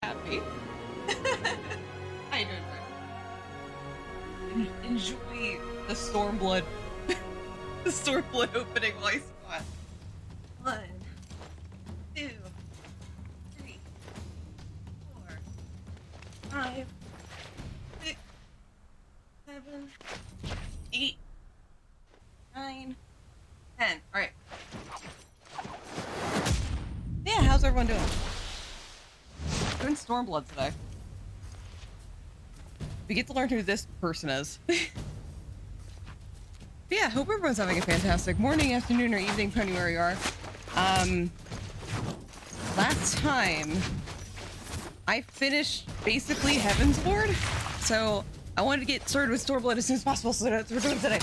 Happy. How you doing, friend? Enjoy the Stormblood, the Stormblood opening while I spot. 1, 2, 3, 4, 5, 6, 7, 8, 9, 10. All right. Yeah, how's everyone doing? Doing Stormblood today. We get to learn who this person is. Yeah, hope everyone's having a fantastic morning, afternoon, or evening, depending where you are. Last time, I finished basically Heaven's Ward, so I wanted to get started with Stormblood as soon as possible, so that's what we're doing today.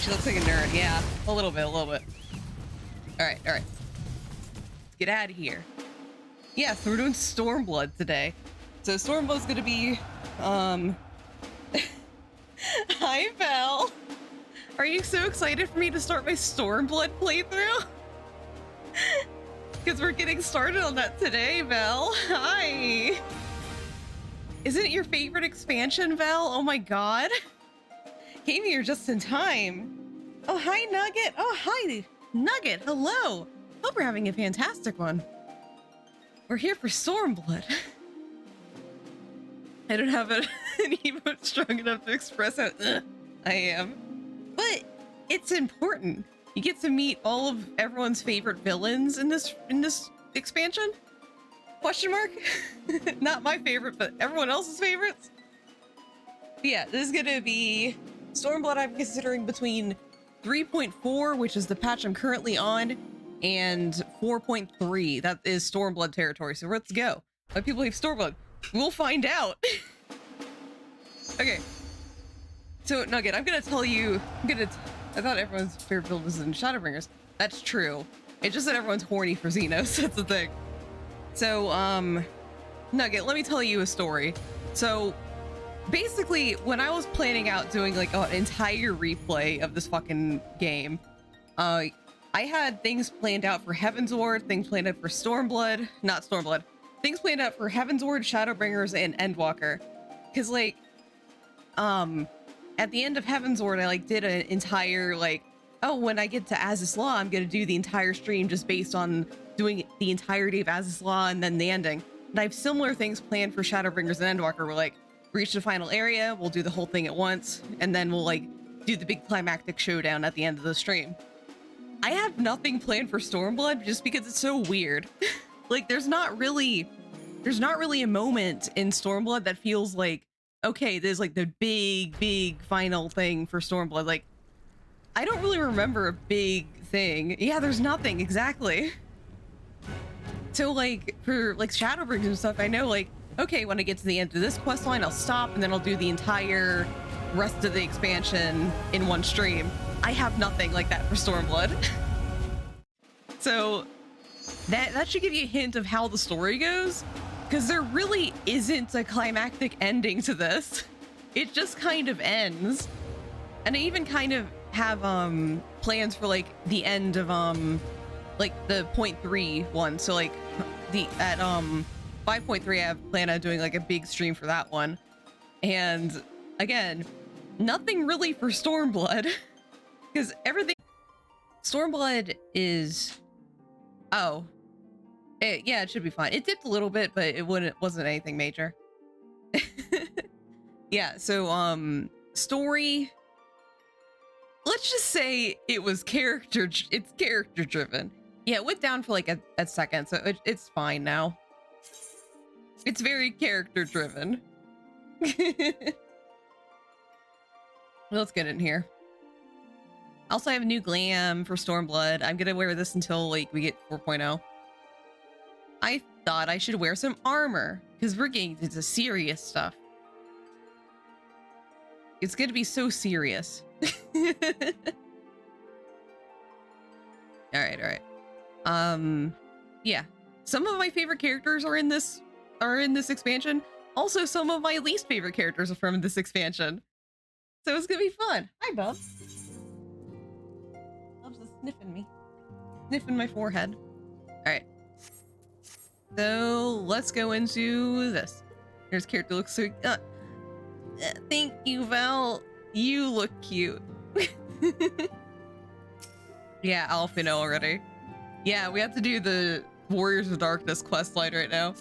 She looks like a nerd, yeah, a little bit. Alright. Let's get out of here. Yeah, so we're doing Stormblood today. So Stormblood's gonna be, Hi, Val. Are you so excited for me to start my Stormblood playthrough? Because we're getting started on that today, Vel. Hi. Isn't it your favorite expansion, Vel? Oh my god. Came here just in time. Oh, hi, Nugget. Oh, hi, Nugget. Hello. Hope we're having a fantastic one. We're here for Stormblood. I don't have an emote strong enough to express how I am. But it's important. You get to meet all of everyone's favorite villains in this expansion? Question mark? Not my favorite, but everyone else's favorites? But yeah, this is gonna be Stormblood. I'm considering between 3.4, which is the patch I'm currently on, and 4.3. That is Stormblood territory. So let's go. Why people hate Stormblood? We'll find out. Okay. So Nugget, I'm gonna tell you. I thought everyone's favorite build was in Shadowbringers. That's true. It's just that everyone's horny for Xenos. That's the thing. So, Nugget, let me tell you a story. So, basically, when I was planning out doing like an entire replay of this fucking game, I had things planned out for Heavensward, things planned out for Stormblood, not Stormblood, things planned out for Heavensward, Shadowbringers, and Endwalker. Cause like, at the end of Heavensward, I like did an entire like, oh, when I get to Azus Law, I'm gonna do the entire stream just based on doing the entirety of Azus Law and then the ending. And I have similar things planned for Shadowbringers and Endwalker. We're like, reach the final area, we'll do the whole thing at once, and then we'll like do the big climactic showdown at the end of the stream. I have nothing planned for Stormblood just because it's so weird. Like there's not really a moment in Stormblood that feels like, okay, there's like the big final thing for Stormblood. Like I don't really remember a big thing. Yeah, there's nothing exactly. So like for like Shadowbringers and stuff, I know like, okay, when I get to the end of this quest line, I'll stop and then I'll do the entire rest of the expansion in one stream. I have nothing like that for Stormblood. So that should give you a hint of how the story goes, because there really isn't a climactic ending to this. It just kind of ends. And I even kind of have plans for like the end of like the 0.3 one. So like at 5.3 I have planned on doing like a big stream for that one. And again, nothing really for Stormblood, because everything Stormblood is yeah, it should be fine. It dipped a little bit, but it wasn't anything major. Yeah, so story, let's just say it's character driven. Yeah, it went down for like a second, so it's fine now. It's very character driven. Let's get in here. Also, I have a new glam for Stormblood. I'm gonna wear this until like we get 4.0. I thought I should wear some armor because we're getting into serious stuff. It's gonna be so serious. All right. Yeah. Some of my favorite characters are in this expansion. Also, some of my least favorite characters are from this expansion. So it's gonna be fun. Hi, Bub. Loves to sniffing me. Sniffing my forehead. Alright. So let's go into this. Here's character looks so thank you, Val. You look cute. Yeah, Alphino already. Yeah, we have to do the Warriors of Darkness questline right now.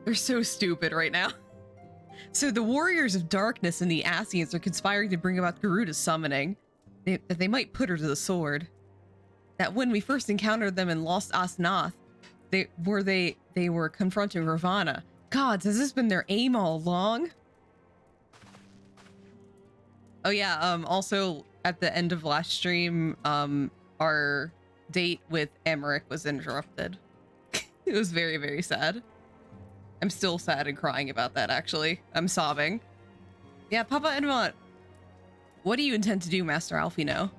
They're so stupid right now. So the Warriors of Darkness and the Asians are conspiring to bring about Garuda's summoning. That they might put her to the sword. That when we first encountered them in Lost Asnath, they were confronting Ravana. Gods, has this been their aim all along? Oh yeah, also at the end of last stream, our date with Emmerich was interrupted. It was very, very sad. I'm still sad and crying about that, actually. I'm sobbing. Yeah, Papa Edmont. What do you intend to do, Master Alphino?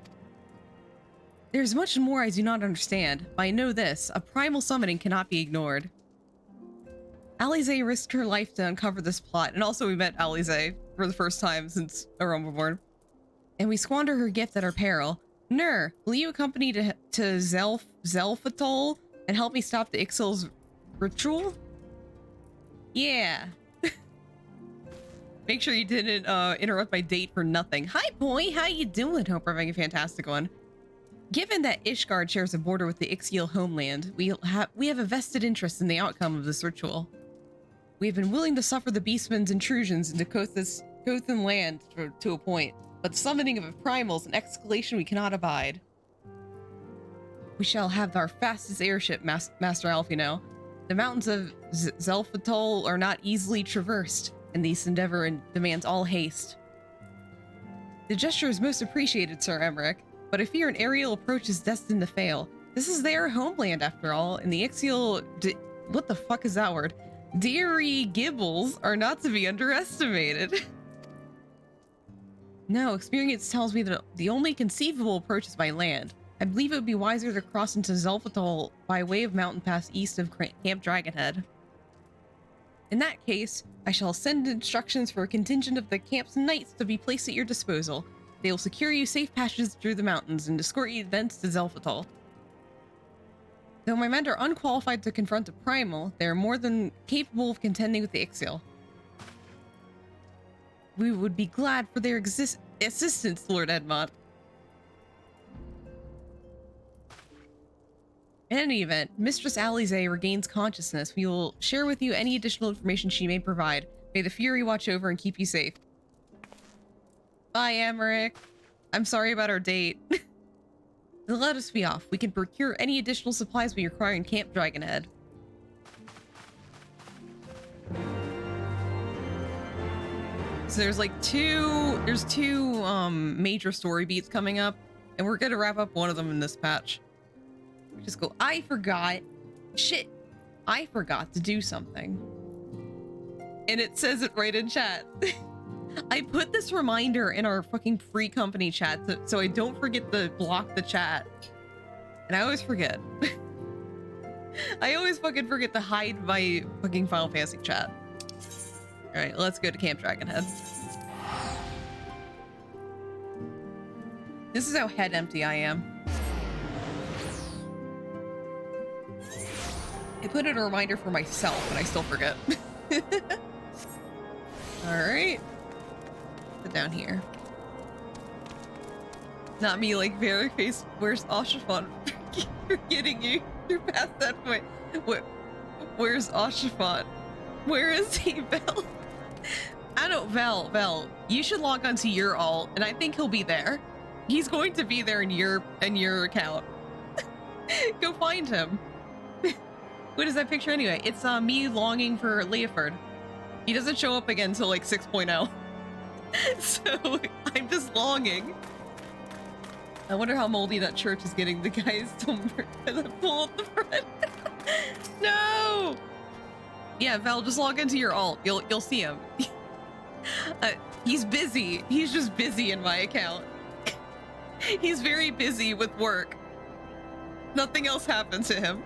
There's much more I do not understand, but I know this. A primal summoning cannot be ignored. Alize risked her life to uncover this plot, and also we met Alize for the first time since Aromaborn. And we squander her gift at our peril. Nur, will you accompany to Zelfatol and help me stop the Ixil's ritual? Yeah. Make sure you didn't interrupt my date for nothing. Hi, boy. How you doing? Hope we're having a fantastic one. Given that Ishgard shares a border with the Ixil homeland, we have a vested interest in the outcome of this ritual. We have been willing to suffer the Beastman's intrusions into Kothan land to a point, but the summoning of primals an escalation we cannot abide. We shall have our fastest airship, Master Alfino. The mountains of Zelfatol are not easily traversed, and this endeavor demands all haste. The gesture is most appreciated, Sir Emmerich, but I fear an aerial approach is destined to fail. This is their homeland, after all, and the Ixil... what the fuck is that word? Deary Gibbles are not to be underestimated. No, experience tells me that the only conceivable approach is by land. I believe it would be wiser to cross into Zelfatol by way of mountain pass east of Camp Dragonhead. In that case, I shall send instructions for a contingent of the camp's knights to be placed at your disposal. They will secure you safe passages through the mountains and escort you thence to Zelfatol. Though my men are unqualified to confront a primal, they are more than capable of contending with the Ixil. We would be glad for their assistance, Lord Edmont. In any event, Mistress Alize regains consciousness. We will share with you any additional information she may provide. May the Fury watch over and keep you safe. Bye, Emmerich. I'm sorry about our date. Let us be off. We can procure any additional supplies we require in Camp Dragonhead. So there's like two major story beats coming up, and we're gonna wrap up one of them in this patch. Just go, I forgot to do something. And it says it right in chat. I put this reminder in our fucking free company chat so I don't forget to block the chat. And I always forget. I always fucking forget to hide my fucking Final Fantasy chat. Alright, let's go to Camp Dragonhead. This is how head empty I am. I put in a reminder for myself, and I still forget. Alright. Sit down here. Not me, like, very face. Where's Oshafon? Forgetting you. You're past that point. Where's Oshafon? Where is he, Vel? I don't, Vel, you should log onto your alt, and I think he'll be there. He's going to be there in your account. Go find him. What is that picture anyway? It's me longing for Leoford. He doesn't show up again until like 6.0. So I'm just longing. I wonder how moldy that church is getting the guys to pull up the front. No! Yeah, Val, just log into your alt. You'll see him. He's busy. He's just busy in my account. He's very busy with work. Nothing else happens to him.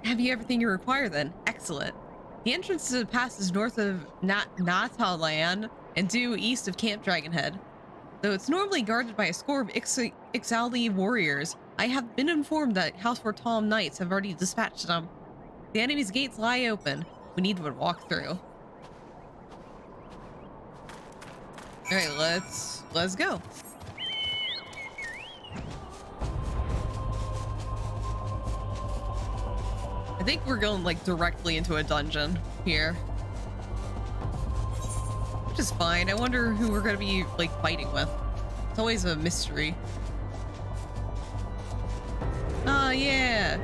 Have you everything you require then? Excellent. The entrance to the pass is north of Natalan and due east of Camp Dragonhead. Though it's normally guarded by a score of Ixali warriors, I have been informed that House Fortom knights have already dispatched them. The enemy's gates lie open. We need to walk through. Alright, let's go. I think we're going like directly into a dungeon here. Which is fine. I wonder who we're gonna be like fighting with. It's always a mystery. Ah, yeah.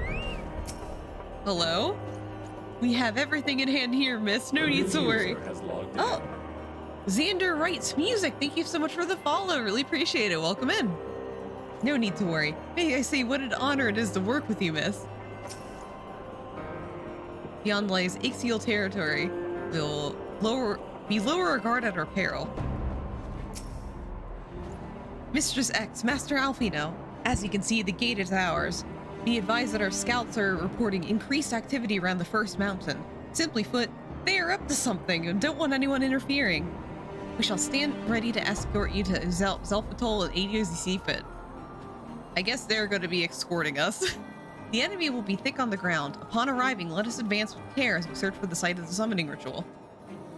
Hello? We have everything in hand here, miss. No need to worry. Oh, Xander writes music. Thank you so much for the follow. Really appreciate it. Welcome in. No need to worry. May I say what an honor it is to work with you, miss. Beyond lies Ixil territory. We'll be lower guard at our peril. Mistress X, Master Alfino. As you can see, the gate is ours. Be advised that our scouts are reporting increased activity around the first mountain. Simply put, they are up to something and don't want anyone interfering. We shall stand ready to escort you to Zelfatol and aid you as you see fit. I guess they're going to be escorting us. The enemy will be thick on the ground. Upon arriving, let us advance with care as we search for the site of the summoning ritual.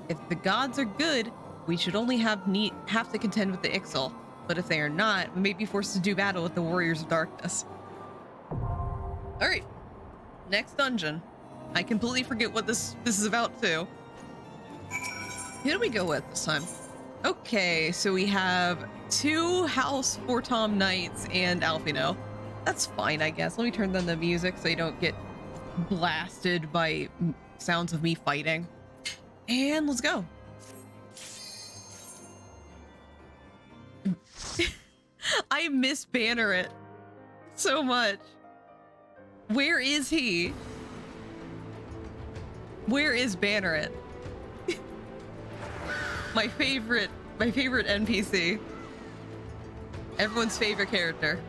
If the gods are good, we should only have to contend with the Ixal. But if they are not, we may be forced to do battle with the Warriors of Darkness. Alright. Next dungeon. I completely forget what this is about too. Who do we go with this time? Okay, so we have 2 House Fortom Knights and Alfino. That's fine, I guess. Let me turn down the music so you don't get blasted by sounds of me fighting. And let's go. I miss Banneret so much. Where is he? Where is Banneret? my favorite NPC. Everyone's favorite character.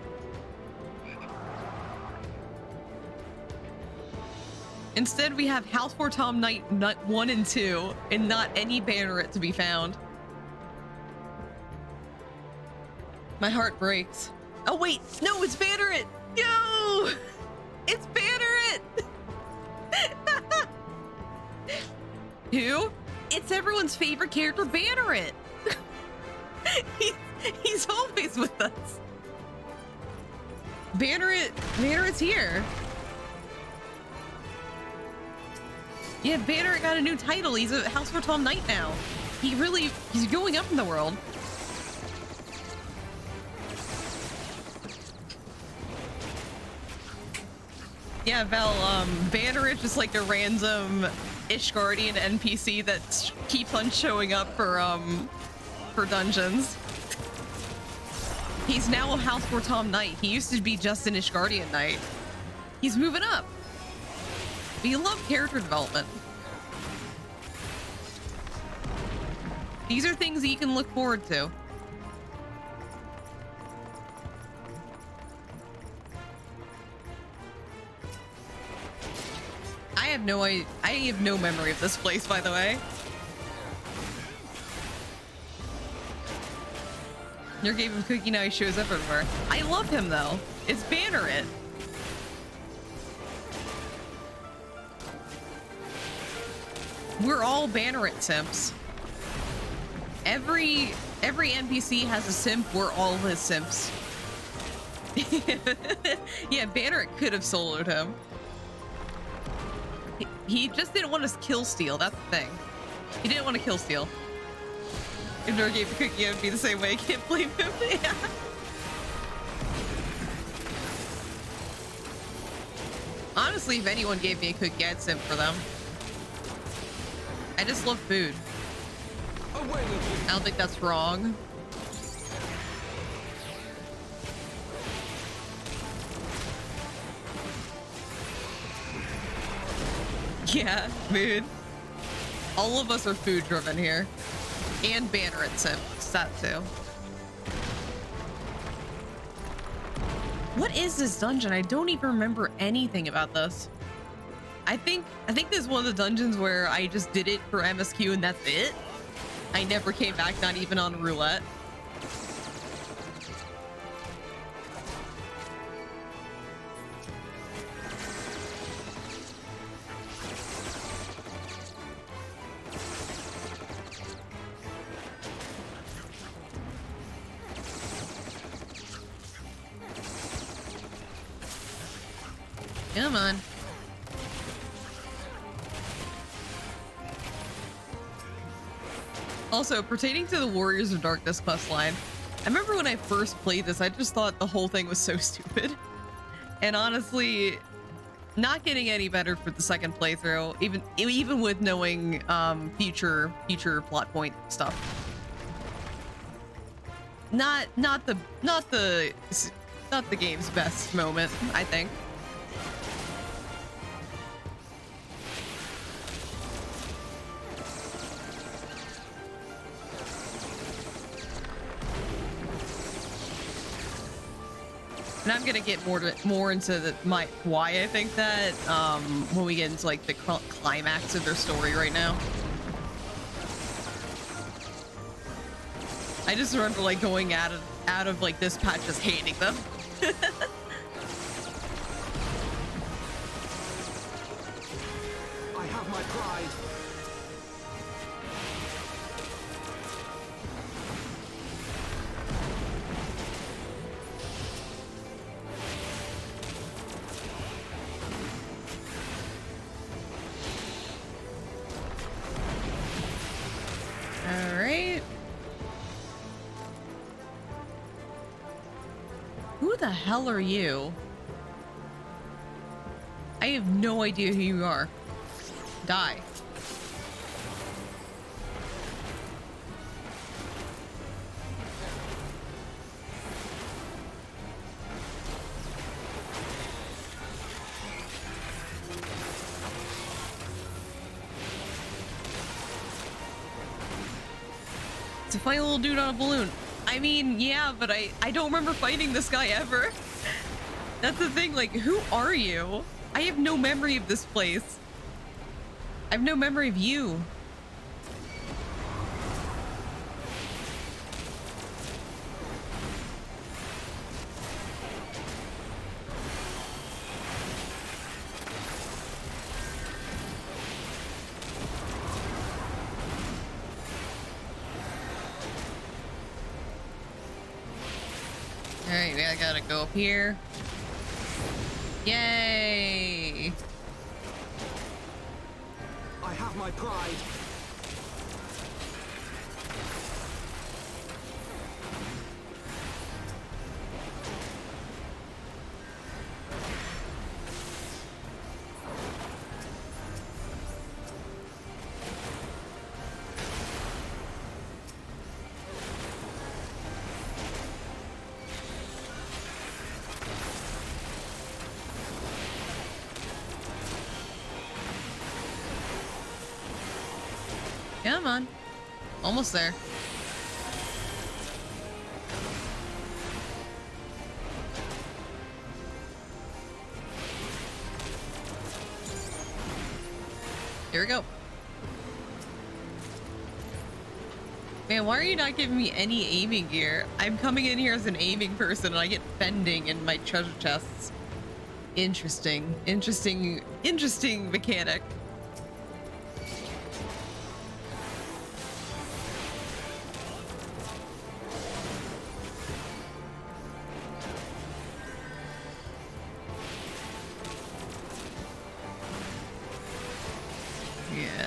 Instead, we have House Fortom Knight 1 and 2, and not any Banneret to be found. My heart breaks. Oh wait, no, it's Banneret! Yo! It's Banneret! Who? It's everyone's favorite character, Banneret! he's always with us. Banneret's here. Yeah, Banneret got a new title. He's a House Fortom Knight now. He's going up in the world. Yeah, Val, Banneret just like a random Ishgardian NPC that keeps on showing up for dungeons. He's now a House Fortom Knight. He used to be just an Ishgardian Knight. He's moving up. But you love character development. These are things that you can look forward to. I have no memory of this place, by the way. Your gave him cookie, now he shows up everywhere. I love him though. It's Banneret. We're all Banneret simps. Every NPC has a simp. We're all his simps. Yeah, Banneret could have soloed him. He just didn't want to kill steal. That's the thing. He didn't want to kill steal. If Nora gave the cookie, it would be the same way. I can't blame him. Yeah. Honestly, if anyone gave me a cookie, I'd simp for them. I just love food. I don't think that's wrong. Yeah, food. All of us are food driven here. And Banneret simps, that too. What is this dungeon? I don't even remember anything about this. I think this is one of the dungeons where I just did it for MSQ and that's it. I never came back, not even on roulette. Come on. Also, pertaining to the Warriors of Darkness questline, I remember when I first played this, I just thought the whole thing was so stupid. And honestly, not getting any better for the second playthrough, even with knowing future plot point stuff. Not the game's best moment, I think. And I'm gonna get more into why I think that when we get into like the climax of their story right now. I just remember like going out of like this patch just hating them. I have my pride. All right. Who the hell are you? I have no idea who you are. Die. It's a funny little dude on a balloon. I mean, yeah, but I don't remember fighting this guy ever. That's the thing, like, who are you? I have no memory of this place. I have no memory of you. Alright, I gotta go up here. Yay! I have my pride. Come on. Almost there. Here we go. Man, why are you not giving me any aiming gear? I'm coming in here as an aiming person and I get fending in my treasure chests. Interesting. Interesting mechanic.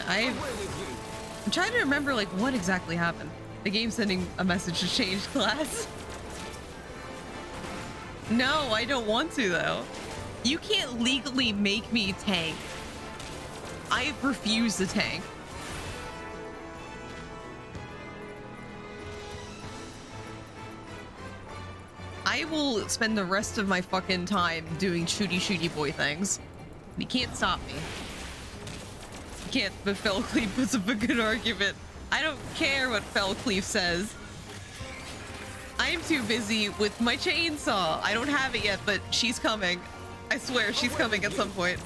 I'm trying to remember, like, what exactly happened. The game's sending a message to change class. No, I don't want to, though. You can't legally make me tank. I refuse to tank. I will spend the rest of my fucking time doing shooty boy things. You can't stop me. Can't, but Felcleave puts up a good argument. I don't care what Felcleave says. I am too busy with my chainsaw. I don't have it yet, but she's coming. I swear she's coming at some point.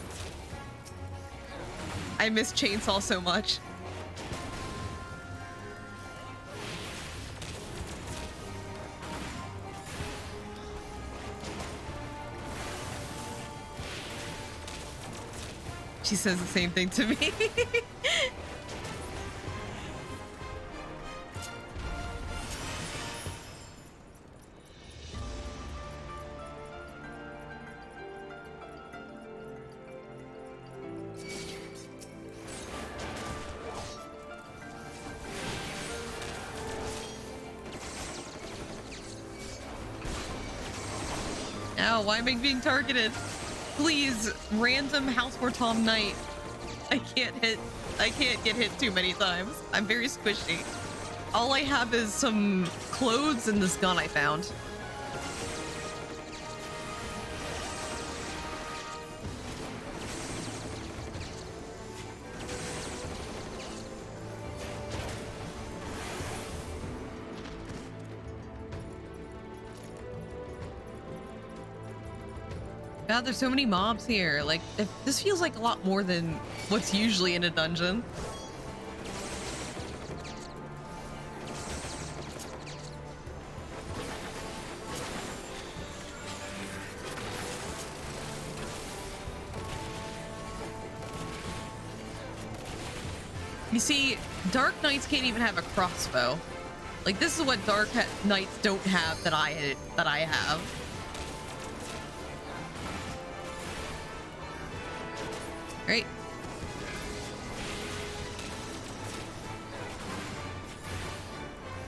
I miss chainsaw so much. She says the same thing to me. Ow, why am I being targeted? Please, random House for Tom Knight. I can't get hit too many times. I'm very squishy. All I have is some clothes and this gun I found. God, there's so many mobs here. Like, this feels like a lot more than what's usually in a dungeon. You see, Dark Knights can't even have a crossbow. Like, this is what Dark Knights don't have that I have. Right?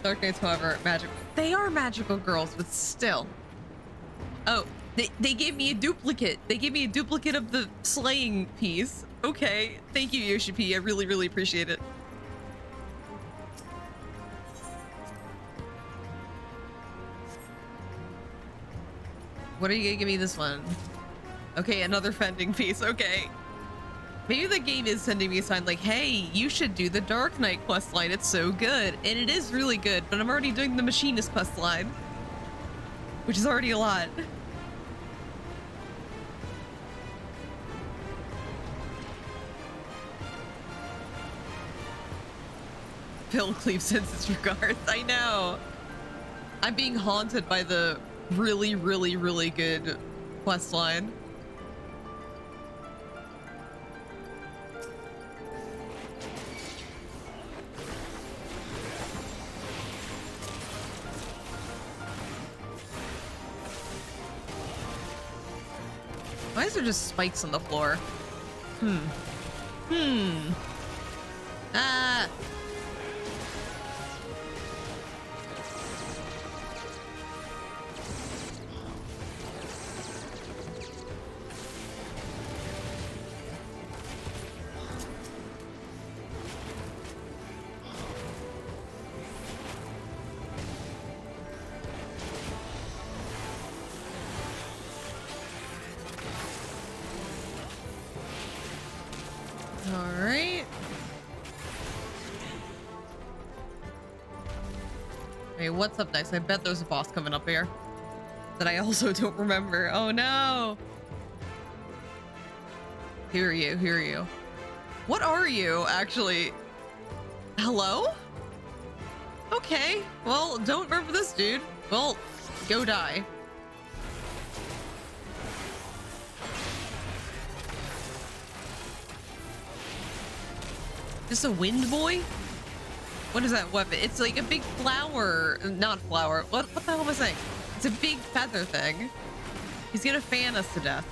Dark Knights, however, magical. They are magical girls, but still. Oh, they gave me a duplicate. They gave me a duplicate of the slaying piece. Okay, thank you, Yoshi P. I really, really appreciate it. What are you gonna give me this one? Okay, another fending piece. Okay. Maybe the game is sending me a sign like, hey, you should do the Dark Knight questline. It's so good. And it is really good, but I'm already doing the Machinist questline, which is already a lot. Phil Cleve sends his regards. I know. I'm being haunted by the really, really, really good questline. Why is there just spikes on the floor? Ah. All right. Hey, what's up next? I bet there's a boss coming up here that I also don't remember. Oh no. Who are you? Who are you? What are you, actually? Hello? Okay. Well, don't remember this dude. Well, go die. This a wind boy? What is that weapon? It's like a big flower, not flower. What the hell am I saying? It's a big feather thing. He's gonna fan us to death.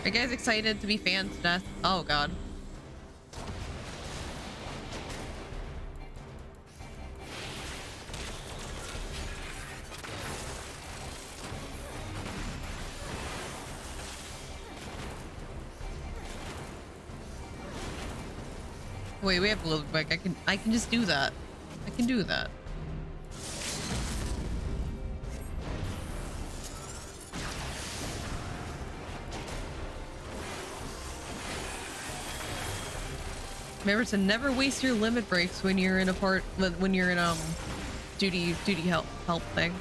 Are you guys excited to be fanned to death? Oh god. Wait, we have a little quick. I can just do that. I can do that. Remember to never waste your limit breaks when you're in duty help thing.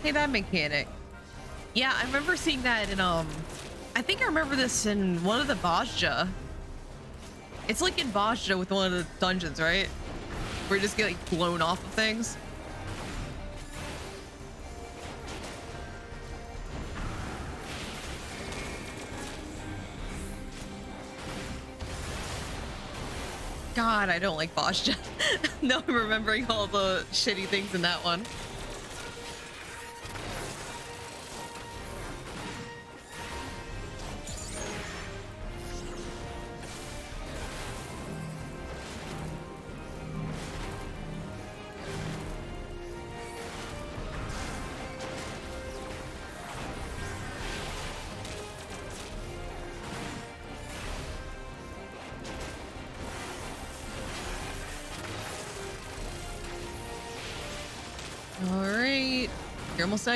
Hey, that mechanic. Yeah, I remember seeing that in I think I remember this in one of the Bajja. It's like in Bajja with one of the dungeons, right? Where you just get like blown off of things. God, I don't like Bajja. Now I'm remembering all the shitty things in that one.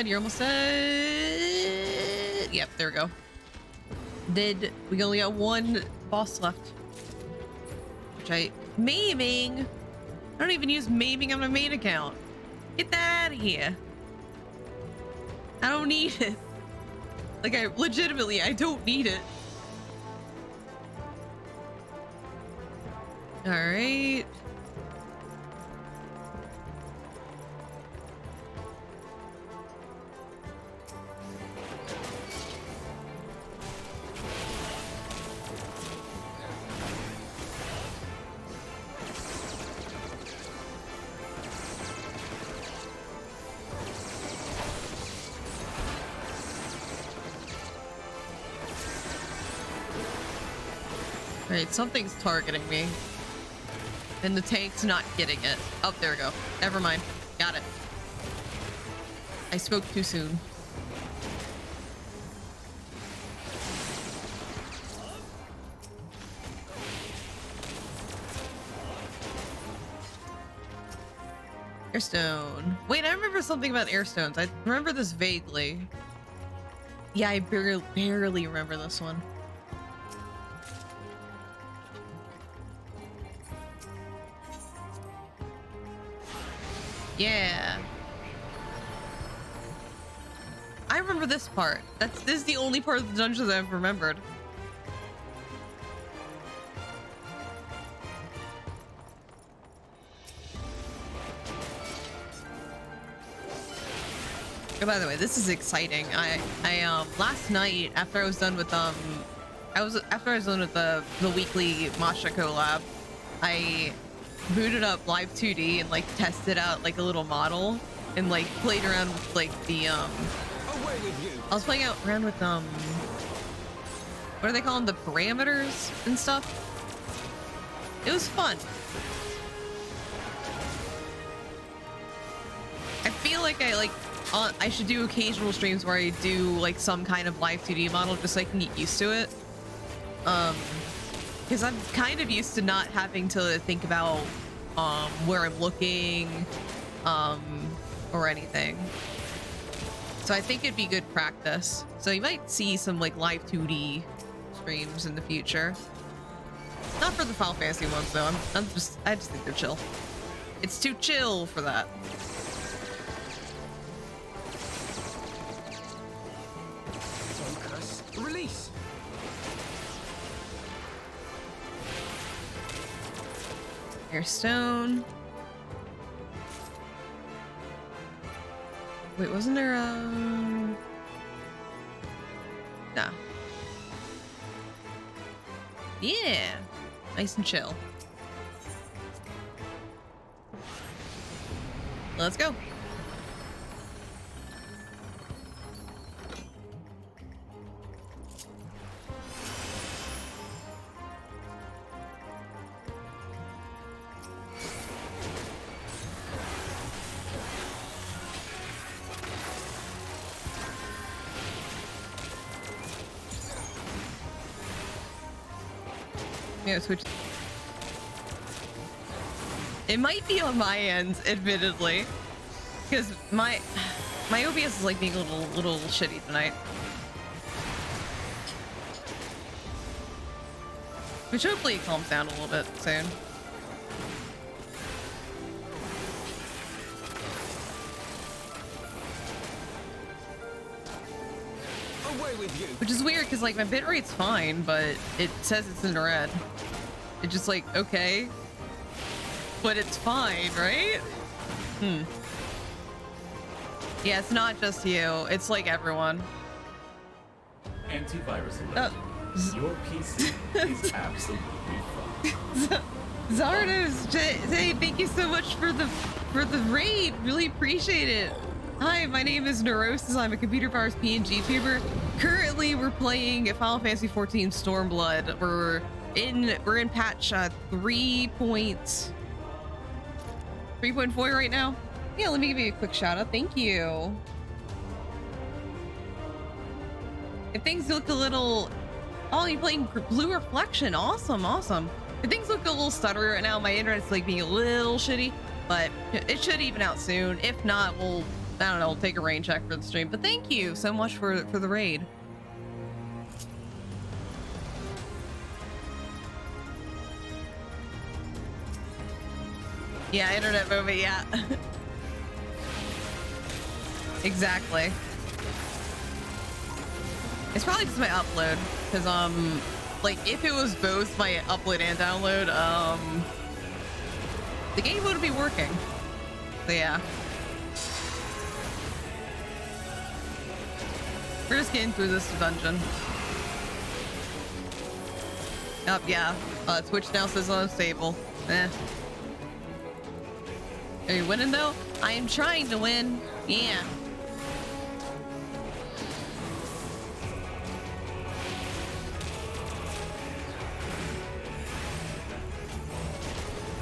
You're almost dead. Yep, there we go. We only got one boss left. Maiming? I don't even use maiming on my main account. Get that out of here. I don't need it. Like, I don't need it. All right. Alright, something's targeting me. And the tank's not getting it. Oh, there we go. Never mind. Got it. I spoke too soon. Airstone. Wait, I remember something about airstones. I remember this vaguely. Yeah, I barely remember this one. Yeah. I remember this part. This is the only part of the dungeon that I've remembered. Oh, by the way, this is exciting. I last night after I was done with the weekly Masha collab, I booted up Live 2D and like tested out like a little model and like played around with like the Away with you. I was playing around with what are they calling the parameters and stuff. It was fun. I feel like I should do occasional streams where I do like some kind of live 2D model just so I can get used to it. Because I'm kind of used to not having to think about where I'm looking or anything. So I think it'd be good practice. So you might see some like live 2D streams in the future. Not for the Final Fantasy ones though. I just think they're chill. It's too chill for that. Focus. Release. Airstone. Wait, wasn't there Nah. Yeah. Nice and chill. Let's go. Yeah, switch. It might be on my end, admittedly, because my OBS is like being a little shitty tonight. Which hopefully it calms down a little bit soon. Which is weird because like my bitrate's fine, but it says it's in the red. It's just like, okay, but it's fine, right? Yeah, it's not just you. It's like everyone. Antivirus alert. Your PC is absolutely fine. Zardos, hey, thank you so much for the raid. Really appreciate it. Hi, my name is Neurosis. I'm a computer virus PNG tuber. Currently, we're playing Final Fantasy XIV Stormblood. We're in patch 3.4 right now. Yeah, let me give you a quick shout out. Thank you. If things look a little, oh, you're playing Blue Reflection. Awesome, awesome. If things look a little stuttery right now, my internet's like being a little shitty, but it should even out soon. If not, we'll, I don't know, we'll take a rain check for the stream. But thank you so much for the raid. Yeah, internet movie, yeah. Exactly. It's probably just my upload, because like if it was both my upload and download, the game wouldn't be working. So yeah. We're just getting through this dungeon. Yep, yeah. Twitch now says unstable. Eh. Are you winning though? I am trying to win. Yeah.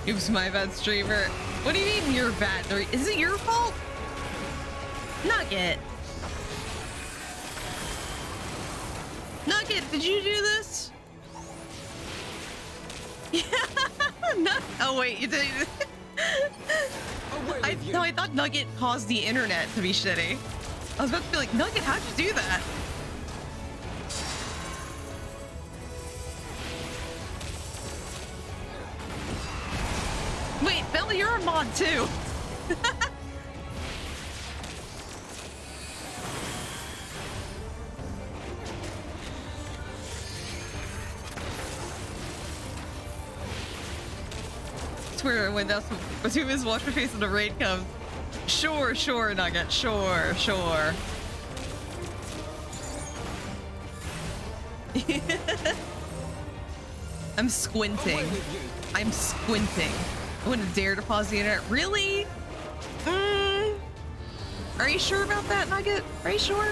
Oops, my bad, streamer. What do you mean you're bad? Is it your fault? Nugget. Nugget, did you do this? Yeah. No. Oh wait, you did. I thought Nugget caused the internet to be shitty. I was about to be like, Nugget, how'd you do that? Wait, Bella, you're a mod too. Swear when that's two minutes watch my face when the raid comes. Sure, sure, Nugget. Sure, sure. I'm squinting. I'm squinting. I wouldn't dare to pause the internet. Really? Are you sure about that, Nugget? Are you sure?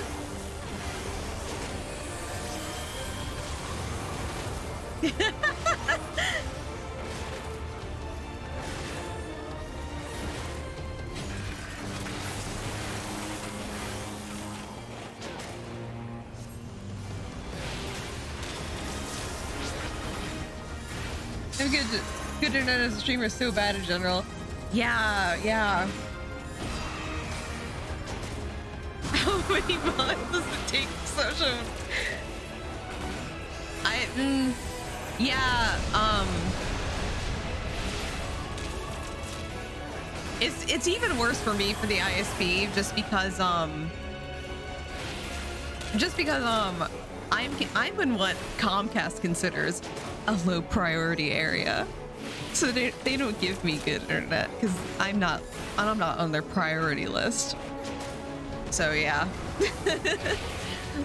I'm good internet as a streamer is so bad in general. Yeah, yeah. How many months does it take social? It's even worse for me for the ISP just because I'm in what Comcast considers a low priority area, so they don't give me good internet because I'm not on their priority list. So yeah.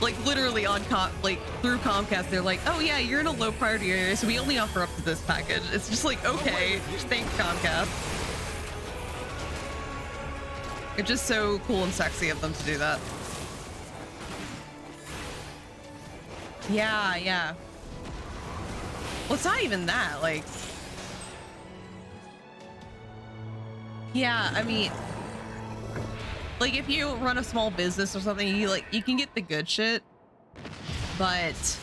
Like literally on through Comcast, they're like, oh yeah, you're in a low priority area, so we only offer up to this package. It's just like, okay, thanks Comcast. It's just so cool and sexy of them to do that. Yeah, yeah. Well, it's not even that, like... Yeah, I mean... Like, if you run a small business or something, you can get the good shit. But,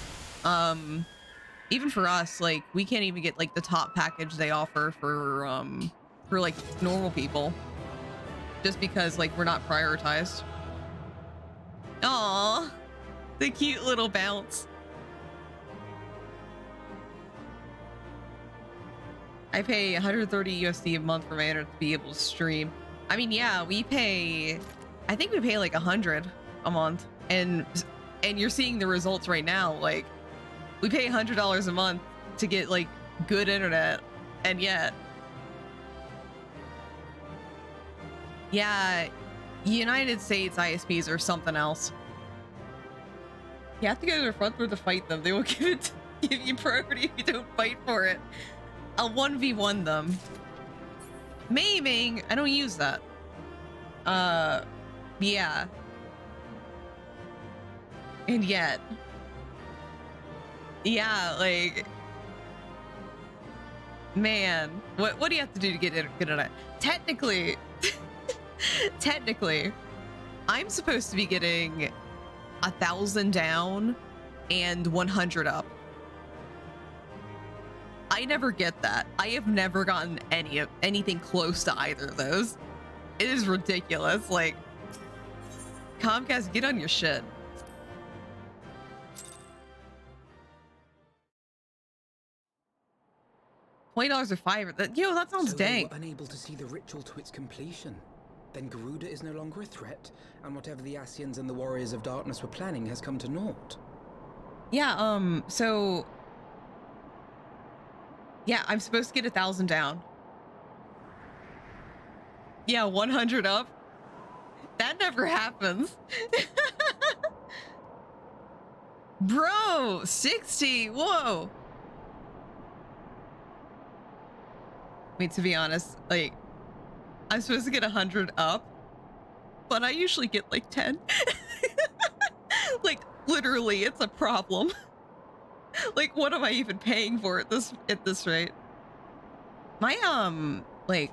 even for us, like, we can't even get, like, the top package they offer for like, normal people. Just because, like, we're not prioritized. Aww. The cute little bounce. I pay 130 USD a month for my internet to be able to stream. I mean, yeah, I think we pay like 100 a month, and you're seeing the results right now. Like, we pay $100 a month to get like good internet, and yet, yeah, United States ISPs are something else. You have to go to the front door to fight them. They will give you priority if you don't fight for it. I'll 1v1 them. Maiming, I don't use that. Yeah. And yet. Yeah, like... Man, what do you have to do to get good at it? Technically, I'm supposed to be getting 1,000 down and 100 up. I never get that. I have never gotten anything close to either of those. It is ridiculous. Like, Comcast, get on your shit. $20 or $5. Yo, that sounds dang. They were unable to see the ritual to its completion. Then Garuda is no longer a threat, and whatever the Asians and the Warriors of Darkness were planning has come to naught. Yeah, so... Yeah, I'm supposed to get 1,000 down. Yeah, 100 up. That never happens. Bro, 60, whoa. Wait, to be honest, like, I'm supposed to get 100 up, but I usually get like 10. Like, literally, it's a problem. Like, what am I even paying for at this rate? like,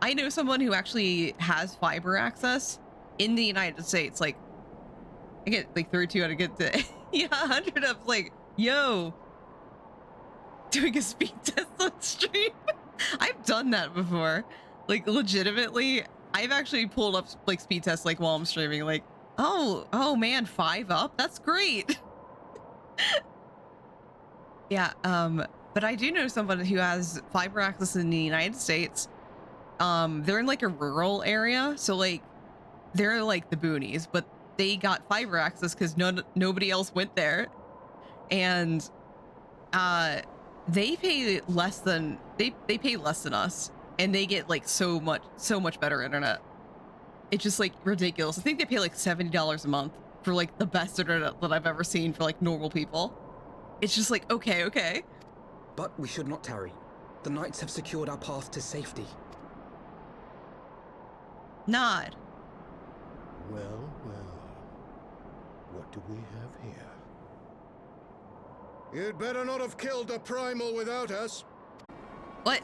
I know someone who actually has fiber access in the United States. Like, I get like 32 out of get to yeah, 100 of like, yo, doing a speed test on stream. I've done that before. Like, legitimately, I've actually pulled up like speed tests like while I'm streaming. Like, oh man, 5 up. That's great. Yeah. But I do know someone who has fiber access in the United States. They're in like a rural area, so like they're like the boonies, but they got fiber access because nobody else went there, and they pay less than they pay less than us, and they get like so much better internet. It's just like ridiculous. I think they pay like $70 a month for like the best internet that I've ever seen for like normal people. It's just like, okay. But we should not tarry. The knights have secured our path to safety. Nod. Well, what do we have here? You'd better not have killed the primal without us. What?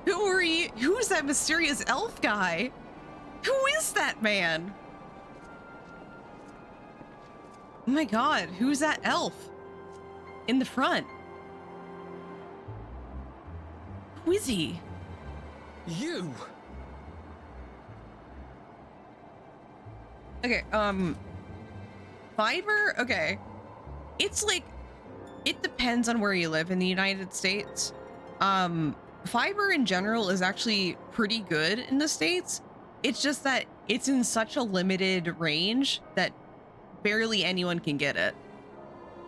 Who are you? Who's that mysterious elf guy? Who is that man? Oh my god, who's that elf in the front? Who is he? You! Okay, fiber? Okay. It's like, it depends on where you live in the United States. Fiber in general is actually pretty good in the States. It's just that it's in such a limited range that barely anyone can get it.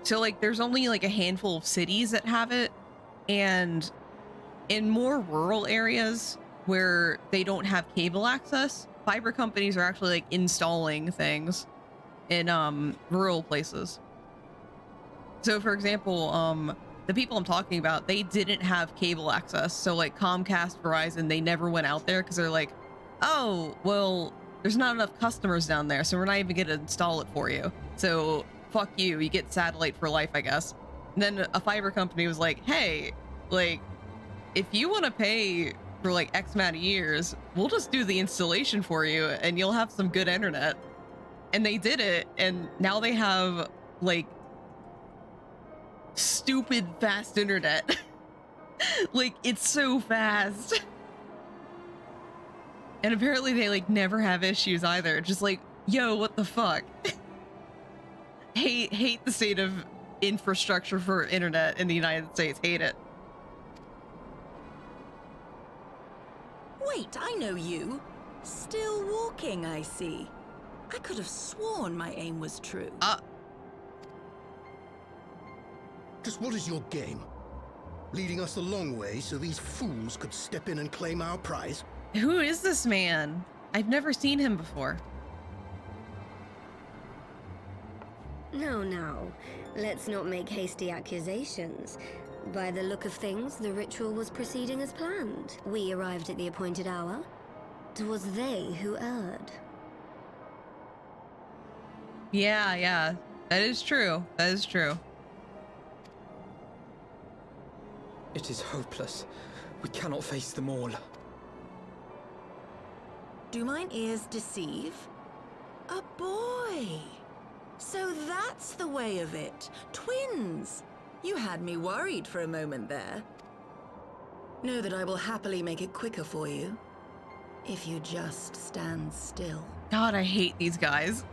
So like, there's only like a handful of cities that have it, and in more rural areas where they don't have cable access, fiber companies are actually like installing things in rural places. So for example, the people I'm talking about, they didn't have cable access. So like Comcast, Verizon, they never went out there because they're like, oh, well, there's not enough customers down there, so we're not even gonna install it for you. So fuck you, you get satellite for life, I guess. And then a fiber company was like, hey, like, if you want to pay for like X amount of years, we'll just do the installation for you and you'll have some good internet. And they did it, and now they have like stupid fast internet. Like, it's so fast. And apparently they like never have issues either. Just like, yo, what the fuck? Hate the state of infrastructure for internet in the United States. Hate it. Wait, I know you. Still walking, I see. I could have sworn my aim was true. Just what is your game? Leading us a long way so these fools could step in and claim our prize? Who is this man? I've never seen him before. No. Let's not make hasty accusations. By the look of things, the ritual was proceeding as planned. We arrived at the appointed hour. It was they who erred. Yeah. That is true. That is true. It is hopeless. We cannot face them all. Do mine ears deceive? A boy! So that's the way of it. Twins! You had me worried for a moment there. Know that I will happily make it quicker for you. If you just stand still. God, I hate these guys.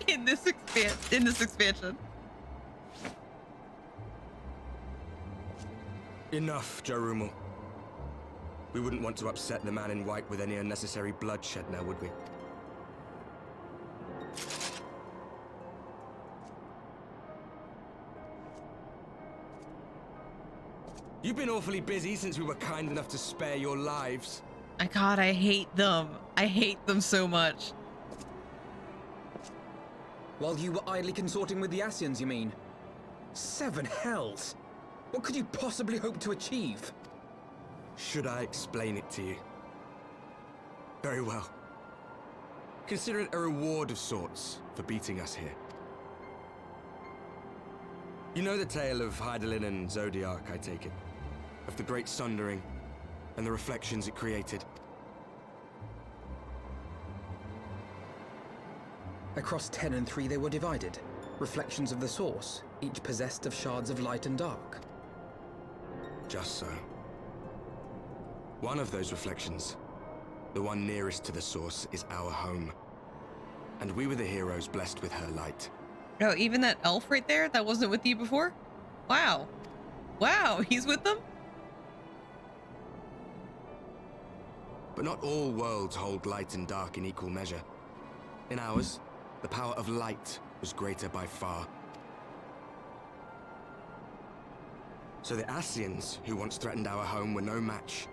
in this expansion. Enough, Jarumo. We wouldn't want to upset the man in white with any unnecessary bloodshed now, would we? You've been awfully busy since we were kind enough to spare your lives. God, I hate them. I hate them so much. While you were idly consorting with the Asians, you mean? 7 hells! What could you possibly hope to achieve? Should I explain it to you? Very well. Consider it a reward of sorts for beating us here. You know the tale of Hydaelyn and Zodiac, I take it? Of the Great Sundering, and the reflections it created. Across 10 and 3 they were divided. Reflections of the source, each possessed of shards of light and dark. Just so. One of those reflections, the one nearest to the source, is our home. And we were the heroes blessed with her light. Oh, even that elf right there that wasn't with you before? Wow. Wow, he's with them? But not all worlds hold light and dark in equal measure. In ours, the power of light was greater by far. So the Ascians, who once threatened our home, were no match.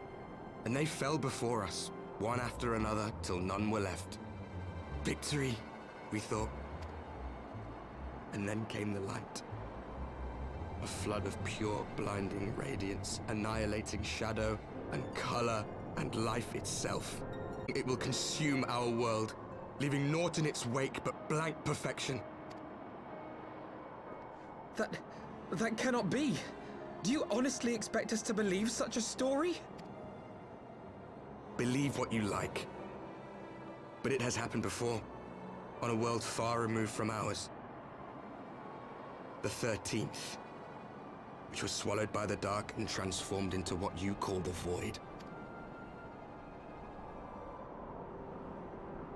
And they fell before us, one after another, till none were left. Victory, we thought. And then came the light. A flood of pure, blinding radiance, annihilating shadow and color and life itself. It will consume our world, leaving naught in its wake but blank perfection. That cannot be. Do you honestly expect us to believe such a story? Believe what you like. But it has happened before, on a world far removed from ours. The 13th, which was swallowed by the dark and transformed into what you call the Void.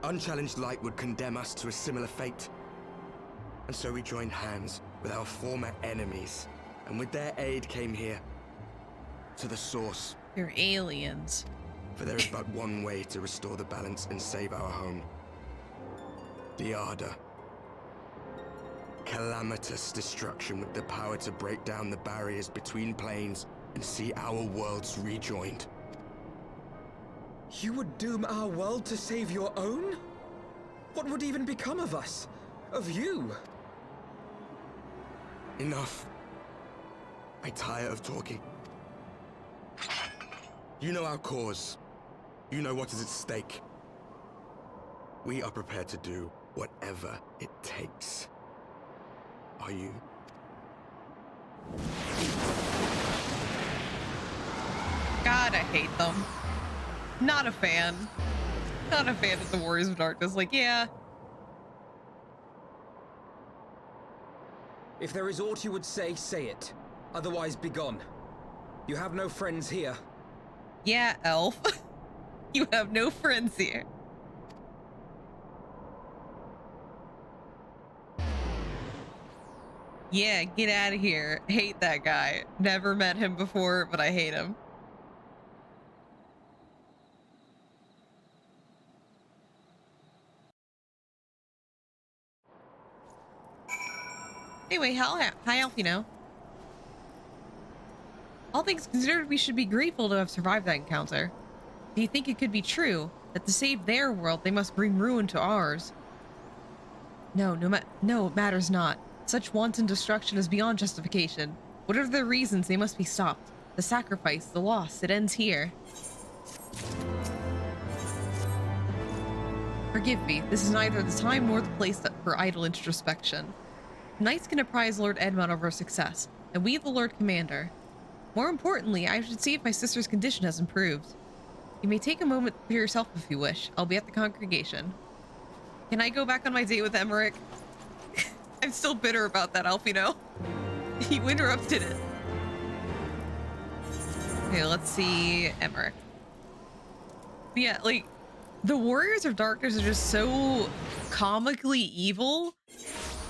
Unchallenged light would condemn us to a similar fate. And so we joined hands with our former enemies, and with their aid came here, to the source. You're aliens. For there is but one way to restore the balance and save our home. The Ardor. Calamitous destruction with the power to break down the barriers between planes and see our worlds rejoined. You would doom our world to save your own? What would even become of us? Of you? Enough. I tire of talking. You know our cause. You know what is at stake. We are prepared to do whatever it takes. Are you? God, I hate them. Not a fan. Not a fan of the Warriors of Darkness. Like, yeah. If there is aught you would say, say it. Otherwise, begone. You have no friends here. Yeah, elf. You have no friends here. Yeah, get out of here. Hate that guy. Never met him before, but I hate him. Anyway, hi, Elf, you know. All things considered, we should be grateful to have survived that encounter. Do you think it could be true that to save their world, they must bring ruin to ours? No, it matters not. Such wanton destruction is beyond justification. Whatever the reasons, they must be stopped. The sacrifice, the loss, it ends here. Forgive me, this is neither the time nor the place for idle introspection. Knights can apprise Lord Edmund of our success, and we the Lord Commander. More importantly, I should see if my sister's condition has improved. You may take a moment for yourself if you wish. I'll be at the congregation. Can I go back on my date with Emmerich? I'm still bitter about that, Elf, you know? You interrupted it. Okay, let's see Emmerich. Yeah, like, the Warriors of Darkness are just so comically evil.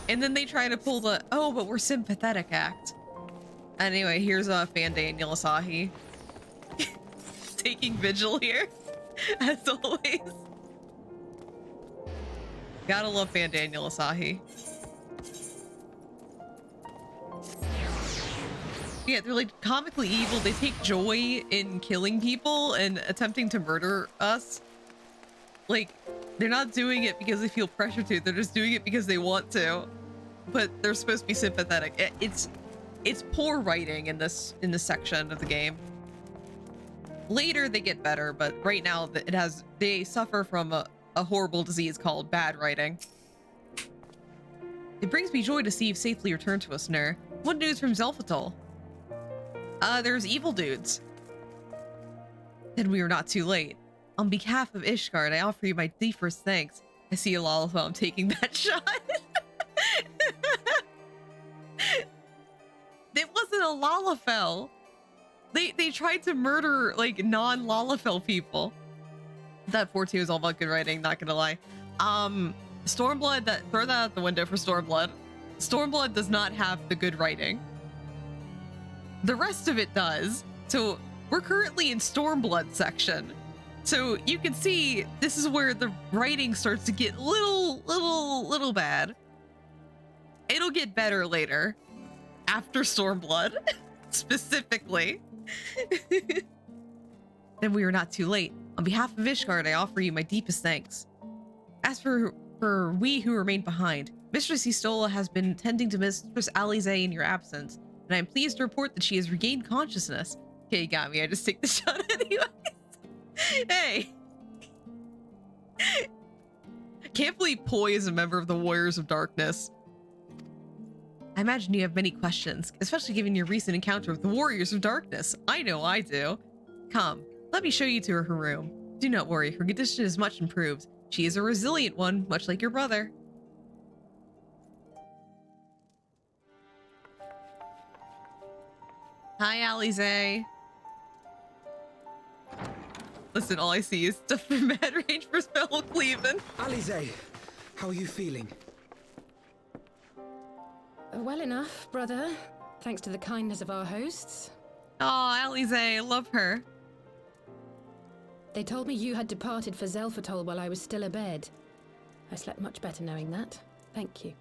And then they try to pull the, oh, but we're sympathetic act. Anyway, here's Fan Daniel Asahi. Taking vigil here, as always. Gotta love Fan Daniel Asahi. Yeah, they're like comically evil. They take joy in killing people and attempting to murder us. Like, they're not doing it because they feel pressure to. They're just doing it because they want to. But they're supposed to be sympathetic. It's poor writing in this section of the game. Later they get better, but right now they suffer from a horrible disease called bad writing. It brings me joy to see you've safely returned to us, Nur. What news from Zelphatol? There's evil dudes. Then we are not too late. On behalf of Ishgard, I offer you my deepest thanks. I see a Lalafell taking that shot. It wasn't a Lalafell. They tried to murder like non-Lalafell people. That 14 was all about good writing, not gonna lie. Stormblood, throw that out the window for Stormblood. Stormblood does not have the good writing. The rest of it does. So we're currently in Stormblood section. So you can see this is where the writing starts to get little bad. It'll get better later. After Stormblood, specifically. Then we are not too late. On behalf of Ishgard, I offer you my deepest thanks. As for we who remain behind, Mistress Y'shtola has been tending to Mistress Alisaie in your absence, and I'm pleased to report that she has regained consciousness. Okay, you got me. I just take the shot anyways. Hey. I can't believe Poi is a member of the Warriors of Darkness. I imagine you have many questions, especially given your recent encounter with the Warriors of Darkness. I know I do. Come, let me show you to her room. Do not worry, her condition is much improved. She is a resilient one, much like your brother. Hi, Alisaie. Listen, all I see is stuff for Mad Range for Spell Cleveland. Alisaie, how are you feeling? Well enough, brother. Thanks to the kindness of our hosts. Oh, Alisaie, I love her. They told me you had departed for Zelfatol while I was still abed. I slept much better knowing that. Thank you.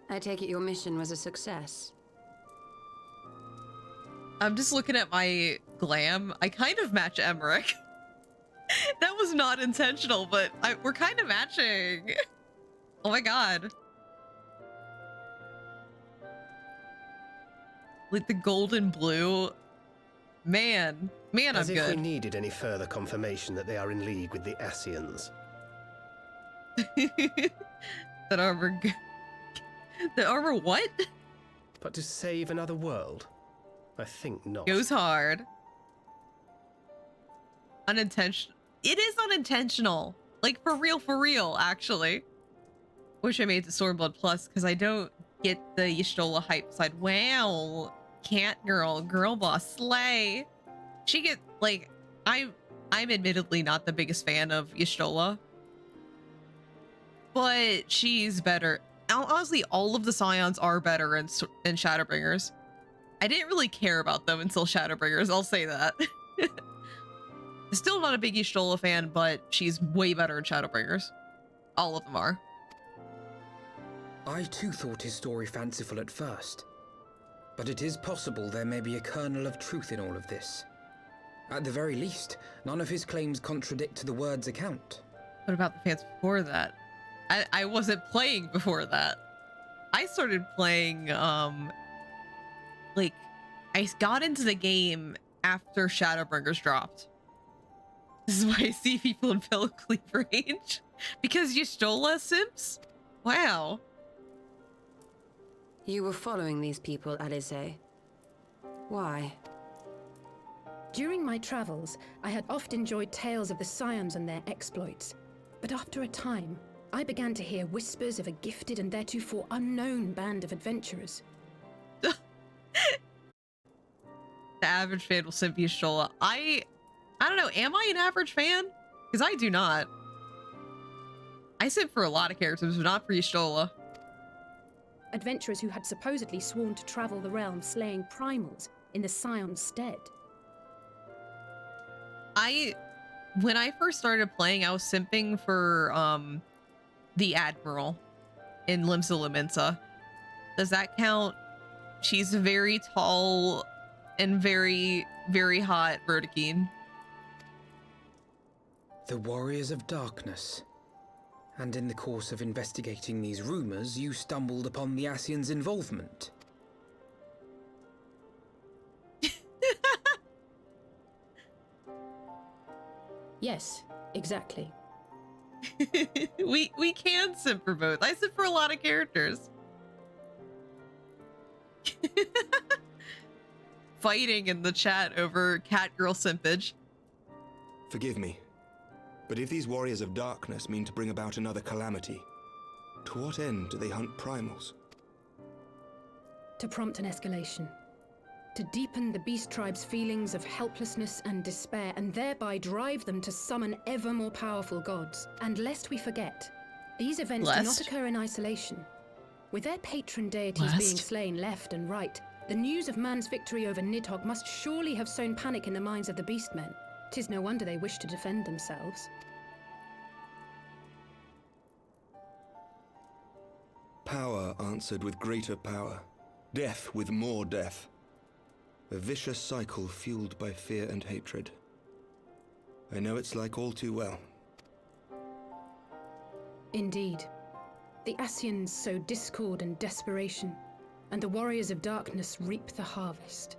I take it your mission was a success. I'm just looking at my glam. I kind of match Emmerich. That was not intentional, but we're kind of matching. Oh my god. Like the golden blue. Man, As I'm if we good. needed any further confirmation that they are in league with the Ascians. That armor. The armor what? But to save another world? I think not. Goes hard. Unintentional. It is unintentional. Like for real, actually. Wish I made the Stormblood Plus because I don't get the Y'shtola hype side. Wow. Cat girl boss slay. She get like I'm admittedly not the biggest fan of Y'shtola, but she's better. Honestly, all of the Scions are better in Shadowbringers. I didn't really care about them until Shadowbringers, I'll say that. Still not a big Y'shtola fan, but she's way better in Shadowbringers. All of them are. I too thought his story fanciful at first. But it is possible there may be a kernel of truth in all of this. At the very least, none of his claims contradict the word's account. What about the fans before that? I wasn't playing before that. I started playing, like, I got into the game after Shadowbringers dropped. This is why I see people in fellow cleave range. Because Y'shtola simps? Wow. You were following these people, Alisaie. Why? During my travels, I had oft enjoyed tales of the Scions and their exploits. But after a time, I began to hear whispers of a gifted and theretofore unknown band of adventurers. The average fan will simp Y'shtola. I don't know, am I an average fan? Because I do not. I simp for a lot of characters, but not for Y'shtola. Adventurers who had supposedly sworn to travel the realm slaying primals in the Scion's stead. When I first started playing, I was simping for the Admiral in Limsa Lominsa. Does that count? She's very tall and very, very hot Vertikine. The Warriors of Darkness. And in the course of investigating these rumors, you stumbled upon the Ascians' involvement. Yes, exactly. we can simp for both. I simp for a lot of characters. fighting in the chat over Catgirl simpage. Forgive me, but if these warriors of darkness mean to bring about another calamity, to what end do they hunt primals? To prompt an escalation. To deepen the beast tribe's feelings of helplessness and despair, and thereby drive them to summon ever more powerful gods. And lest we forget, these events do not occur in isolation. With their patron deities being slain left and right, the news of man's victory over Nidhogg must surely have sown panic in the minds of the beastmen. 'Tis no wonder they wish to defend themselves. Power answered with greater power. Death with more death. A vicious cycle fueled by fear and hatred. I know it's like all too well. Indeed. The Ascians sow discord and desperation, and the warriors of darkness reap the harvest.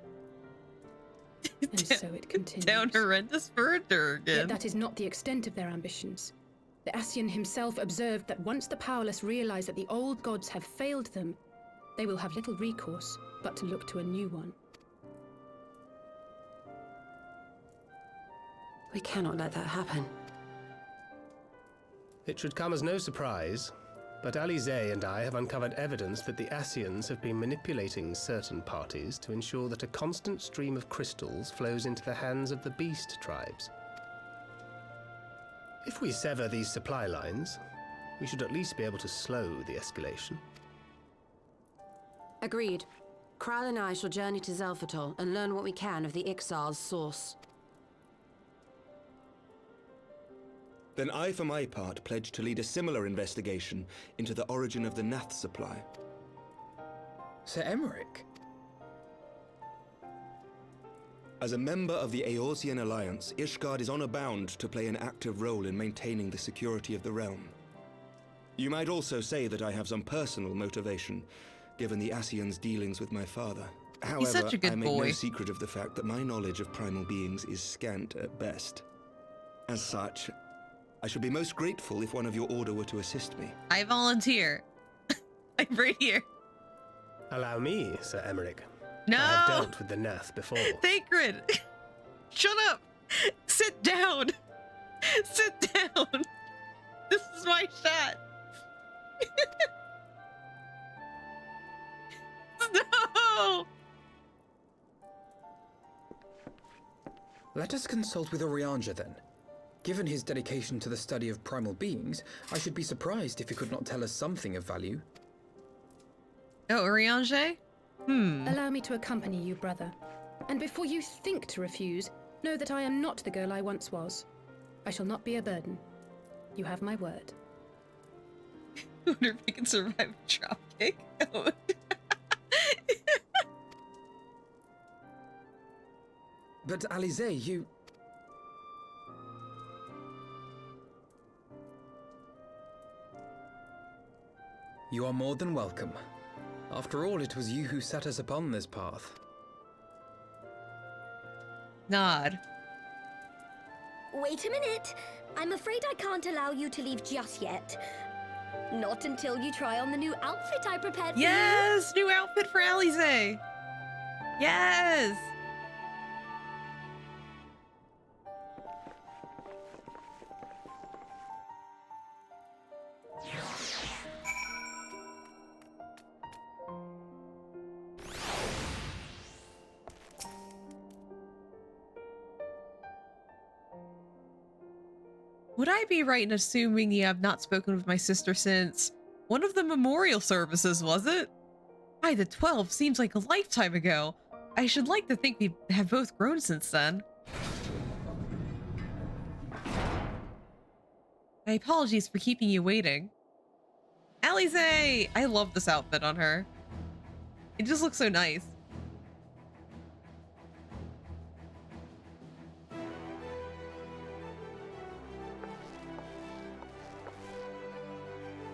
And so it continues. Down horrendous further again. Yet that is not the extent of their ambitions. The Ascian himself observed that once the powerless realize that the old gods have failed them, they will have little recourse but to look to a new one. We cannot let that happen. It should come as no surprise, but Alize and I have uncovered evidence that the Ascians have been manipulating certain parties to ensure that a constant stream of crystals flows into the hands of the beast tribes. If we sever these supply lines, we should at least be able to slow the escalation. Agreed. Kral and I shall journey to Zelphatol and learn what we can of the Ixal's source. Then I, for my part, pledge to lead a similar investigation into the origin of the Nath supply. Sir Emmerich? As a member of the Eorzean Alliance, Ishgard is honor-bound to play an active role in maintaining the security of the realm. You might also say that I have some personal motivation, given the Ascians' dealings with my father. However, He's such a good I make boy. no secret of the fact that my knowledge of primal beings is scant at best. As such, I should be most grateful if one of your order were to assist me. I volunteer. I'm right here. Allow me, Sir Emmerich. No! I have dealt with the Nath before. Thancred! Shut up! Sit down! Sit down! This is my shot! No! Let us consult with Orianja then. Given his dedication to the study of primal beings, I should be surprised if he could not tell us something of value. Oh, Orianja? Allow me to accompany you, brother. And before you think to refuse, know that I am not the girl I once was. I shall not be a burden. You have my word. I wonder if he can survive a dropkick. Oh. But Alize, you... You are more than welcome. After all, it was you who set us upon this path. Nod. Wait a minute. I'm afraid I can't allow you to leave just yet. Not until you try on the new outfit I prepared for you. Yes! New outfit for Alize! Yes! Would I be right in assuming you have not spoken with my sister since one of the memorial services, was it? Why, the 12 seems like a lifetime ago. I should like to think we have both grown since then. My apologies for keeping you waiting. Alize! I love this outfit on her. It just looks so nice.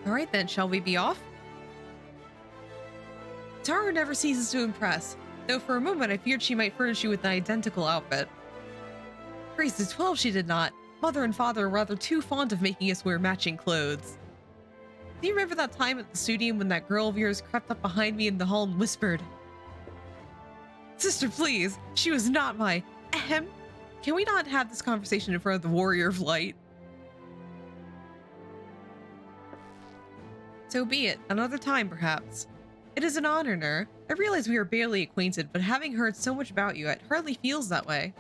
Alright then, shall we be off? Tara never ceases to impress, though for a moment I feared she might furnish you with an identical outfit. Praise the 12 she did not. Mother and father are rather too fond of making us wear matching clothes. Do you remember that time at the studio when that girl of yours crept up behind me in the hall and whispered, Sister, please. She was not my... Ahem. Can we not have this conversation in front of the Warrior of Light? So be it. Another time, perhaps. It is an honor, Nur. I realize we are barely acquainted, but having heard so much about you, it hardly feels that way.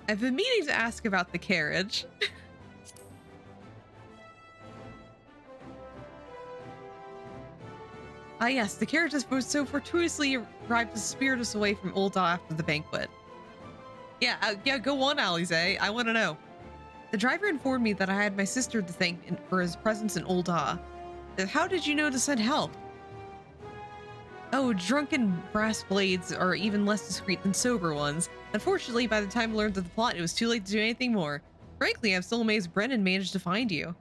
I've been meaning to ask about the carriage. Ah yes, the carriage has so fortuitously arrived to spirit us away from Ul'dah after the banquet. Yeah, go on, Alize. I want to know. The driver informed me that I had my sister to thank for his presence in Ul'dah. How did you know to send help? Oh, drunken brass blades are even less discreet than sober ones. Unfortunately, by the time I learned of the plot, it was too late to do anything more. Frankly, I'm still amazed Brennan managed to find you.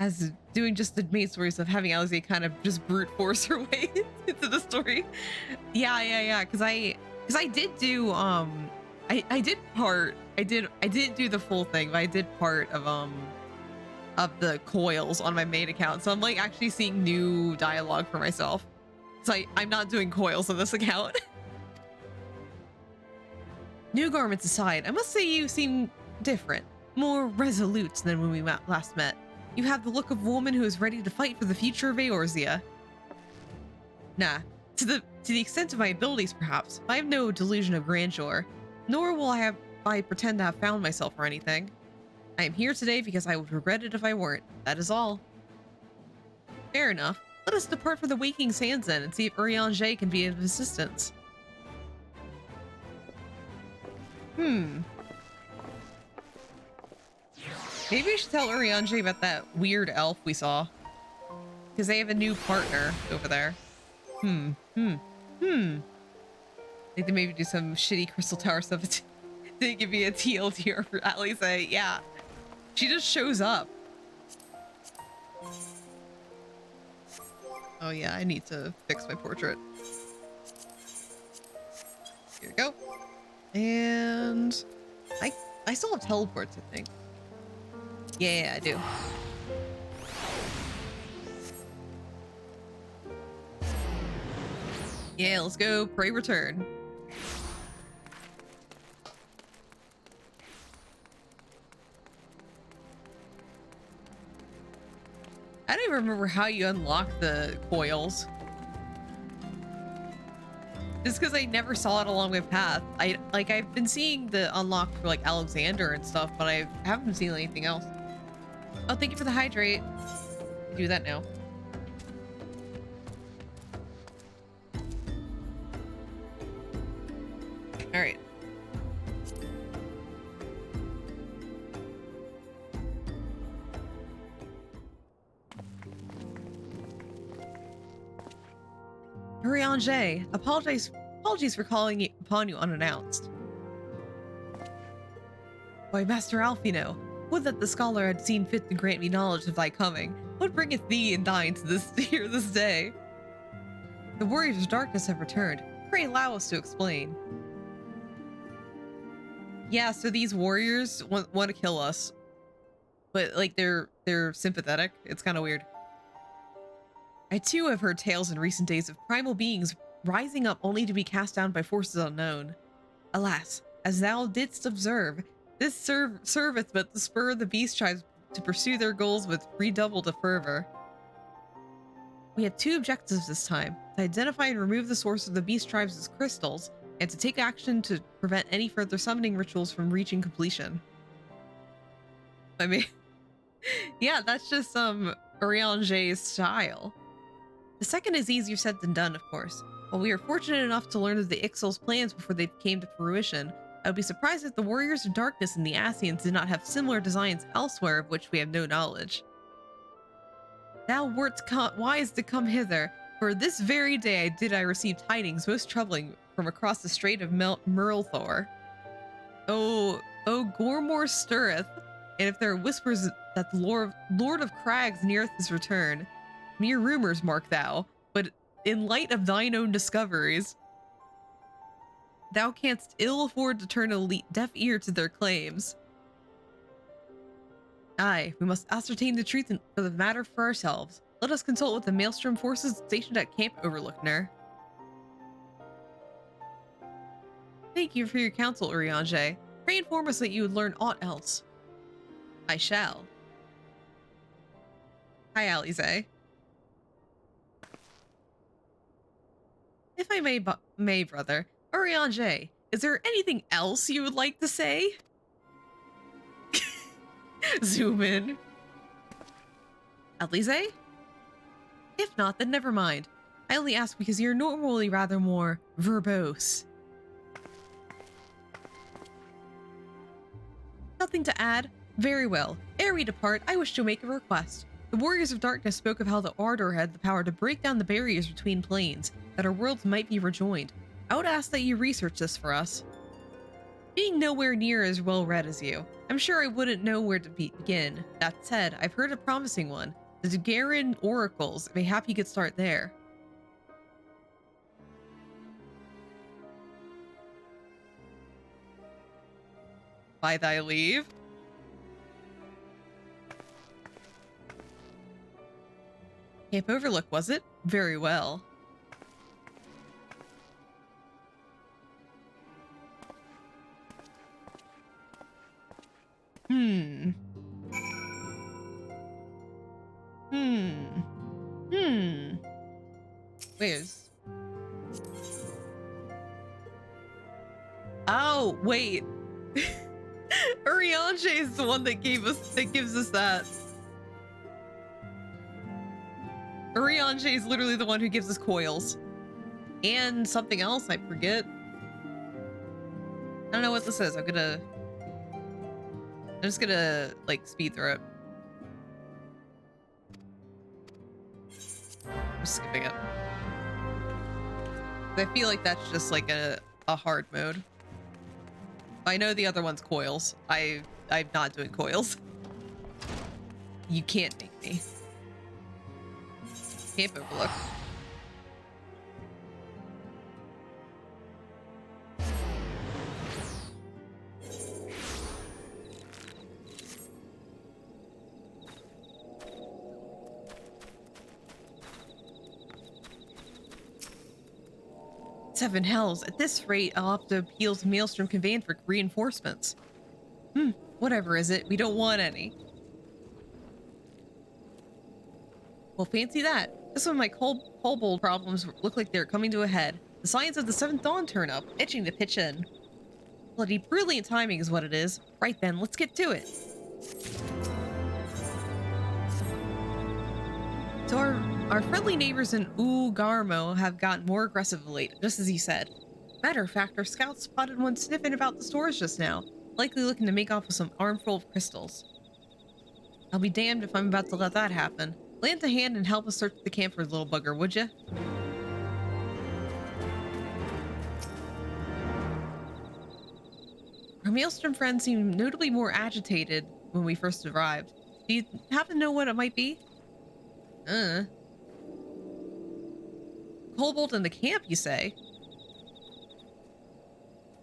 As doing just the main stories of having Alize kind of just brute force her way into the story. Yeah, because I did do I didn't do the full thing, but I did part of the coils on my main account. So I'm like actually seeing new dialogue for myself. So I'm not doing coils on this account. New garments aside, I must say you seem different, more resolute than when we last met. You have the look of a woman who is ready to fight for the future of Eorzea. Nah, to the extent of my abilities perhaps, I have no delusion of grandeur, nor will I pretend to have found myself or anything. I am here today because I would regret it if I weren't, that is all. Fair enough. Let us depart for the waking sands then and see if Urianger can be of assistance. Maybe we should tell Urianger about that weird elf we saw. Because they have a new partner over there. I think they maybe do some shitty Crystal Tower stuff. Didn't give me a TLDR for Alize. Yeah. She just shows up. Oh yeah, I need to fix my portrait. Here we go. And I still have teleports, I think. Yeah, I do. Yeah, let's go. Pray return. I don't even remember how you unlock the coils. Just because I never saw it along my path. I've been seeing the unlock for like Alexander and stuff, but I haven't been seeing anything else. Oh, thank you for the hydrate. I do that now. All right. Urianger, apologies for calling upon you unannounced. Why, Master Alphino, would that the scholar had seen fit to grant me knowledge of thy coming. What bringeth thee and thine to this day? The warriors of darkness have returned. Pray allow us to explain. Yeah, so these warriors want to kill us, but like they're sympathetic. It's kind of weird. I too have heard tales in recent days of primal beings rising up only to be cast down by forces unknown. Alas, as thou didst observe, this serveth but to spur the beast tribes to pursue their goals with redoubled fervor. We had two objectives this time: to identify and remove the source of the beast tribes' crystals, and to take action to prevent any further summoning rituals from reaching completion. I mean, yeah, that's just Urianger's style. The second is easier said than done, of course. While we are fortunate enough to learn of the Ixal's plans before they came to fruition, I would be surprised if the Warriors of Darkness and the Ascians did not have similar designs elsewhere of which we have no knowledge. Thou wert wise to come hither, for this very day I receive tidings most troubling from across the Strait of Murlthor. Oh, Gormor stirreth, and if there are whispers that the Lord of Crags neareth his return, mere rumors mark thou, but in light of thine own discoveries, thou canst ill afford to turn a deaf ear to their claims. Aye, we must ascertain the truth of the matter for ourselves. Let us consult with the Maelstrom forces stationed at Camp Overlook, Nur. Thank you for your counsel, Urianger. Pray inform us that you would learn aught else. I shall. Hi, Alize. If I may, brother. Urianger, is there anything else you would like to say? Zoom in. Alize? If not, then never mind. I only ask because you're normally rather more verbose. Nothing to add? Very well. Ere we depart, I wish to make a request. The Warriors of Darkness spoke of how the Ardor had the power to break down the barriers between planes, that our worlds might be rejoined. I would ask that you research this for us. Being nowhere near as well read as you, I'm sure I wouldn't know where to begin. That said, I've heard a promising one. The Dugaran Oracles. Mayhap you could start there. By thy leave. Camp Overlook, was it? Very well. Where's... Oh, wait. Urianger is the one that gives us that. Urianger is literally the one who gives us coils. And something else, I forget. I don't know what this is. I'm just gonna, like, speed through it. I'm skipping it. I feel like that's just like a hard mode. I know the other one's coils. I'm not doing coils. You can't make me. Camp Overlook. Seven hells. At this rate, I'll have to appeal to Maelstrom Conveyance for reinforcements. Whatever is it? We don't want any. Well, fancy that. This one of my kobold problems look like they're coming to a head. The signs of the Seventh Dawn turn up, itching to pitch in. Bloody brilliant timing is what it is. Right then, let's get to it. So our friendly neighbors in Ugarmo have gotten more aggressive of late, just as he said. Matter of fact, our scouts spotted one sniffing about the stores just now, likely looking to make off with some armful of crystals. I'll be damned if I'm about to let that happen. Lend a hand and help us search the camp for the little bugger, would ya? Our Maelstrom friends seemed notably more agitated when we first arrived. Do you happen to know what it might be? Kobold in the camp, you say?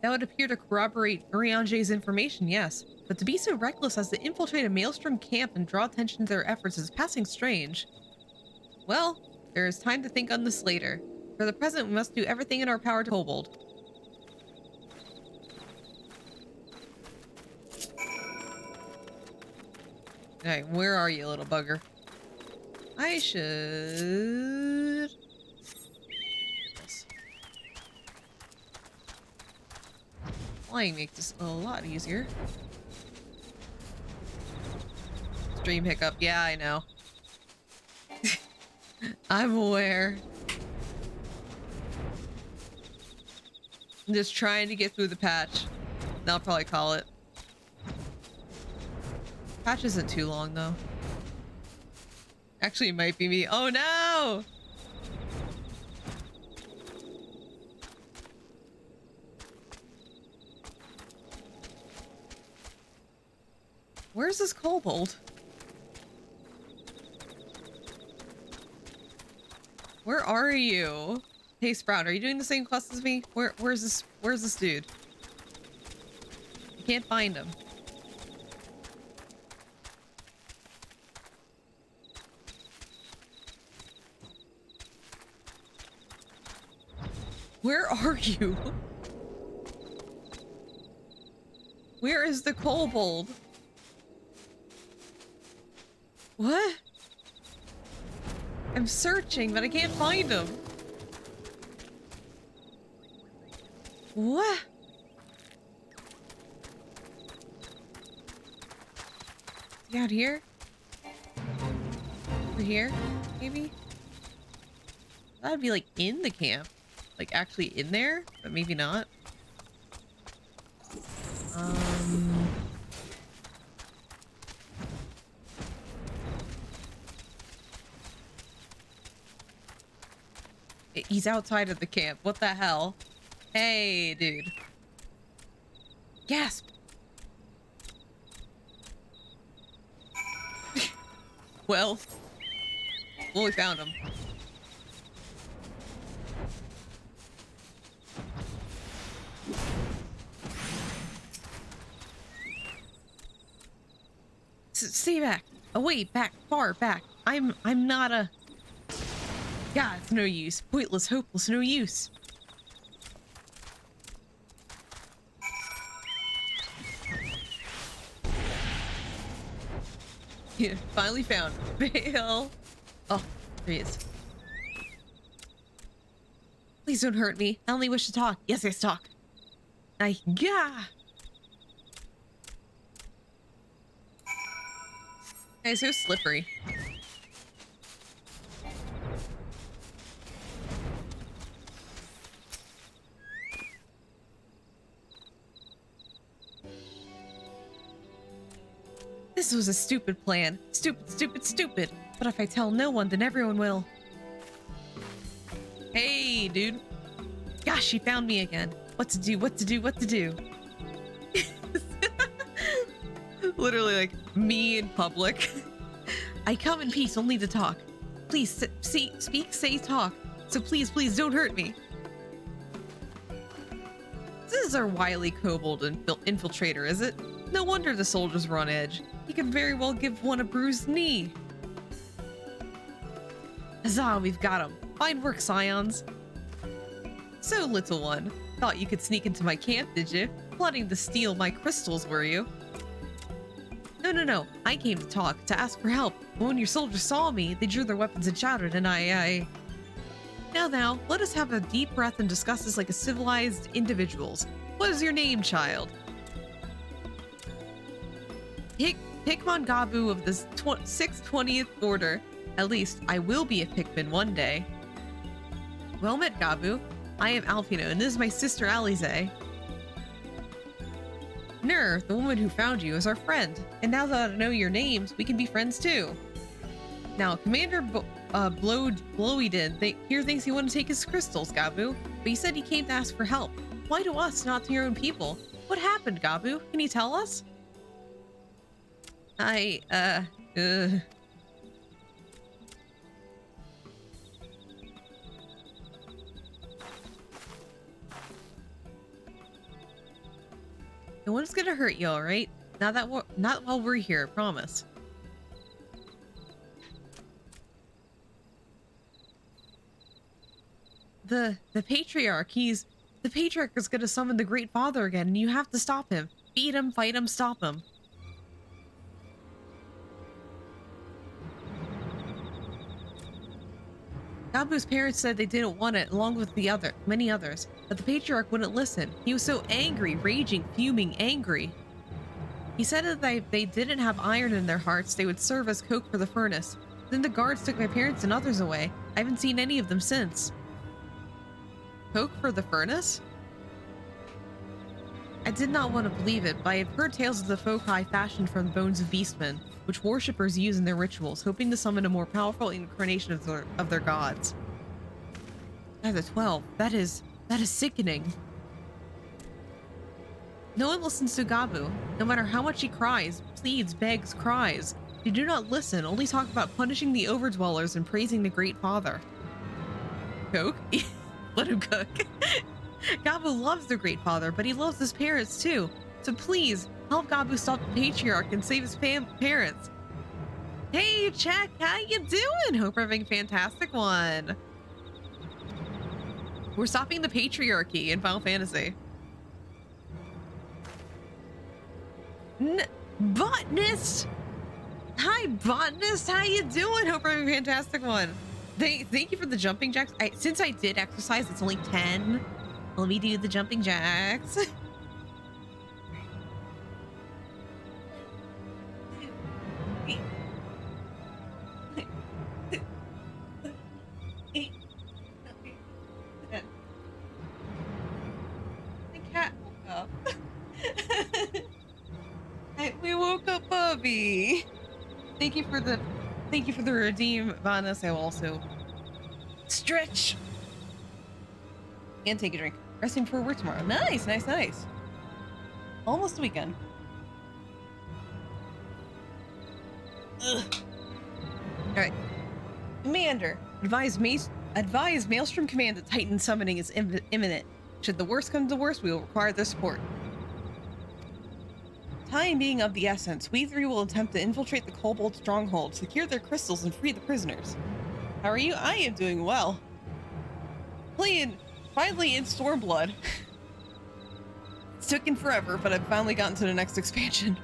That would appear to corroborate Urianger's information, yes. But to be so reckless as to infiltrate a Maelstrom camp and draw attention to their efforts is passing strange. Well, there is time to think on this later. For the present, we must do everything in our power to Kobold. Alright, where are you, little bugger? I should... Flying makes this a lot easier. Stream hiccup. Yeah, I know. I'm aware. I'm just trying to get through the patch. I'll probably call it. Patch isn't too long, though. Actually, it might be me. Oh, no! Where's this kobold? Where are you? Hey, Sprout, are you doing the same quest as me? Where's this dude? I can't find him. Where are you? Where is the kobold? What? I'm searching, but I can't find him. What? Is he out here? Over here, maybe? That'd be like in the camp. Like actually in there, but maybe not. He's outside of the camp. What the hell? Hey, dude. Gasp. Well, we found him. Stay back. Oh wait, back, far back. I'm not a... Yeah, it's no use. Pointless, hopeless, no use. Yeah, finally found Bale. Oh, there he is. Please don't hurt me. I only wish to talk. Yes, talk. Yeah. Hey, so slippery. This was a stupid plan. Stupid, stupid, stupid. But if I tell no one, then everyone will. Hey, dude. Gosh, she found me again. What to do, what to do, what to do. Literally like me in public. I come in peace only to talk. Please speak, say, talk. So please, please don't hurt me. This is our wily kobold infiltrator, is it? No wonder the soldiers were on edge. He could very well give one a bruised knee. Huzzah, we've got him. Fine work, scions. So, little one, thought you could sneak into my camp, did you? Plotting to steal my crystals, were you? No. I came to talk, to ask for help. But when your soldiers saw me, they drew their weapons and shouted, and I... Now, let us have a deep breath and discuss this like a civilized individuals. What is your name, child? Pikmin Gabu of the 620th Order. At least, I will be a Pikmin one day. Well met, Gabu. I am Alfino, and this is my sister Alize. Nur, the woman who found you, is our friend. And now that I know your names, we can be friends too. Now, Commander Blowyden here thinks you want to take his crystals, Gabu. But he said he came to ask for help. Why to us, not to your own people? What happened, Gabu? Can you tell us? No one's gonna hurt you, all right? Not while we're here, I promise. The Patriarch, the Patriarch is gonna summon the Great Father again, and you have to stop him. Beat him, fight him, stop him. Gabu's parents said they didn't want it, along with many others, but the Patriarch wouldn't listen. He was so angry, raging, fuming, angry. He said that if they didn't have iron in their hearts, they would serve as coke for the furnace. Then the guards took my parents and others away. I haven't seen any of them since. Coke for the furnace? I did not want to believe it, but I have heard tales of the foci fashioned from the bones of beastmen, which worshippers use in their rituals, hoping to summon a more powerful incarnation of their gods. Neither 12. That is sickening. No one listens to Gabu. No matter how much he cries, pleads, begs, cries. They do not listen, only talk about punishing the overdwellers and praising the Great Father. Coke? Let him cook. Gabu loves the Great Father, but he loves his parents too. So please, help Gabu stop the Patriarch and save his parents. Hey, Check, how you doing? Hope you're having a fantastic one. We're stopping the patriarchy in Final Fantasy. Botanist! Hi, Botanist! How you doing? Hope you're having a fantastic one. Thank you for the jumping jacks. Since I did exercise, it's only 10. Let me do the jumping jacks. We woke up Bubby. Thank you for the redeem, Vanessa. I will also stretch and take a drink. Resting for work tomorrow. Nice. Almost the weekend. Ugh. All right, Commander. Advise Maelstrom Command that Titan summoning is imminent. Should the worst come to the worst, we will require their support. Time being of the essence, we three will attempt to infiltrate the Kobold stronghold, secure their crystals, and free the prisoners. How are you? I am doing well. Finally in Stormblood. It's taken forever, but I've finally gotten to the next expansion.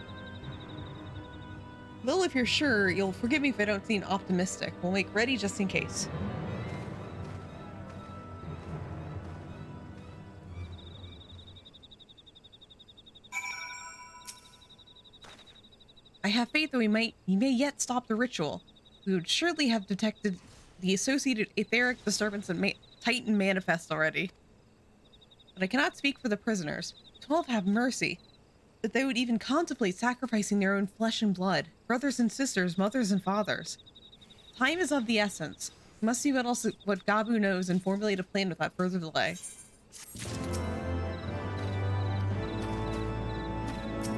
Well, if you're sure, you'll forgive me if I don't seem optimistic. We'll make ready just in case. I have faith that we may yet stop the ritual. We would surely have detected the associated etheric disturbance and Titan manifest already. But I cannot speak for the prisoners. 12 have mercy. That they would even contemplate sacrificing their own flesh and blood, brothers and sisters, mothers and fathers. Time is of the essence. We must see what Gabu knows and formulate a plan without further delay.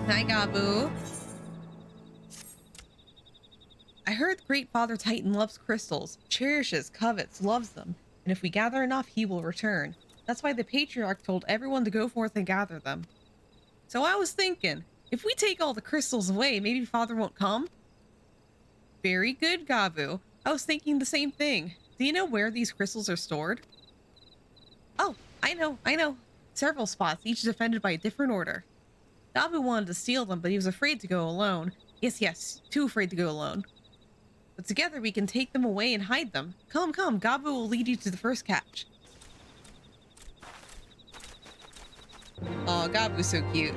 Hi, Gabu. I heard the Great Father Titan loves crystals, cherishes, covets, loves them, and if we gather enough, he will return. That's why the Patriarch told everyone to go forth and gather them. So I was thinking, if we take all the crystals away, maybe Father won't come? Very good, Gabu. I was thinking the same thing. Do you know where these crystals are stored? Oh, I know. Several spots, each defended by a different order. Gabu wanted to steal them, but he was afraid to go alone. Yes, too afraid to go alone. But together we can take them away and hide them. Come, Gabu will lead you to the first catch. Oh, Gabu's so cute.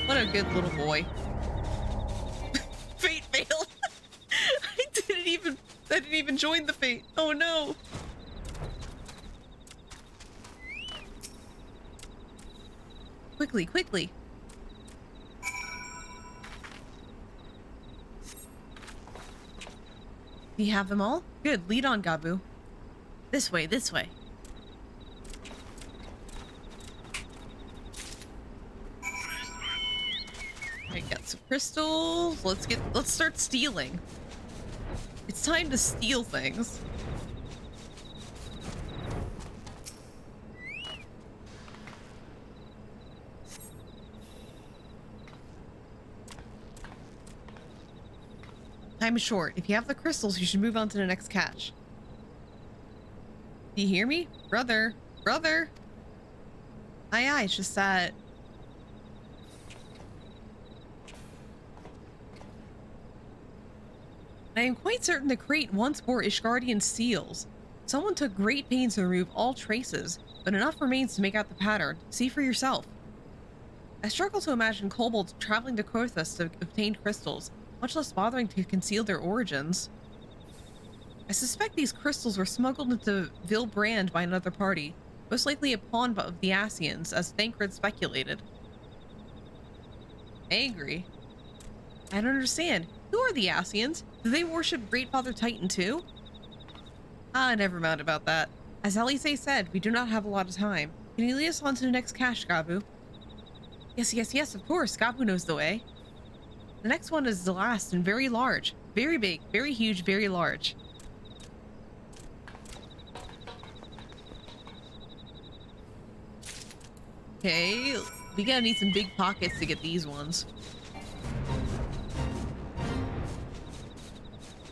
What a good little boy. Fate failed. I didn't even join the fate. Oh no. Quickly. Do you have them all? Good, lead on, Gabu. This way. I got some crystals. Let's start stealing. It's time to steal things. Time is short. If you have the crystals, you should move on to the next catch. Do you hear me? Brother. Aye, it's just that... I am quite certain the crate once bore Ishgardian seals. Someone took great pains to remove all traces, but enough remains to make out the pattern. See for yourself. I struggle to imagine kobolds traveling to Korthus to obtain crystals, much less bothering to conceal their origins. I suspect these crystals were smuggled into Vilbrand by another party, most likely a pawn of the Asians, as Thancred speculated. Angry? I don't understand. Who are the Asians? Do they worship Great Father Titan too? Never mind about that. As Alisaie said, we do not have a lot of time. Can you lead us on to the next cache, Gabu? Yes, of course. Gabu knows the way. The next one is the last and very large. Very big, very huge, very large. Okay, we gotta need some big pockets to get these ones.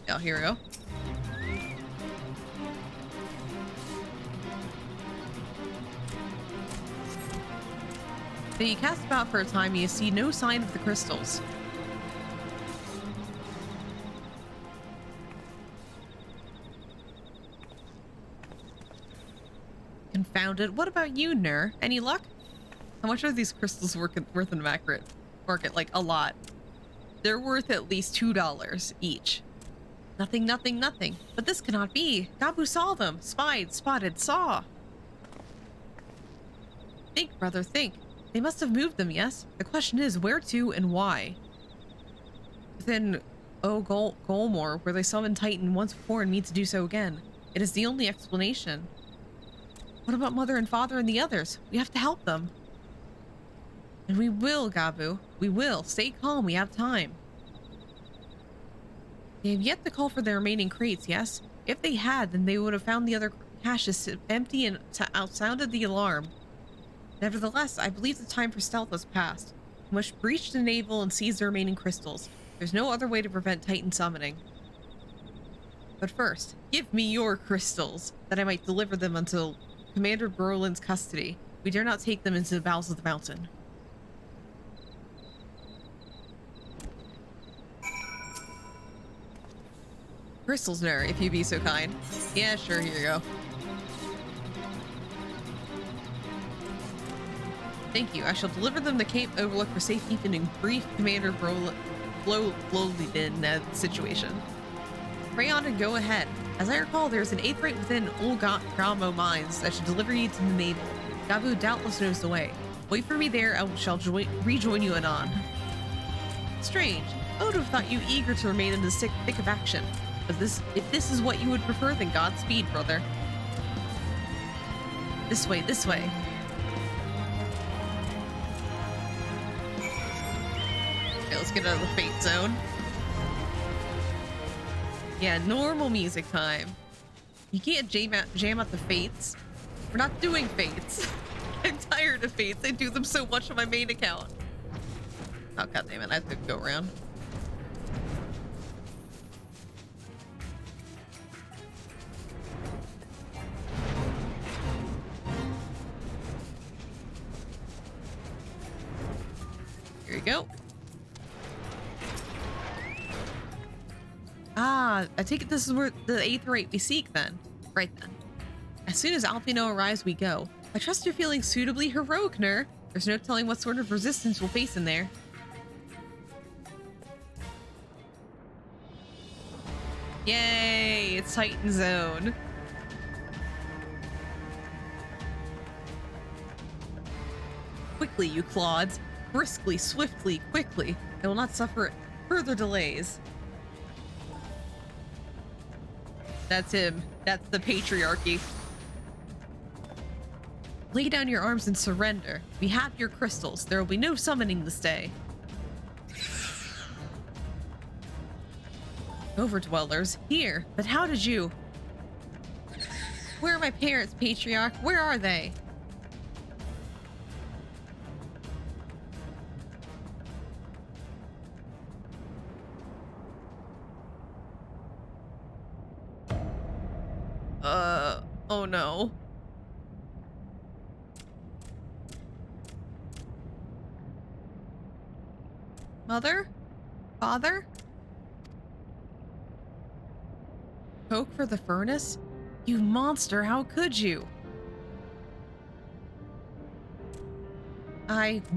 Oh, here we go. So you cast about for a time and you see no sign of the crystals. Confounded. What about you, Nur? Any luck? How much are these crystals worth in the market? Like, a lot. They're worth at least $2 each. Nothing, nothing, nothing. But this cannot be. Gabu saw them. Spied, spotted, saw. Think, brother, think. They must have moved them, yes? The question is, where to and why? Within Golmore, where they summoned Titan once before and mean to do so again. It is the only explanation. What about Mother and Father and the others? We have to help them. And we will, Gabu. We will. Stay calm. We have time. They have yet to call for the remaining crates, yes? If they had, then they would have found the other caches empty and outsounded the alarm. Nevertheless, I believe the time for stealth has passed. We must breach the navel and seize the remaining crystals. There's no other way to prevent Titan summoning. But first, give me your crystals, that I might deliver them until Commander Brolin's custody. We dare not take them into the bowels of the mountain. Crystals, Nur, if you be so kind. Yeah, sure, here you go. Thank you. I shall deliver them to Cape Overlook for safekeeping and brief Commander Brolin's situation. Pray on and go ahead. As I recall, there is an 8th rate within Old Gamo mines that should deliver you to the navel. Gabu doubtless knows the way. Wait for me there, I shall rejoin you anon. Strange. I would have thought you eager to remain in the thick of action. But if this is what you would prefer, then Godspeed, brother. This way, this way. Okay, let's get out of the Fate Zone. Yeah, normal music time. You can't jam out the Fates. We're not doing Fates. I'm tired of Fates. I do them so much on my main account. Oh, god damn it, I have to go around. Here we go. Ah, I take it this is where the 8th rate we seek then. Right then. As soon as Alpino arrives, we go. I trust you're feeling suitably heroic, Nur. There's no telling what sort of resistance we'll face in there. Yay, it's Titan Zone. Quickly, you clods. Briskly, swiftly, quickly. I will not suffer further delays. That's him. That's the patriarchy. Lay down your arms and surrender. We have your crystals. There will be no summoning this day. Overdwellers, here. But how did you... Where are my parents, Patriarch? Where are they? Oh no. Mother? Father? Coke for the furnace? You monster, how could you?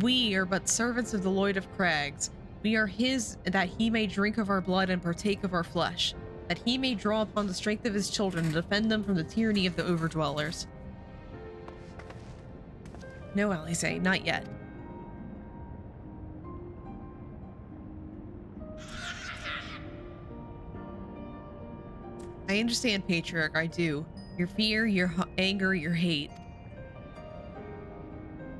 We are but servants of the Lord of Crags. We are his, that he may drink of our blood and partake of our flesh, that he may draw upon the strength of his children and defend them from the tyranny of the Overdwellers. No, Alisaie, not yet. I understand, Patriarch, I do. Your fear, your anger, your hate.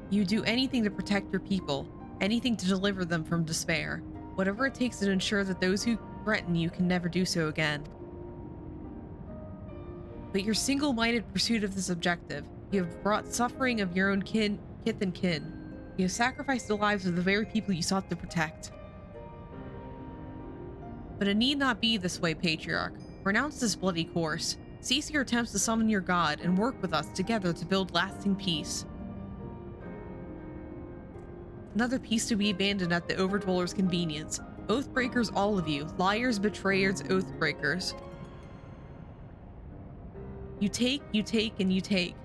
You do anything to protect your people, anything to deliver them from despair. Whatever it takes to ensure that those who threaten you can never do so again. But your single-minded pursuit of this objective, you have brought suffering of your own kith and kin. You have sacrificed the lives of the very people you sought to protect. But it need not be this way, Patriarch. Renounce this bloody course. Cease your attempts to summon your god and work with us together to build lasting peace. Another piece to be abandoned at the Overdweller's convenience. Oathbreakers, all of you. Liars, betrayers, oathbreakers. You take, and you take.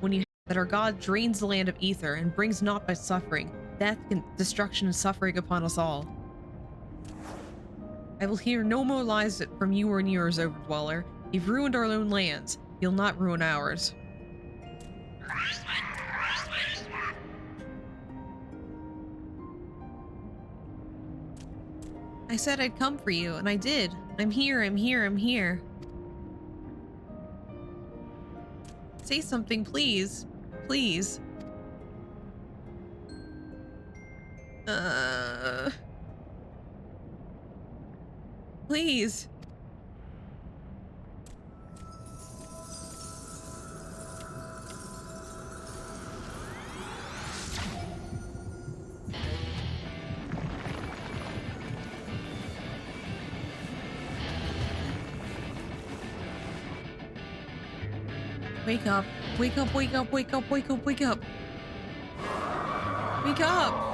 When you that our God drains the land of ether and brings not but suffering, death, and destruction, and suffering upon us all. I will hear no more lies from you or yours, Overdweller. You've ruined our own lands. You'll not ruin ours. I said I'd come for you, and I did. I'm here, I'm here, I'm here. Say something, please. Please. Please. Wake up. Wake up, wake up, wake up, wake up, wake up. Wake up.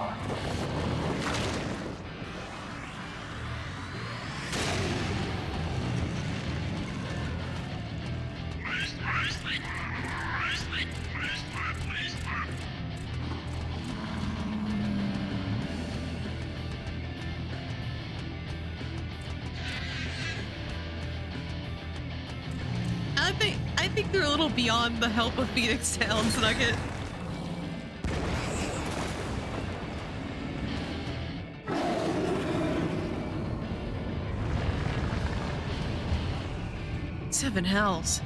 I think they're a little beyond the help of Phoenix Sounds Nugget. Seven hells.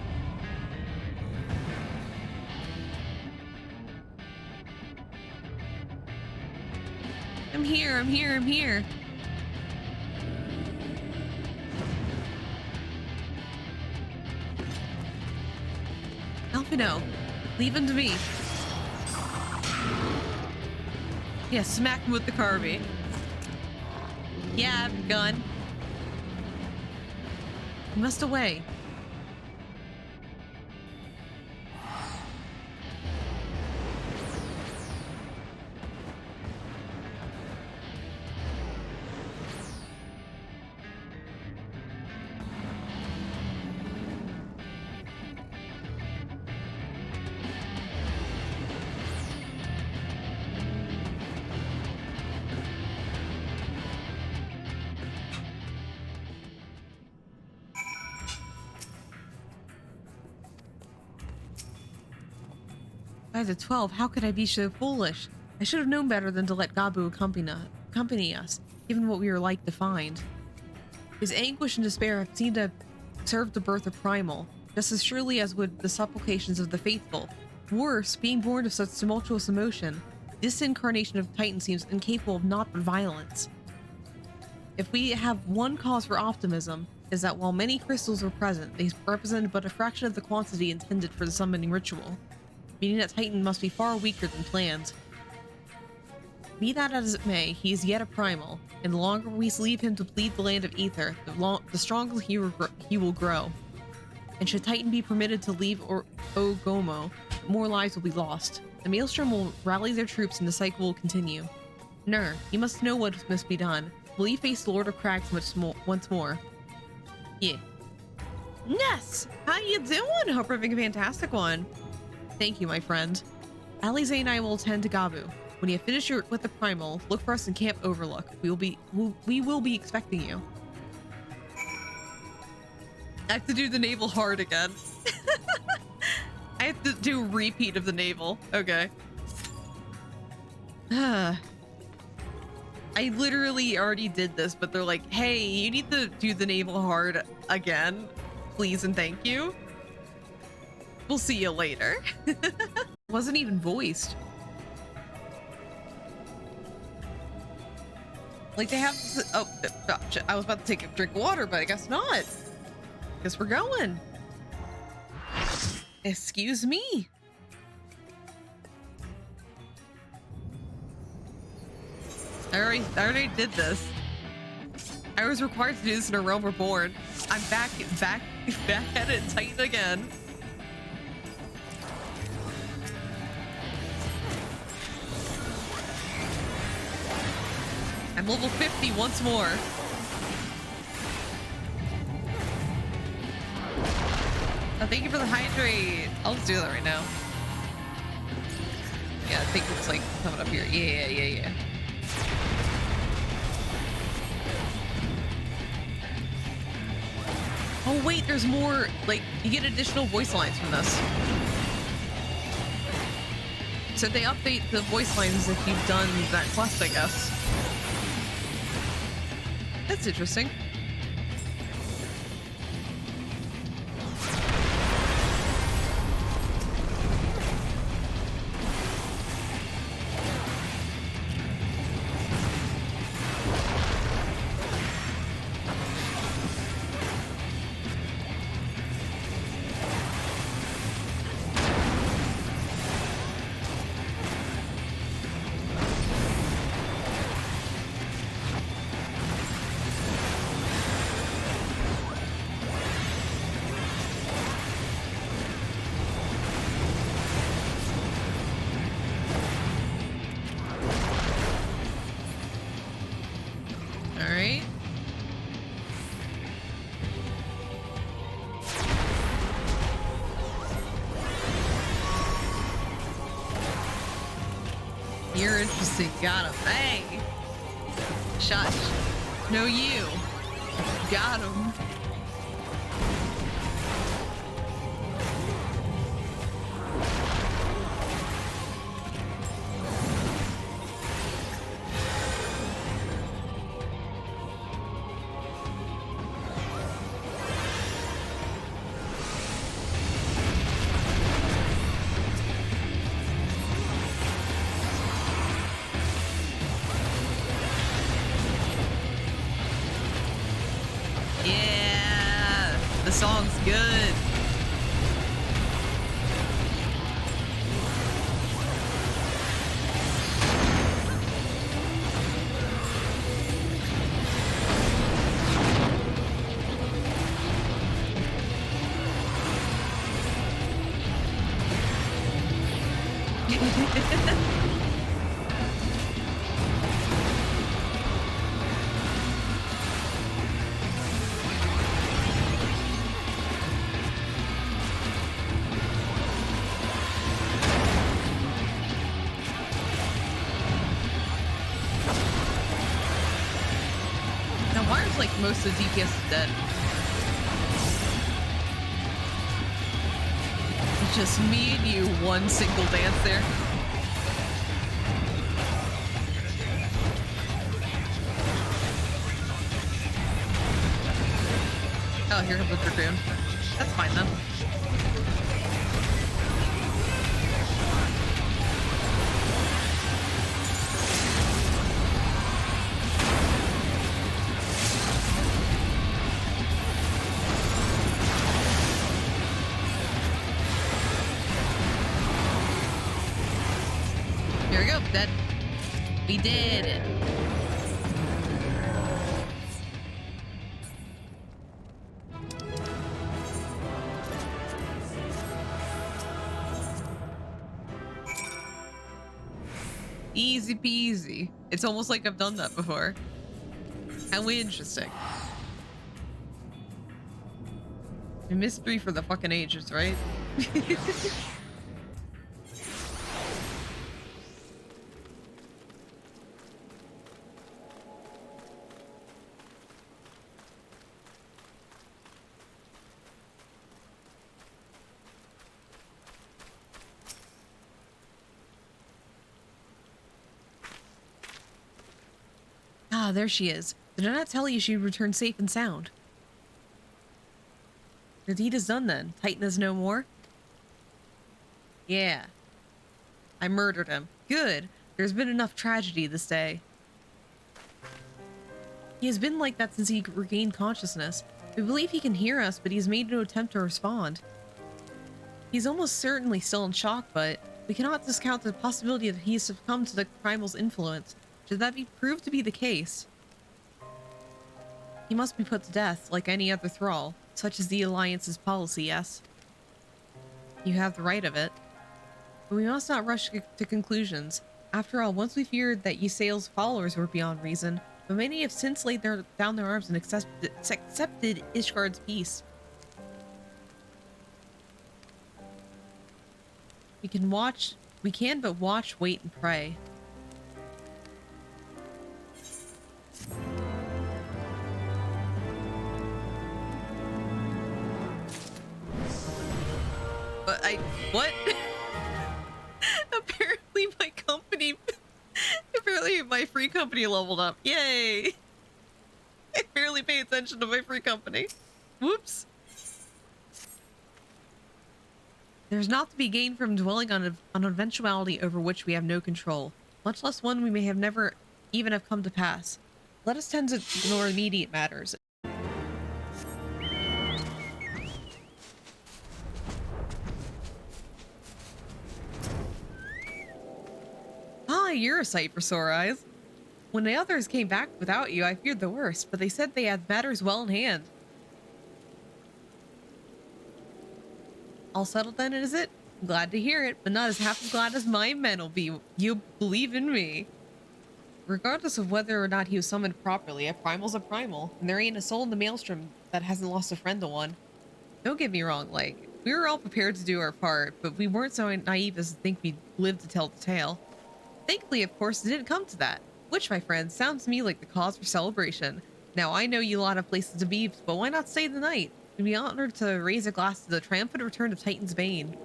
I'm here, I'm here, I'm here. Alphino, leave him to me. Yeah, smack him with the Carby. Yeah, I have a gun. He must away. Guys, at 12, how could I be so foolish? I should have known better than to let Gabu accompany us, given what we were like to find. His anguish and despair have seemed to have served the birth of Primal, just as surely as would the supplications of the faithful. Worse, being born of such tumultuous emotion, this incarnation of Titan seems incapable of naught but violence. If we have one cause for optimism, is that while many crystals were present, they represented but a fraction of the quantity intended for the summoning ritual, meaning that Titan must be far weaker than planned. Be that as it may, he is yet a primal, and the longer we leave him to bleed the land of ether, the stronger he will grow. And should Titan be permitted to leave Ogomo, more lives will be lost. The Maelstrom will rally their troops and the cycle will continue. Nur, you must know what must be done. Will you face the Lord of Crags once more? Yeah. Ness! How you doing? Hope you're having a fantastic one. Thank you, my friend. Alize and I will attend to Gabu. When you have finished with the Primal, look for us in Camp Overlook. We will be expecting you. I have to do the naval hard again. I have to do a repeat of the naval. Okay. I literally already did this, but they're like, hey, you need to do the naval hard again. Please and thank you. We'll see you later. Wasn't even voiced. Like they have, oh, shit. I was about to take a drink of water, but I guess not. Guess we're going. Excuse me. I already did this. I was required to do this in a Realm Reborn. I'm back at it tight again. level 50 once more. Oh, thank you for the hydrate. I'll just do that right now. Yeah, I think it's like coming up here. Yeah. Oh wait, there's more, like, you get additional voice lines from this. So they update the voice lines if you've done that quest, I guess. That's interesting. You're interesting. Got him. Hey! Shot. No, you. Got him. Song's good. Most of the DPS is dead. It's just me and you, one single dance there. Oh, here comes the Dragoon. That's fine then. We did it. Easy peasy. It's almost like I've done that before. How interesting. A mystery for the fucking ages, right? Ah, there she is. Did I not tell you she'd return safe and sound? Your deed is done then. Titan is no more? Yeah. I murdered him. Good. There's been enough tragedy this day. He has been like that since he regained consciousness. We believe he can hear us, but he's made no attempt to respond. He's almost certainly still in shock, but we cannot discount the possibility that he has succumbed to the primal's influence. Should that be proved to be the case, he must be put to death like any other thrall. Such is the Alliance's policy, yes. You have the right of it. But we must not rush to conclusions. After all, once we feared that Ysael's followers were beyond reason, but many have since laid down their arms and accepted Ishgard's peace. We can but watch, wait, and pray. But what? Apparently my free company leveled up. Yay! I barely pay attention to my free company. Whoops. There's naught to be gained from dwelling on an eventuality over which we have no control, much less one we may have never even have come to pass. Let us tend to ignore immediate matters. Ah, you're a sight for sore eyes. When the others came back without you, I feared the worst, but they said they had matters well in hand. All settled then, is it? I'm glad to hear it, but not as half as glad as my men will be. You believe in me. Regardless of whether or not he was summoned properly, a primal's a primal, and there ain't a soul in the maelstrom that hasn't lost a friend to one. Don't get me wrong, like, we were all prepared to do our part, but we weren't so naive as to think we'd live to tell the tale. Thankfully, of course, it didn't come to that, which, my friends, sounds to me like the cause for celebration. Now, I know you lot have places to be, but why not stay the night? We'd be honored to raise a glass to the triumphant return of Titan's Bane.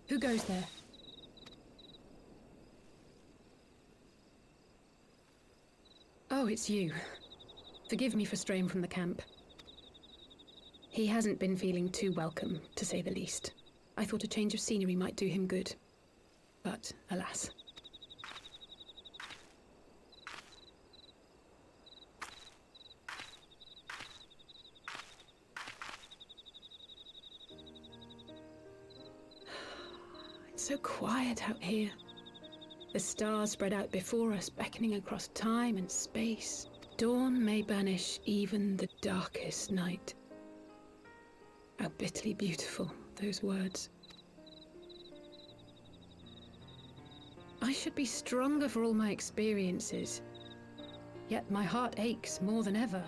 Who goes there? Oh, it's you. Forgive me for straying from the camp. He hasn't been feeling too welcome, to say the least. I thought a change of scenery might do him good. But, alas. It's so quiet out here. The stars spread out before us, beckoning across time and space. Dawn may banish even the darkest night. How bitterly beautiful, those words. I should be stronger for all my experiences, yet my heart aches more than ever.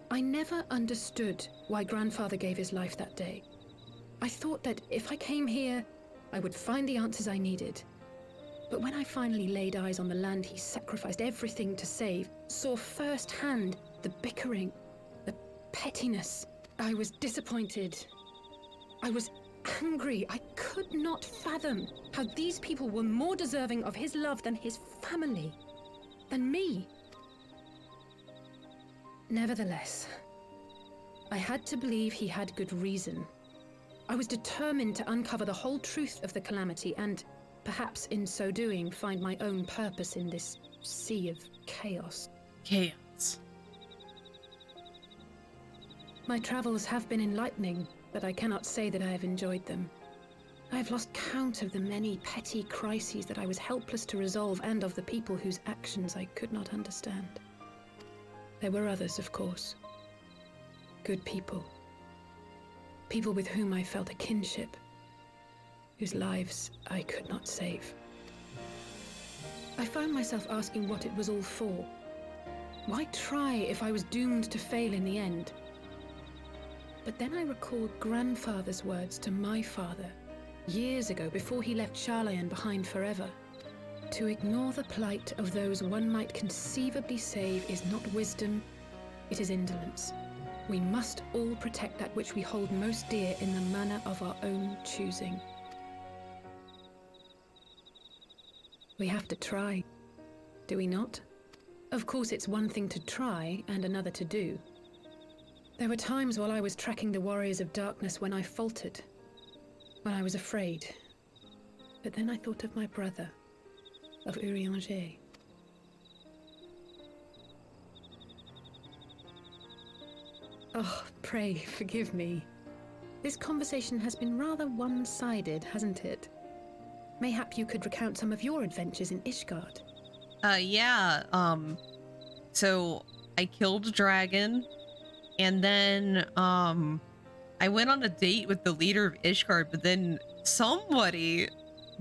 I never understood why Grandfather gave his life that day. I thought that if I came here, I would find the answers I needed. But when I finally laid eyes on the land he sacrificed everything to save, saw firsthand the bickering, the pettiness, I was disappointed. I was angry. I could not fathom how these people were more deserving of his love than his family, than me. Nevertheless, I had to believe he had good reason. I was determined to uncover the whole truth of the calamity and, perhaps in so doing, find my own purpose in this sea of chaos. Chaos. My travels have been enlightening, but I cannot say that I have enjoyed them. I have lost count of the many petty crises that I was helpless to resolve and of the people whose actions I could not understand. There were others, of course. Good people. People with whom I felt a kinship, whose lives I could not save. I found myself asking what it was all for. Why try if I was doomed to fail in the end? But then I recalled Grandfather's words to my father, years ago, before he left Sharlayan behind forever. To ignore the plight of those one might conceivably save is not wisdom, it is indolence. We must all protect that which we hold most dear in the manner of our own choosing. We have to try, do we not? Of course, it's one thing to try and another to do. There were times while I was tracking the warriors of darkness when I faltered, when I was afraid. But then I thought of my brother, of Urianger. Oh, pray forgive me. This conversation has been rather one-sided, hasn't it? Mayhap you could recount some of your adventures in Ishgard. Yeah, so I killed a dragon, and then, I went on a date with the leader of Ishgard, but then somebody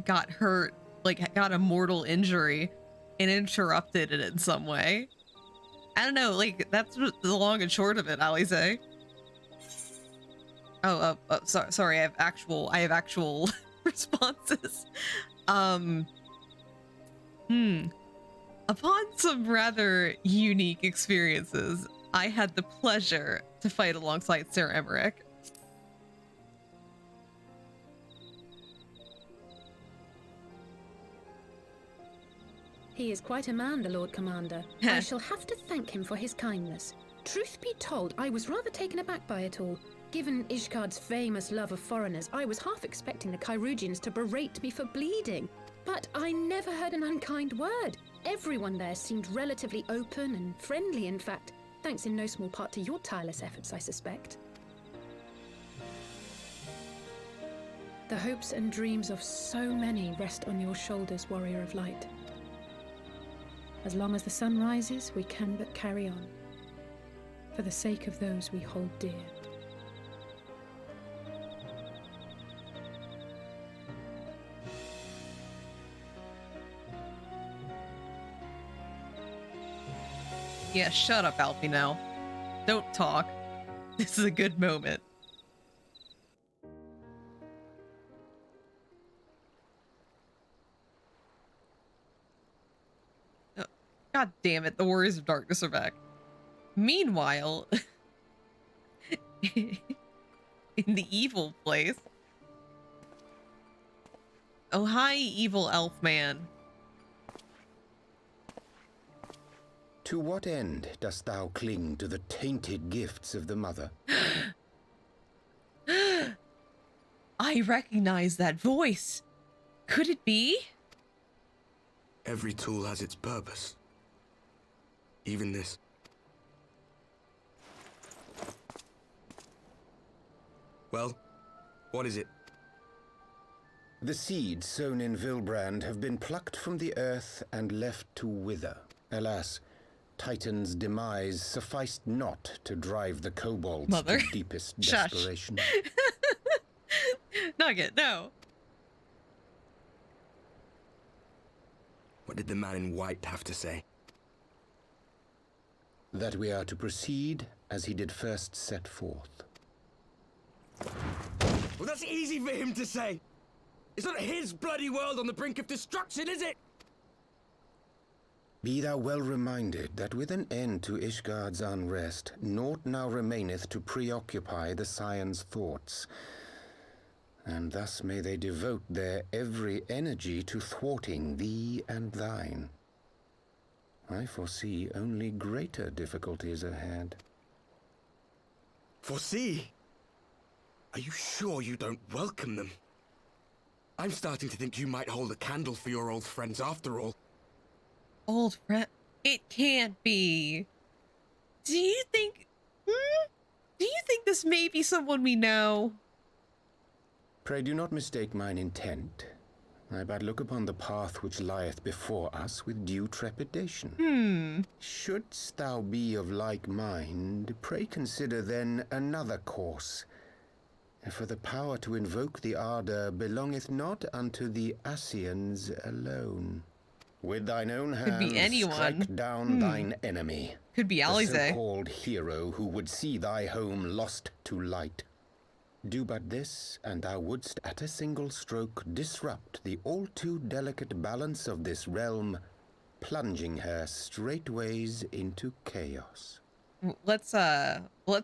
got hurt, like, got a mortal injury, and interrupted it in some way. I don't know, like, that's the long and short of it, Alize. Sorry, I have actual responses. Upon some rather unique experiences, I had the pleasure to fight alongside Sir Emmerich. He is quite a man, the Lord Commander. I shall have to thank him for his kindness. Truth be told, I was rather taken aback by it all. Given Ishgard's famous love of foreigners, I was half expecting the Kyrugians to berate me for bleeding. But I never heard an unkind word. Everyone there seemed relatively open and friendly, in fact, thanks in no small part to your tireless efforts, I suspect. The hopes and dreams of so many rest on your shoulders, Warrior of Light. As long as the sun rises, we can but carry on, for the sake of those we hold dear. Yeah, shut up, Alfie, now. Don't talk. This is a good moment. Oh, God damn it, the Warriors of Darkness are back. Meanwhile, in the evil place. Oh, hi, evil elf man. To what end dost thou cling to the tainted gifts of the Mother? I recognize that voice. Could it be? Every tool has its purpose. Even this. Well, what is it? The seeds sown in Vilbrand have been plucked from the earth and left to wither. Alas, Titan's demise sufficed not to drive the kobolds to deepest desperation. Nugget, no. What did the man in white have to say? That we are to proceed as he did first set forth. Well, that's easy for him to say. It's not his bloody world on the brink of destruction, is it? Be thou well reminded that with an end to Ishgard's unrest, naught now remaineth to preoccupy the Scion's thoughts. And thus may they devote their every energy to thwarting thee and thine. I foresee only greater difficulties ahead. Foresee? Are you sure you don't welcome them? I'm starting to think you might hold a candle for your old friends after all. Old friend? It can't be. Do you think... Do you think this may be someone we know? Pray do not mistake mine intent. I but look upon the path which lieth before us with due trepidation. Shouldst thou be of like mind, pray consider then another course. For the power to invoke the ardor belongeth not unto the Ascians alone. With thine own hand, Could be anyone. Strike down thine enemy. Could be Alize. The so-called hero who would see thy home lost to light. Do but this, and thou wouldst at a single stroke disrupt the all-too-delicate balance of this realm, plunging her straightways into chaos. Let's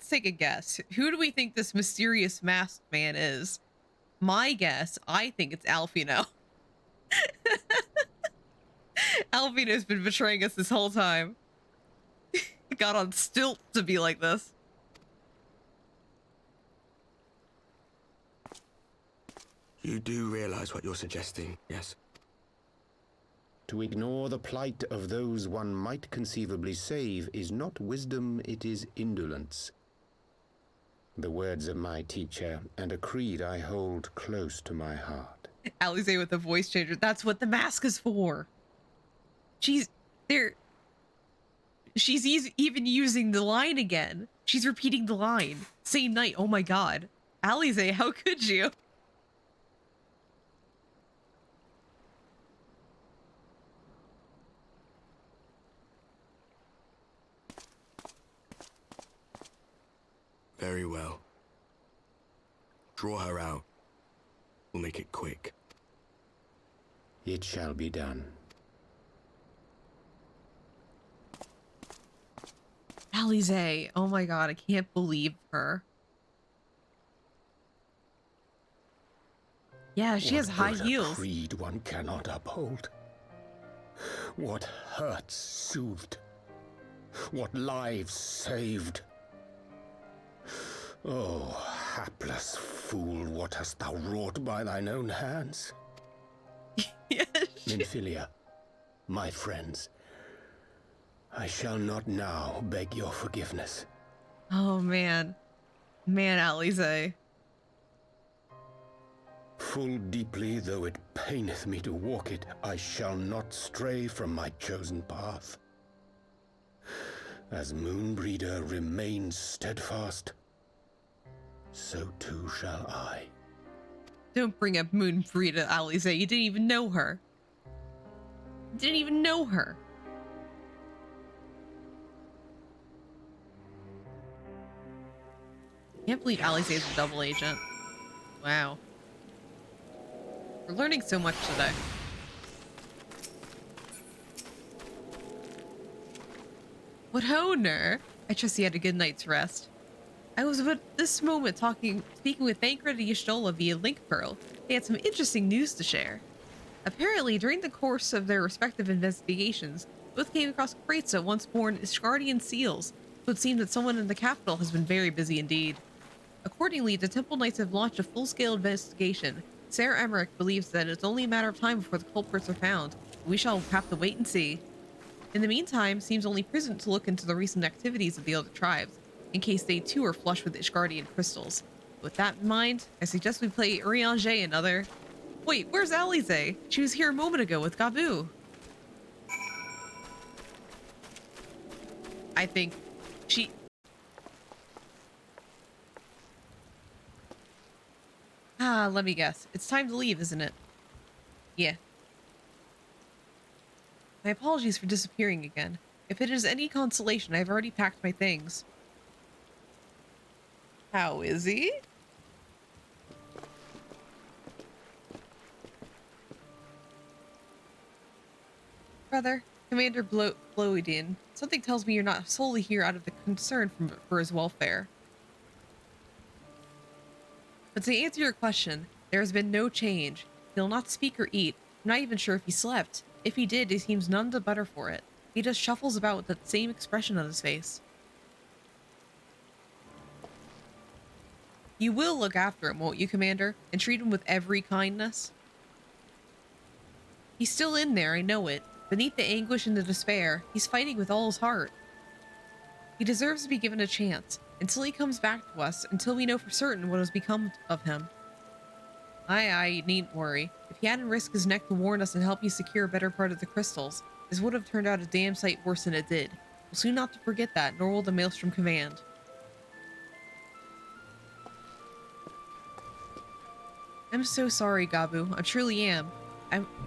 take a guess. Who do we think this mysterious masked man is? My guess, I think it's Alfino. Alfino's been betraying us this whole time. He got on stilts to be like this. You do realize what you're suggesting, yes? To ignore the plight of those one might conceivably save is not wisdom, it is indolence. The words of my teacher, and a creed I hold close to my heart. Alize with the voice changer. That's what the mask is for. She's even using the line again. She's repeating the line. Same night. Oh my god. Alize, how could you? Very well. Draw her out. We'll make it quick. It shall be done. Alize, oh my god, I can't believe her. Yeah, she has high heels. What creed one cannot uphold? What hurts soothed? What lives saved? Oh, hapless fool, what hast thou wrought by thine own hands? Yes. Nymphilia, my friends, I shall not now beg your forgiveness. Oh man. Man, Alize. Full deeply though it paineth me to walk it, I shall not stray from my chosen path. As Moonbreeder remains steadfast, so too shall I. Don't bring up Moonbreeder, Alize. You didn't even know her. You didn't even know her. Can't believe Alize is a double agent. Wow. We're learning so much today. What honor? I trust you had a good night's rest. I was at this moment speaking with Thancred and Y'shtola via Link Pearl. They had some interesting news to share. Apparently, during the course of their respective investigations, both came across crates of once-born Ishgardian seals, so it seems that someone in the capital has been very busy indeed. Accordingly, the Temple Knights have launched a full-scale investigation. Sarah Emmerich believes that it's only a matter of time before the culprits are found. We shall have to wait and see. In the meantime, seems only prudent to look into the recent activities of the other tribes, in case they too are flush with Ishgardian crystals. With that in mind, I suggest we play Urianger another. Wait, where's Alize? She was here a moment ago with Gabu. I think she... let me guess. It's time to leave, isn't it? Yeah. My apologies for disappearing again. If it is any consolation, I've already packed my things. How is he? Brother, Commander Bloedin, something tells me you're not solely here out of the concern for his welfare. But to answer your question, there has been no change. He'll not speak or eat. I'm not even sure if he slept. If he did, he seems none the better for it. He just shuffles about with that same expression on his face. You will look after him, won't you, Commander? And treat him with every kindness? He's still in there, I know it. Beneath the anguish and the despair, he's fighting with all his heart. He deserves to be given a chance, until he comes back to us, until we know for certain what has become of him. Aye, you needn't worry. If he hadn't risked his neck to warn us and help you secure a better part of the crystals, this would have turned out a damn sight worse than it did. We'll soon not to forget that, nor will the Maelstrom Command. I'm so sorry, Gabu. I truly am.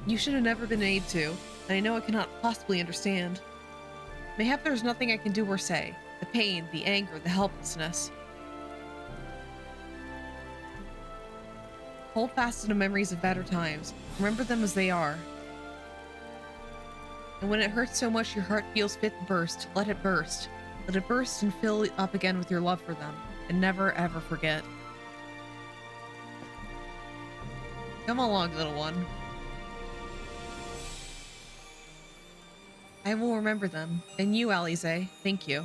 You should have never been made to, and I know I cannot possibly understand. Mayhap there's nothing I can do or say. The pain, the anger, the helplessness. Hold fast to the memories of better times. Remember them as they are. And when it hurts so much your heart feels fit to burst, let it burst. Let it burst and fill up again with your love for them. And never ever forget. Come along, little one. I will remember them. And you, Alize, thank you.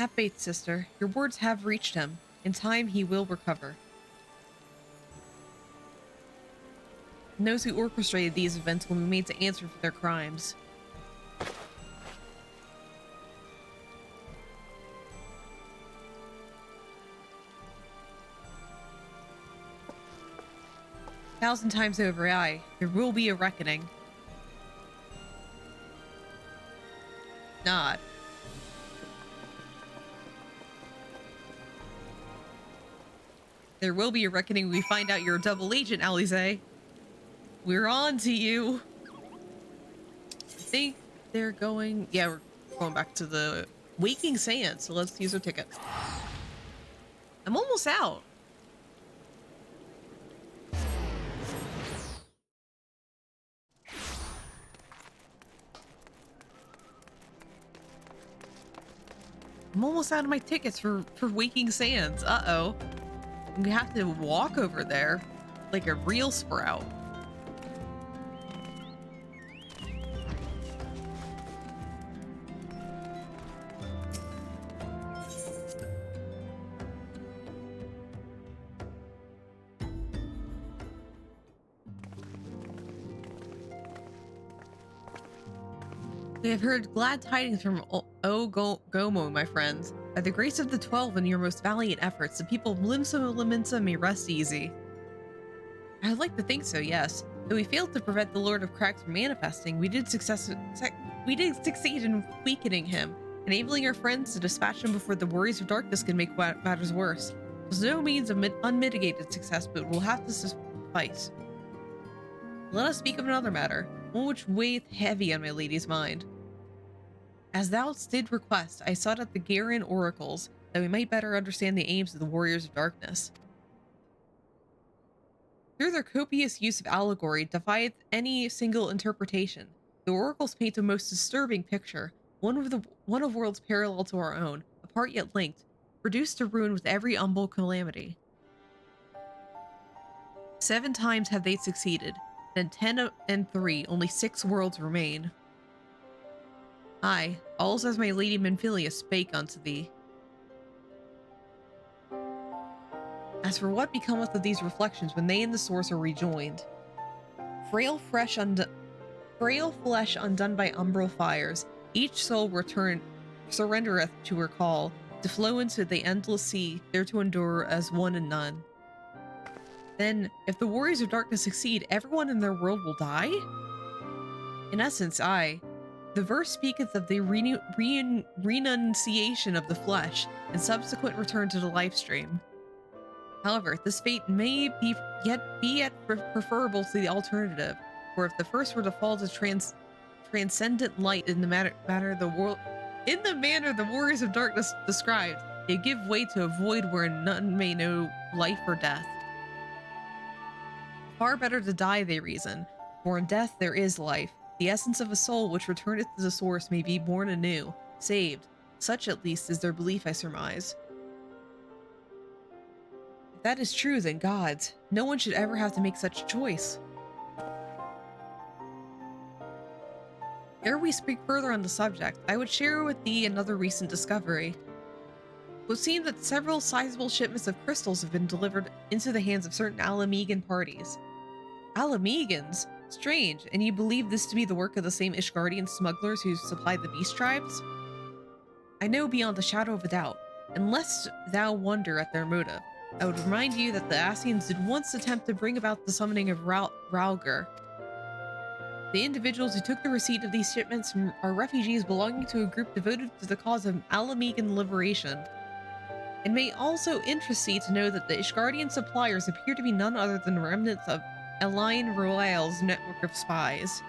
Have faith, sister. Your words have reached him. In time, he will recover. And those who orchestrated these events will be made to answer for their crimes. Thousand times over, aye. There will be a reckoning. Not. There will be a reckoning when we find out you're a double agent, Alize. We're on to you. I think they're going... Yeah, we're going back to the Waking Sand, so let's use our ticket. I'm almost out. I'm almost out of my tickets for Waking Sands. Uh-oh. We have to walk over there like a real sprout. We have heard glad tidings from Gomo, my friends. By the grace of the 12 and your most valiant efforts, the people of Limsa may rest easy. I'd like to think so, yes. Though we failed to prevent the Lord of Cracks from manifesting, we did succeed in weakening him, enabling our friends to dispatch him before the Warriors of Darkness can make matters worse. There's no means of unmitigated success, but will have to suffice. Let us speak of another matter, one which weigheth heavy on my lady's mind. As thou did request, I sought out the Garen oracles, that we might better understand the aims of the Warriors of Darkness. Through their copious use of allegory defieth any single interpretation. The oracles paint a most disturbing picture, one of worlds parallel to our own, apart yet linked, reduced to ruin with every humble calamity. 7 times have they succeeded, then 10 and 3, only 6 worlds remain. Aye, all's as my lady Menphilia spake unto thee. As for what becometh of these reflections when they and the source are rejoined? Frail flesh undone by umbral fires, each soul surrendereth to her call, to flow into the endless sea, there to endure as one and none. Then, if the Warriors of Darkness succeed, everyone in their world will die? In essence, aye. The verse speaketh of the renunciation of the flesh and subsequent return to the life stream. However, this fate may be yet preferable to the alternative, for if the first were to fall to transcendent light in the manner the Warriors of Darkness described, they give way to a void wherein none may know life or death. Far better to die, they reason, for in death there is life. The essence of a soul which returneth to the source may be born anew, saved. Such at least is their belief, I surmise. If that is true, then gods, no one should ever have to make such a choice. Ere we speak further on the subject, I would share with thee another recent discovery. It would seem that several sizable shipments of crystals have been delivered into the hands of certain Alamegan parties. Alamegans? Strange, and you believe this to be the work of the same Ishgardian smugglers who supplied the beast tribes? I know beyond a shadow of a doubt, and lest thou wonder at their motive, I would remind you that the Ascians did once attempt to bring about the summoning of Ralger. The individuals who took the receipt of these shipments are refugees belonging to a group devoted to the cause of Alamegan liberation. It may also interest thee to know that the Ishgardian suppliers appear to be none other than remnants of Elaine Royale's network of spies.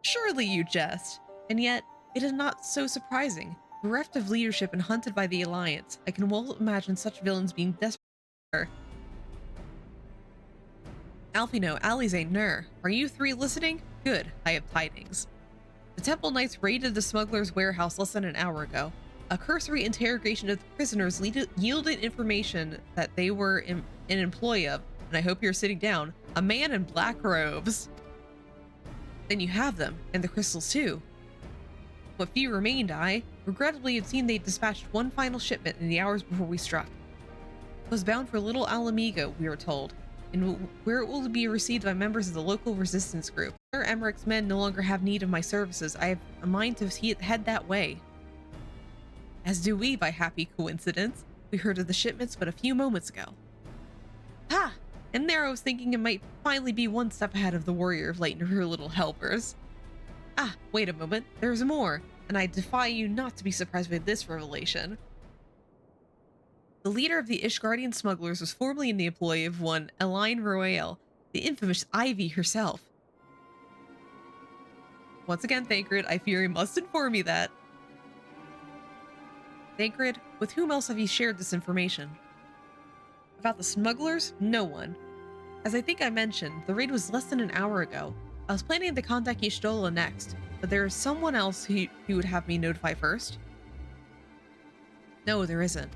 Surely you jest, and yet it is not so surprising. Bereft of leadership and hunted by the Alliance, I can well imagine such villains being desperate for her. Alphino, Alize, Nur, are you 3 listening? Good, I have tidings. The Temple Knights raided the smuggler's warehouse less than an hour ago. A cursory interrogation of the prisoners yielded information that they were in employ of, and I hope you're sitting down, a man in black robes. Then you have them, and the crystals too. What few remained, Regrettably, it seemed they dispatched one final shipment in the hours before we struck. It was bound for Little Alamigo, we were told, and where it will be received by members of the local resistance group. Sir Emmerich's men no longer have need of my services. I have a mind to head that way. As do we, by happy coincidence. We heard of the shipments but a few moments ago. Ha! And there I was thinking it might finally be one step ahead of the Warrior of Light and her little helpers. Ah, wait a moment. There's more, and I defy you not to be surprised by this revelation. The leader of the Ishgardian smugglers was formerly in the employ of one Elaine Royale, the infamous Ivy herself. Once again, Thancred, I fear you must inform me that. Thancred, with whom else have you shared this information? About the smugglers? No one. As I think I mentioned, the raid was less than an hour ago. I was planning to contact Y'shtola next, but there is someone else who would have me notify first. No, there isn't.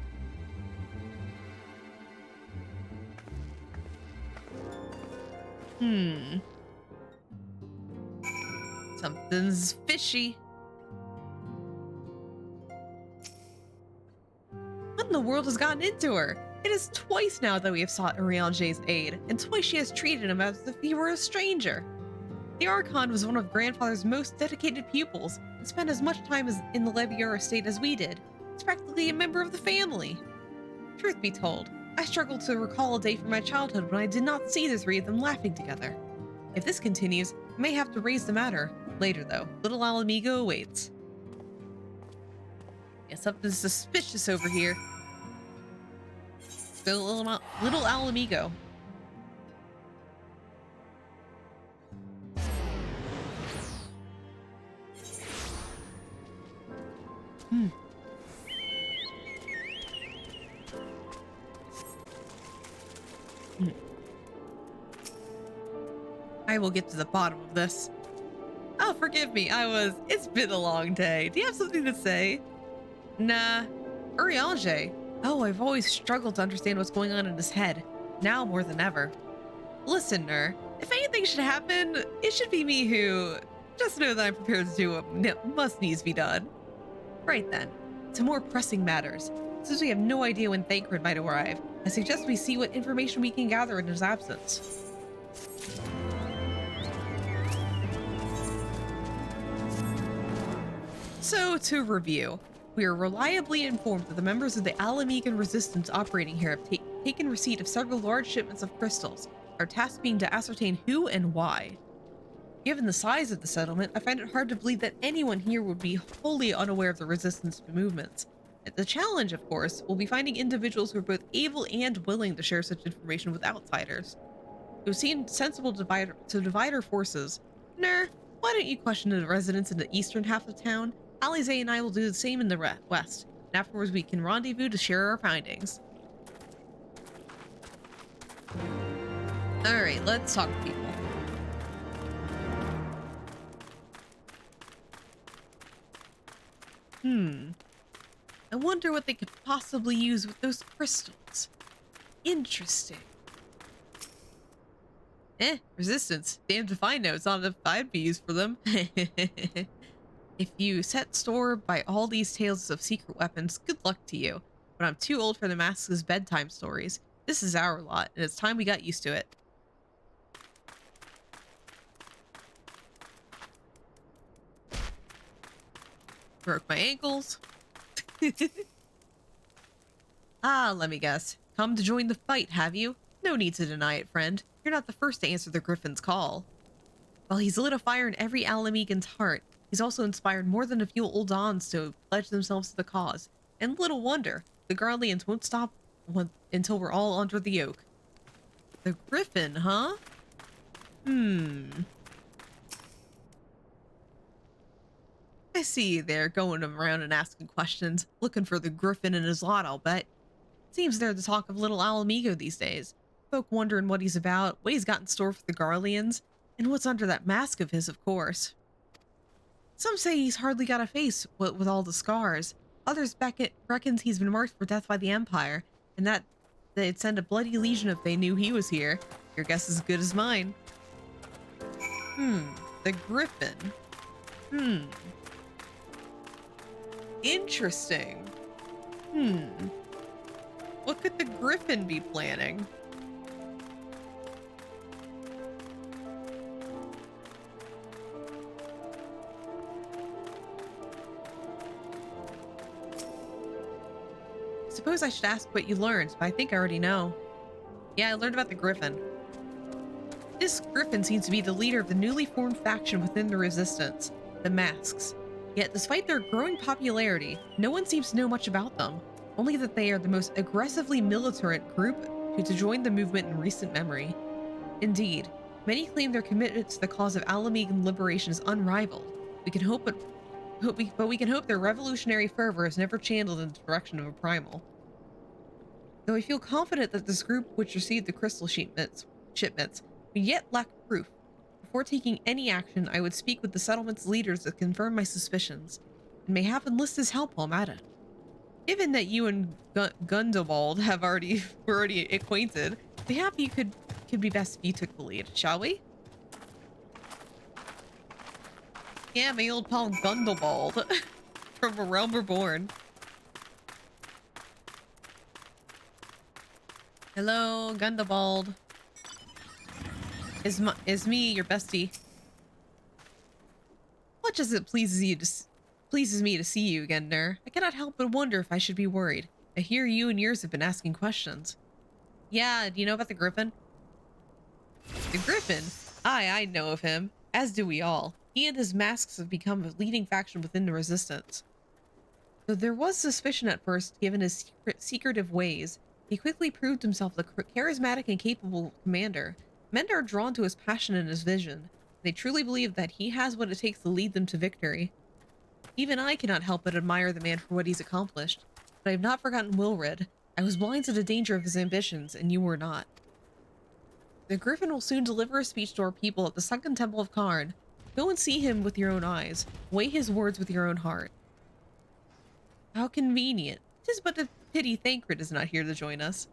Something's fishy. What in the world has gotten into her? It is twice now that we have sought Urianger's aid, and twice she has treated him as if he were a stranger. The Archon was one of Grandfather's most dedicated pupils, and spent as much time in the Lebior estate as we did. He's practically a member of the family. Truth be told, I struggle to recall a day from my childhood when I did not see the three of them laughing together. If this continues, I may have to raise the matter. Later, though. Little Alamigo awaits. Yeah, something suspicious over here. Let's go Little Alamigo. I will get to the bottom of this. Oh, forgive me. It's been a long day. Do you have something to say? Nah. Urianger. Oh, I've always struggled to understand what's going on in his head. Now more than ever. Listen, Nur. If anything should happen, it should be me who... Just know that I'm prepared to do what must needs be done. Right then. To more pressing matters. Since we have no idea when Thancred might arrive, I suggest we see what information we can gather in his absence. So, to review, we are reliably informed that the members of the Alamigan resistance operating here have taken receipt of several large shipments of crystals, our task being to ascertain who and why. Given the size of the settlement, I find it hard to believe that anyone here would be wholly unaware of the resistance movements. The challenge, of course, will be finding individuals who are both able and willing to share such information with outsiders. It would seem sensible to divide our forces. Nur, why don't you question the residents in the eastern half of town? Alize and I will do the same in the west, and afterwards we can rendezvous to share our findings. Alright, let's talk to people. I wonder what they could possibly use with those crystals. Interesting. Resistance. Damned if I know. It's not if I'd be used for them. If you set store by all these tales of secret weapons, good luck to you. But I'm too old for the masks' bedtime stories. This is our lot, and it's time we got used to it. Broke my ankles. Let me guess. Come to join the fight, have you? No need to deny it, friend. You're not the first to answer the Griffin's call. While he's lit a fire in every Alamigan's heart, he's also inspired more than a few old Dons to pledge themselves to the cause. And little wonder, the Guardians won't stop until we're all under the yoke. The Griffin, huh? I see they're going around and asking questions, looking for the Griffin in his lot, I'll bet. Seems they're the talk of Little Alamigo these days. Folk wondering what he's about, what he's got in store for the Guardians, and what's under that mask of his, of course. Some say he's hardly got a face with all the scars. Others reckons he's been marked for death by the Empire, and that they'd send a bloody legion if they knew he was here. Your guess is as good as mine. The Griffin. Interesting. What could the Griffin be planning? Suppose I should ask what you learned, but I think I already know. Yeah, I learned about the Griffin. This Griffin seems to be the leader of the newly formed faction within the Resistance, the Masks. Yet, despite their growing popularity, no one seems to know much about them, only that they are the most aggressively militant group to join the movement in recent memory. Indeed, many claim their commitment to the cause of Alamegan liberation is unrivaled. We can hope, but we can hope their revolutionary fervor is never channeled in the direction of a primal. Though I feel confident that this group which received the crystal shipments we yet lack proof. Before taking any action, I would speak with the settlement's leaders to confirm my suspicions, and may have enlisted help while I'm at it. Given that you and Gundobald were already acquainted, I'd be happy could be best if you took the lead, shall we? Yeah, my old pal Gundobald from A Realm Reborn. Hello, Gundobald. Is me, your bestie. Much as it pleases me to see you again, Nur, I cannot help but wonder if I should be worried. I hear you and yours have been asking questions. Yeah, do you know about the Griffin? The Griffin? I know of him, as do we all. He and his masks have become a leading faction within the Resistance. Though there was suspicion at first, given his secretive ways, he quickly proved himself a charismatic and capable commander. Men are drawn to his passion and his vision. They truly believe that he has what it takes to lead them to victory. Even I cannot help but admire the man for what he's accomplished, but I have not forgotten Wilred. I was blind to the danger of his ambitions, and you were not. The Griffin will soon deliver a speech to our people at the Sunken Temple of Karn. Go and see him with your own eyes. Weigh his words with your own heart. How convenient. 'Tis but a pity Thancred is not here to join us.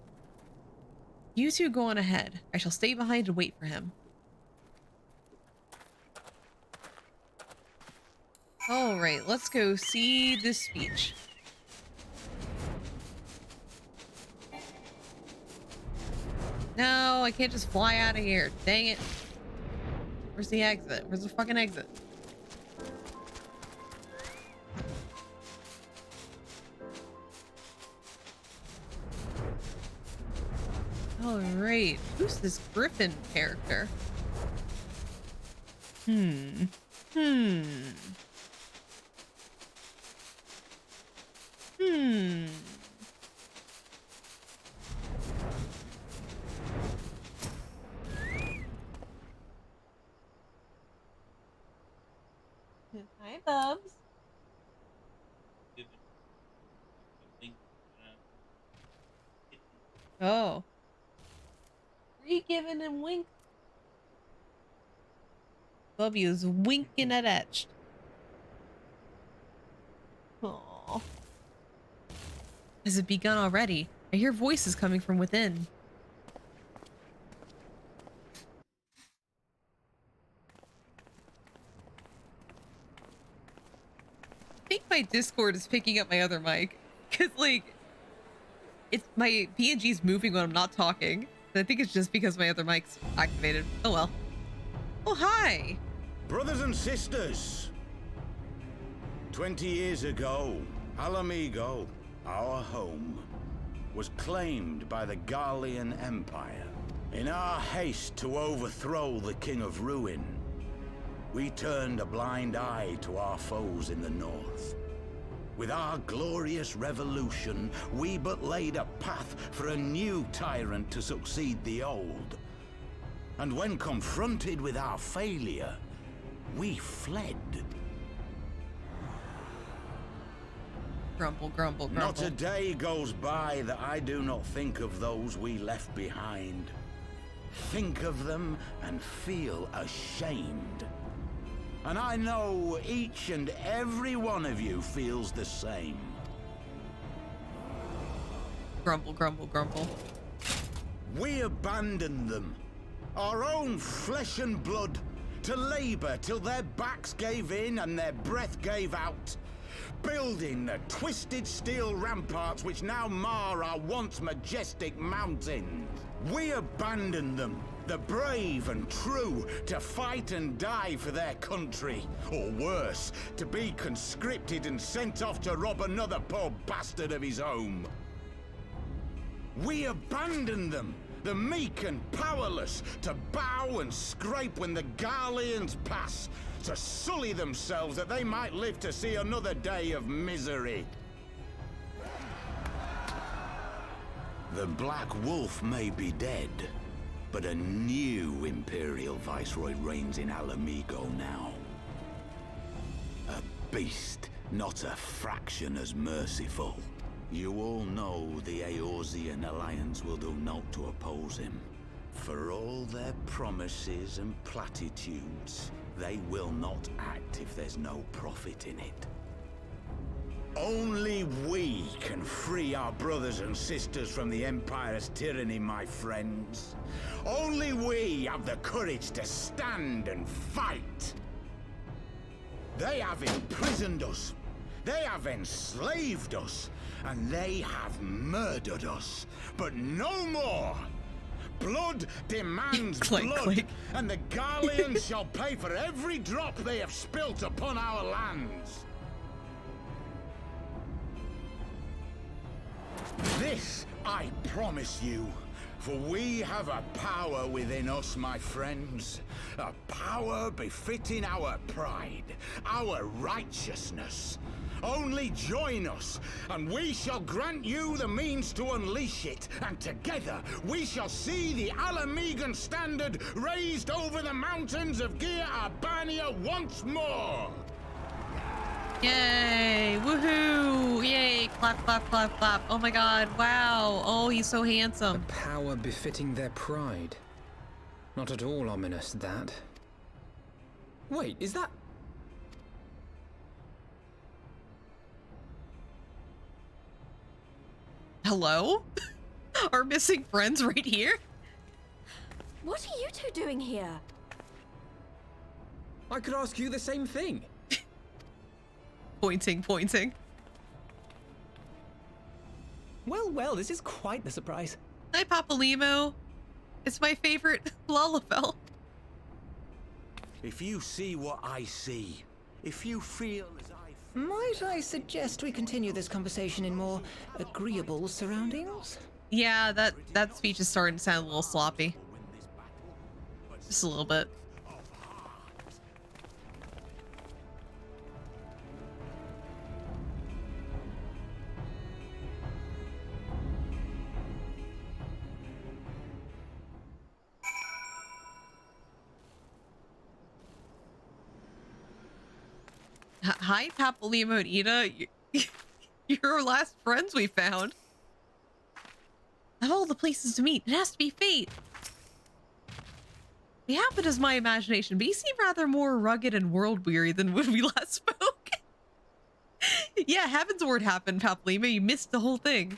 You two go on ahead. I shall stay behind to wait for him. Alright, let's go see this speech. No, I can't just fly out of here. Dang it. Where's the exit? Where's the fucking exit? Alright, who's this Griffin character? Hi, Bubs. Oh. Giving him wink. Bubby is winking at Etched. Aww. Has it begun already? I hear voices coming from within. I think my Discord is picking up my other mic. Cause like, it's my PNG's moving when I'm not talking. I think it's just because my other mic's activated. Oh well. Oh, hi! Brothers and sisters! 20 years ago, Alamigo, our home, was claimed by the Garlean Empire. In our haste to overthrow the King of Ruin, we turned a blind eye to our foes in the north. With our glorious revolution, we but laid a path for a new tyrant to succeed the old. And when confronted with our failure, we fled. Grumble, grumble, grumble. Not a day goes by that I do not think of those we left behind. Think of them and feel ashamed. And I know each and every one of you feels the same. Grumble, grumble, grumble. We abandoned them, our own flesh and blood, to labor till their backs gave in and their breath gave out. building the twisted steel ramparts which now mar our once majestic mountains. We abandoned them, the brave and true, to fight and die for their country. Or worse, to be conscripted and sent off to rob another poor bastard of his home. We abandoned them, the meek and powerless, to bow and scrape when the Garleans pass, to sully themselves that they might live to see another day of misery. The Black Wolf may be dead, but a new Imperial Viceroy reigns in Alamigo now. A beast, not a fraction as merciful. You all know the Eorzean Alliance will do naught to oppose him. For all their promises and platitudes, they will not act if there's no profit in it. Only we can free our brothers and sisters from the Empire's tyranny, my friends. Only we have the courage to stand and fight. They have imprisoned us. They have enslaved us. And they have murdered us. But no more! Blood demands blood, and the Garleans shall pay for every drop they have spilt upon our lands. This I promise you, for we have a power within us, my friends. A power befitting our pride, our righteousness. Only join us, and we shall grant you the means to unleash it, and together we shall see the Alamigan standard raised over the mountains of Gia Arbania once more! Yay! Woohoo! Yay! Clap, clap, clap, clap. Oh my god, wow. Oh, he's so handsome. A power befitting their pride. Not at all ominous, that. Wait, is that... Hello? Our missing friends right here? What are you two doing here? I could ask you the same thing. Pointing. Well, this is quite the surprise. Hi, Papa Limo. It's my favorite Lalafell. If you see what I see, if you feel as I feel... Might I suggest we continue this conversation in more agreeable surroundings? Yeah, that speech is starting to sound a little sloppy. Just a little bit. Hi, Papalimo and Ida. You're our last friends we found. Of all the places to meet, it has to be fate. It happened as my imagination, but you seem rather more rugged and world-weary than when we last spoke. Yeah, Heavensward happened, Papalimo. You missed the whole thing.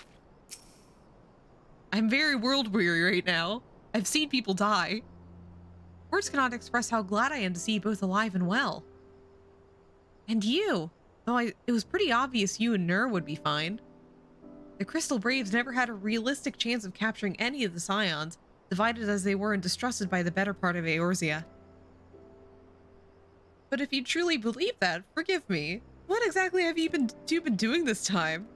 I'm very world-weary right now. I've seen people die. Words cannot express how glad I am to see you both alive and well. And you, though it was pretty obvious you and Nur would be fine. The Crystal Braves never had a realistic chance of capturing any of the Scions, divided as they were and distrusted by the better part of Eorzea. But if you truly believe that, forgive me. What exactly have you been doing this time?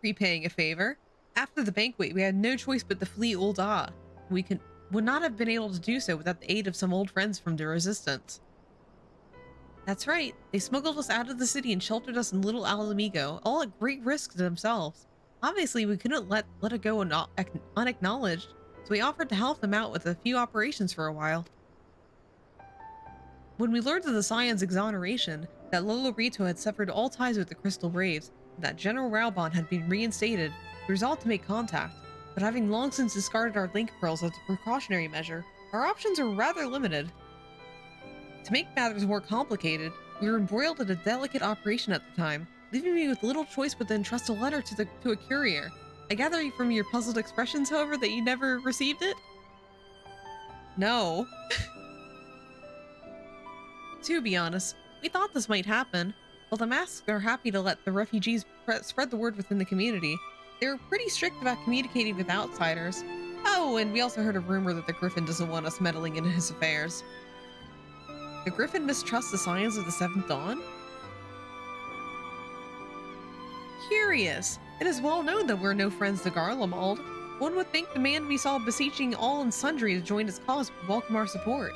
Repaying a favor. After the banquet, we had no choice but to flee Ul'dah. We would not have been able to do so without the aid of some old friends from the Resistance. That's right, they smuggled us out of the city and sheltered us in Little Alamigo, all at great risk to themselves. Obviously, we couldn't let it go unacknowledged, so we offered to help them out with a few operations for a while. When we learned of the Scion's exoneration, that Lolo Rito had severed all ties with the Crystal Braves, and that General Raubon had been reinstated, we resolved to make contact. But having long since discarded our link pearls as a precautionary measure, our options are rather limited. To make matters more complicated, we were embroiled in a delicate operation at the time, leaving me with little choice but to entrust a letter to a courier. I gather from your puzzled expressions, however, that you never received it? No. To be honest, we thought this might happen. While the masks are happy to let the refugees spread the word within the community, they're pretty strict about communicating with outsiders. Oh, and we also heard a rumor that the Griffin doesn't want us meddling in his affairs. The Griffin mistrusts the signs of the Seventh Dawn? Curious. It is well known that we're no friends to Garlemald. One would think the man we saw beseeching all and sundry to join his cause would welcome our support.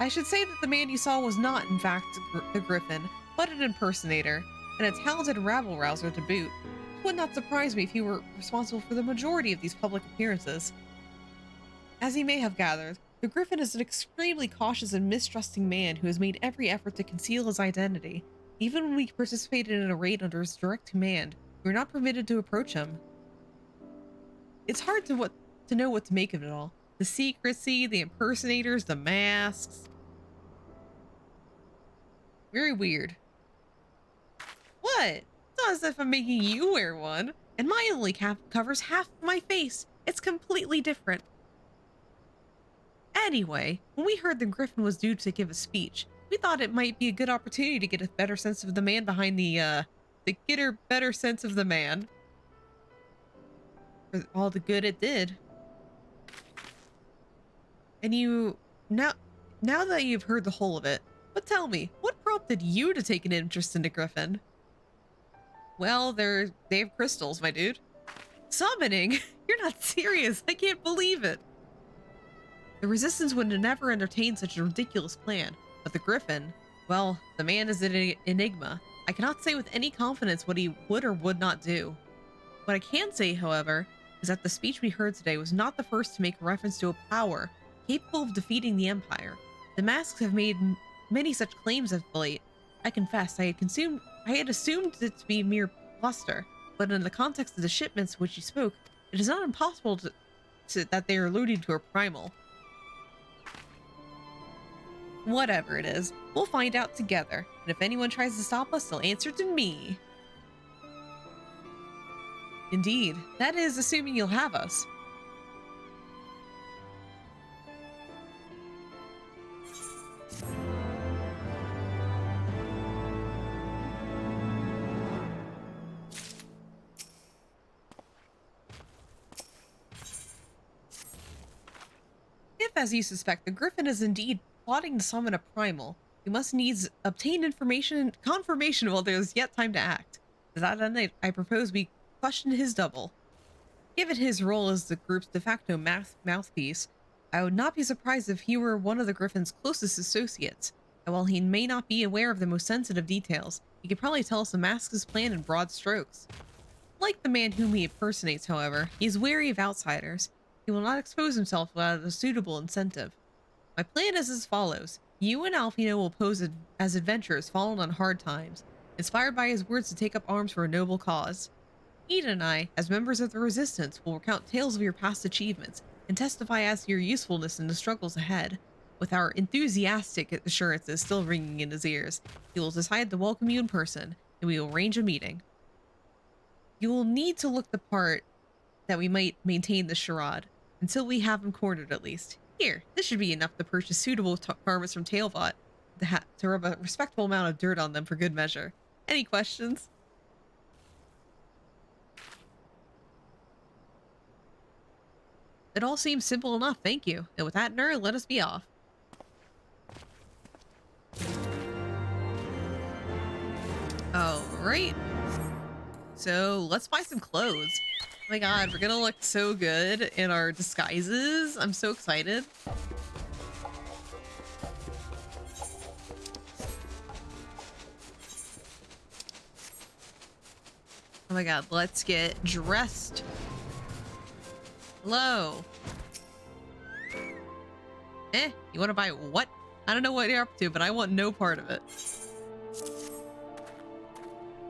I should say that the man you saw was not, in fact, the Griffin, but an impersonator, and a talented rabble-rouser to boot. It would not surprise me if he were responsible for the majority of these public appearances. As you may have gathered, the Griffin is an extremely cautious and mistrusting man who has made every effort to conceal his identity. Even when we participated in a raid under his direct command, we were not permitted to approach him. It's hard to know what to make of it all. The secrecy, the impersonators, the masks. Very weird. What? It's not as if I'm making you wear one. And my only cap covers half of my face. It's completely different. Anyway, when we heard the Griffin was due to give a speech, we thought it might be a good opportunity to get a better sense of the man behind better sense of the man. For all the good it did. And now that you've heard the whole of it, but tell me, what prompted you to take an interest in the Griffin? Well, they have crystals, my dude. Summoning? You're not serious. I can't believe it. The Resistance would never entertain such a ridiculous plan, but the Griffin, well, the man is an enigma. I cannot say with any confidence what he would or would not do. What I can say, however, is that the speech we heard today was not the first to make a reference to a power capable of defeating the Empire. The masks have made many such claims of late. I confess, I had assumed it to be mere bluster, but in the context of the shipments which he spoke, it is not impossible that they are alluding to a primal. Whatever it is, we'll find out together, and if anyone tries to stop us, they'll answer to me. Indeed, that is assuming you'll have us. If, as you suspect, the Griffin is indeed plotting to summon a primal, we must needs obtain confirmation while there is yet time to act. To that end, I propose we question his double. Given his role as the group's de facto mouthpiece, I would not be surprised if he were one of the Griffin's closest associates, and while he may not be aware of the most sensitive details, he could probably tell us the mask's plan in broad strokes. Like the man whom he impersonates, however, he is wary of outsiders. He will not expose himself without a suitable incentive. My plan is as follows. You and Alfino will pose as adventurers fallen on hard times, inspired by his words to take up arms for a noble cause. Eden and I, as members of the Resistance, will recount tales of your past achievements and testify as to your usefulness in the struggles ahead. With our enthusiastic assurances still ringing in his ears, he will decide to welcome you in person, and we will arrange a meeting. You will need to look the part that we might maintain the charade, until we have him cornered at least. Here, this should be enough to purchase suitable garments from Tailbot to rub a respectable amount of dirt on them for good measure. Any questions? It all seems simple enough, thank you. And with that, nerd, let us be off. Alright. So, let's buy some clothes. Oh my god, we're gonna look so good in our disguises. I'm so excited. Oh my god, let's get dressed. Hello. You want to buy what? I don't know what you're up to, but I want no part of it.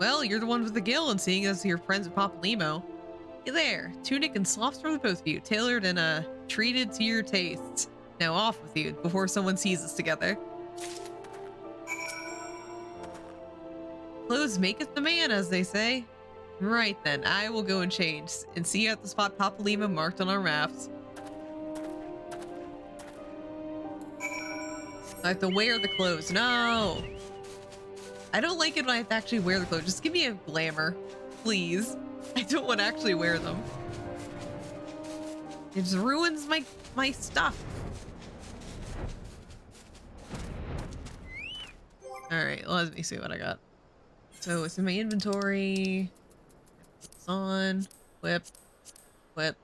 Well, you're the one with the gill, and seeing as you're friends with Papalimo. Hey there, tunic and slops for the both of you, tailored and treated to your tastes. Now off with you before someone sees us together. Clothes maketh the man, as they say. Right then, I will go and change, and see you at the spot Papalima marked on our maps. I have to wear the clothes. No! I don't like it when I have to actually wear the clothes. Just give me a glamour, please. I don't want to actually wear them. It just ruins my stuff. All right, let me see what I got. So it's in my inventory. It's on. Whip. Whip.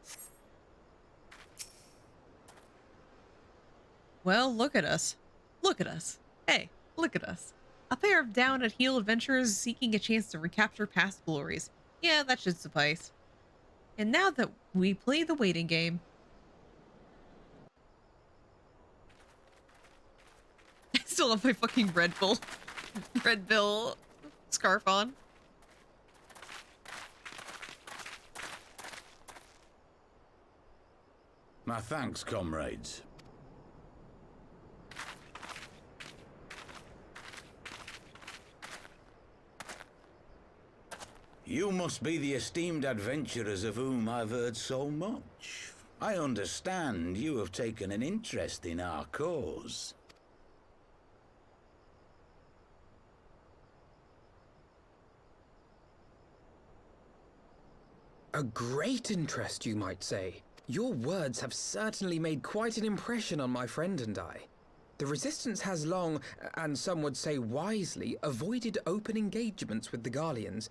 Well, look at us. Look at us. Hey, look at us. A pair of down-at-heel adventurers seeking a chance to recapture past glories. Yeah, that should suffice. And now that we play the waiting game. I still have my fucking Red Bull scarf on. My thanks, comrades. You must be the esteemed adventurers of whom I've heard so much. I understand you have taken an interest in our cause. A great interest, you might say. Your words have certainly made quite an impression on my friend and I. The Resistance has long, and some would say wisely, avoided open engagements with the Garleans,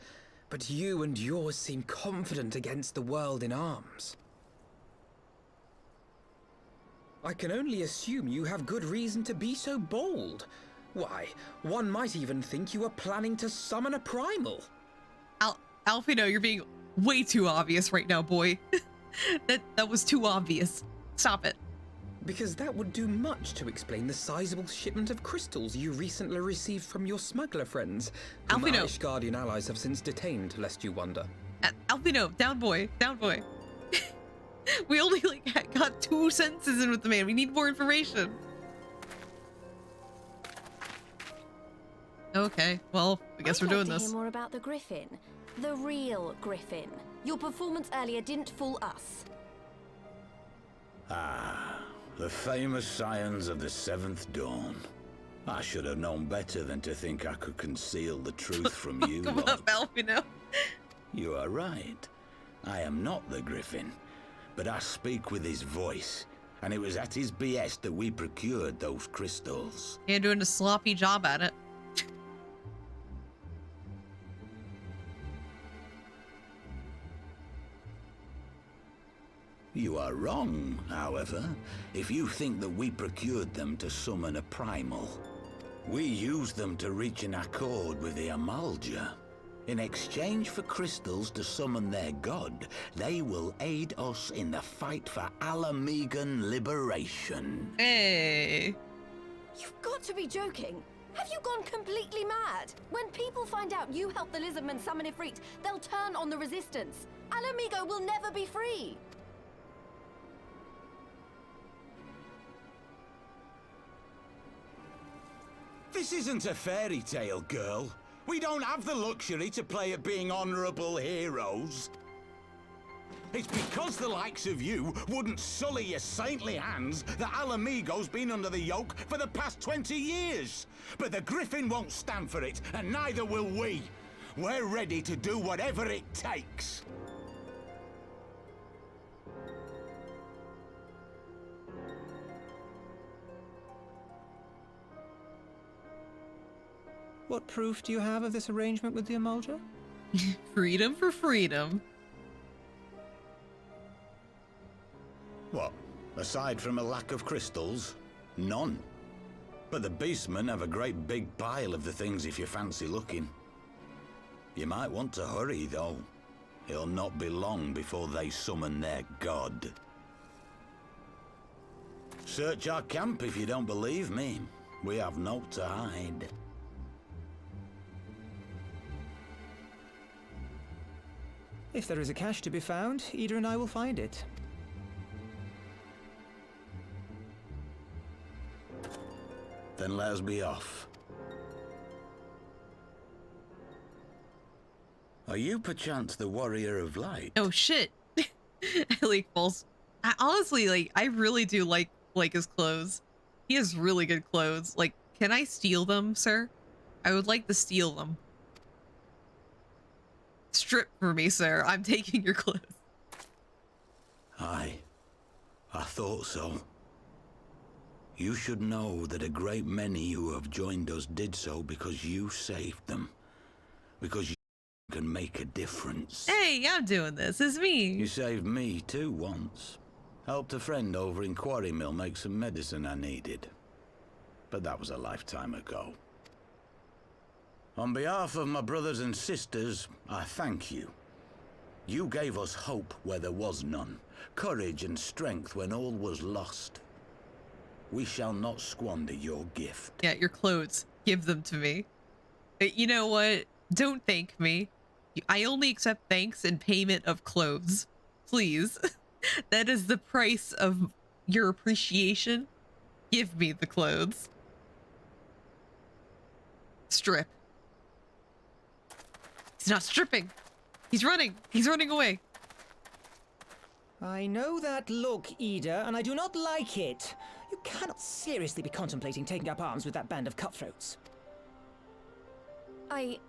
but you and yours seem confident against the world in arms. I can only assume you have good reason to be so bold. Why, one might even think you are planning to summon a primal. Alfino, you're being way too obvious right now, boy. that was too obvious. Stop it. Because that would do much to explain the sizable shipment of crystals you recently received from your smuggler friends, whom Alfino. Ishgardian allies have since detained, lest you wonder. Alfino, down boy. We only got 2 sentences in with the man. We need more information. Okay, well, I guess we're doing I'd like to this. hear more about the Griffin. The real Griffin. Your performance earlier didn't fool us. Ah, the famous scions of the Seventh Dawn. I should have known better than to think I could conceal the truth from you Come lot. up, Alfino. You are right. I am not the Griffin, but I speak with his voice, and it was at his behest that we procured those crystals. You're doing a sloppy job at it. You are wrong, however, if you think that we procured them to summon a primal. We used them to reach an accord with the Amalja. In exchange for crystals to summon their god, they will aid us in the fight for Alamegan liberation. Hey. You've got to be joking. Have you gone completely mad? When people find out you helped the Lizardmen summon Ifrit, they'll turn on the Resistance. Alamigo will never be free. This isn't a fairy tale, girl. We don't have the luxury to play at being honorable heroes. It's because the likes of you wouldn't sully your saintly hands that Alamigo's been under the yoke for the past 20 years. But the Griffin won't stand for it, and neither will we. We're ready to do whatever it takes. What proof do you have of this arrangement with the Amalja? Freedom for freedom. What? Aside from a lack of crystals? None. But the beastmen have a great big pile of the things if you fancy looking. You might want to hurry, though. It'll not be long before they summon their god. Search our camp if you don't believe me. We have naught to hide. If there is a cache to be found, Ida and I will find it. Then let us be off. Are you perchance the Warrior of Light? Oh shit. Like false. Honestly, like I really do like his clothes. He has really good clothes. Like, can I steal them, sir? I would like to steal them. Strip for me, sir. I'm taking your clothes. Aye, I thought so. You should know that a great many who have joined us did so because you saved them. Because you can make a difference. Hey, I'm doing this. It's me. You saved me too once. Helped a friend over in Quarry Mill make some medicine I needed. But that was a lifetime ago. On behalf of my brothers and sisters, I thank you. You gave us hope where there was none, courage and strength when all was lost. We shall not squander your gift. Yeah, your clothes. Give them to me. You know what? Don't thank me. I only accept thanks in payment of clothes. Please. That is the price of your appreciation. Give me the clothes. Strip. He's not stripping. He's running. He's running away. I know that look, Ida, and I do not like it. You cannot seriously be contemplating taking up arms with that band of cutthroats. I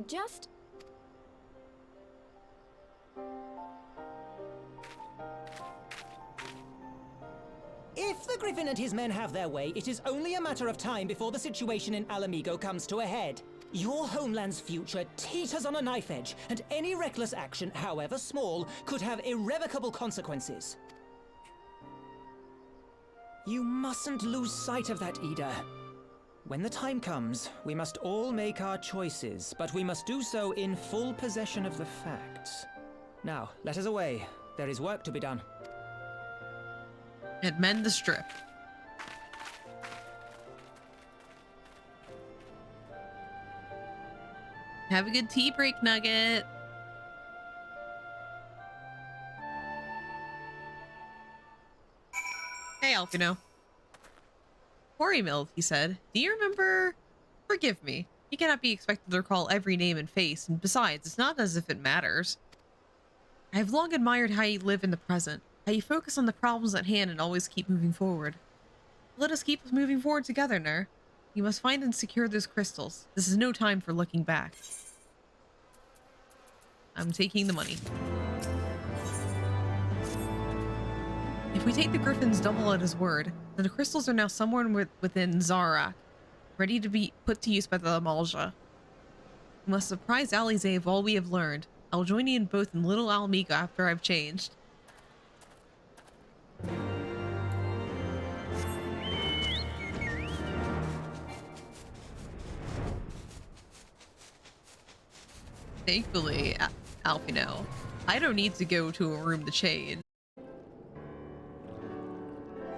just... If the Griffin and his men have their way, it is only a matter of time before the situation in Alamigo comes to a head. Your homeland's future teeters on a knife edge, and any reckless action, however small, could have irrevocable consequences. You mustn't lose sight of that, Ida. When the time comes, we must all make our choices, but we must do so in full possession of the facts. Now, let us away. There is work to be done. And mend the strip. Have a good tea break, Nugget. Hey, Alpino. Quarry Mill, he said. Do you remember? Forgive me. You cannot be expected to recall every name and face, and besides, it's not as if it matters. I have long admired how you live in the present, how you focus on the problems at hand and always keep moving forward. Let us keep moving forward together, Nur. You must find and secure those crystals. This is no time for looking back. I'm taking the money. If we take the Griffin's double at his word, then the crystals are now somewhere within Zarak, ready to be put to use by the Amalja. We must surprise Alize of all we have learned. I'll join you in both in Little Alamigo after I've changed. Thankfully, Alpino, I don't need to go to a room to change.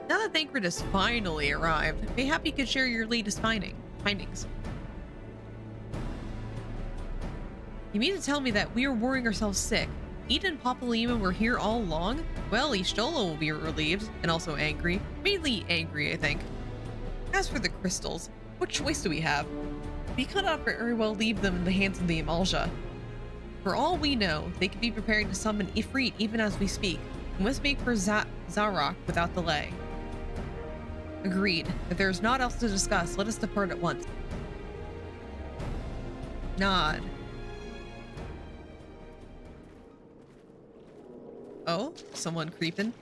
Now that Thancred has finally arrived, mayhap you could share your latest findings. You mean to tell me that we are worrying ourselves sick? Eden and Papa Lima were here all along? Well, Ishtola will be relieved, and also angry. Mainly angry, I think. As for the crystals, what choice do we have? We cannot very well leave them in the hands of the Amalja. For all we know, they could be preparing to summon Ifrit even as we speak. We must make for Zarak without delay. Agreed. If there is naught else to discuss, let us depart at once. Nod. Oh, someone creeping.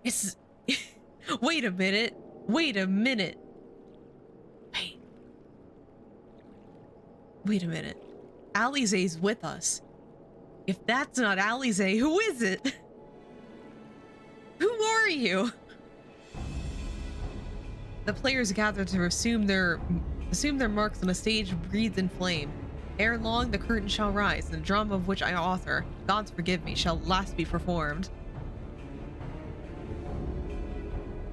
It's... Wait a minute. Wait a minute. Wait a minute. Alize's with us. If that's not Alize, who is it? Who are you? The players gather to assume their marks on a stage breathed in flame. Ere long, the curtain shall rise, and the drama of which I author, gods forgive me, shall last be performed.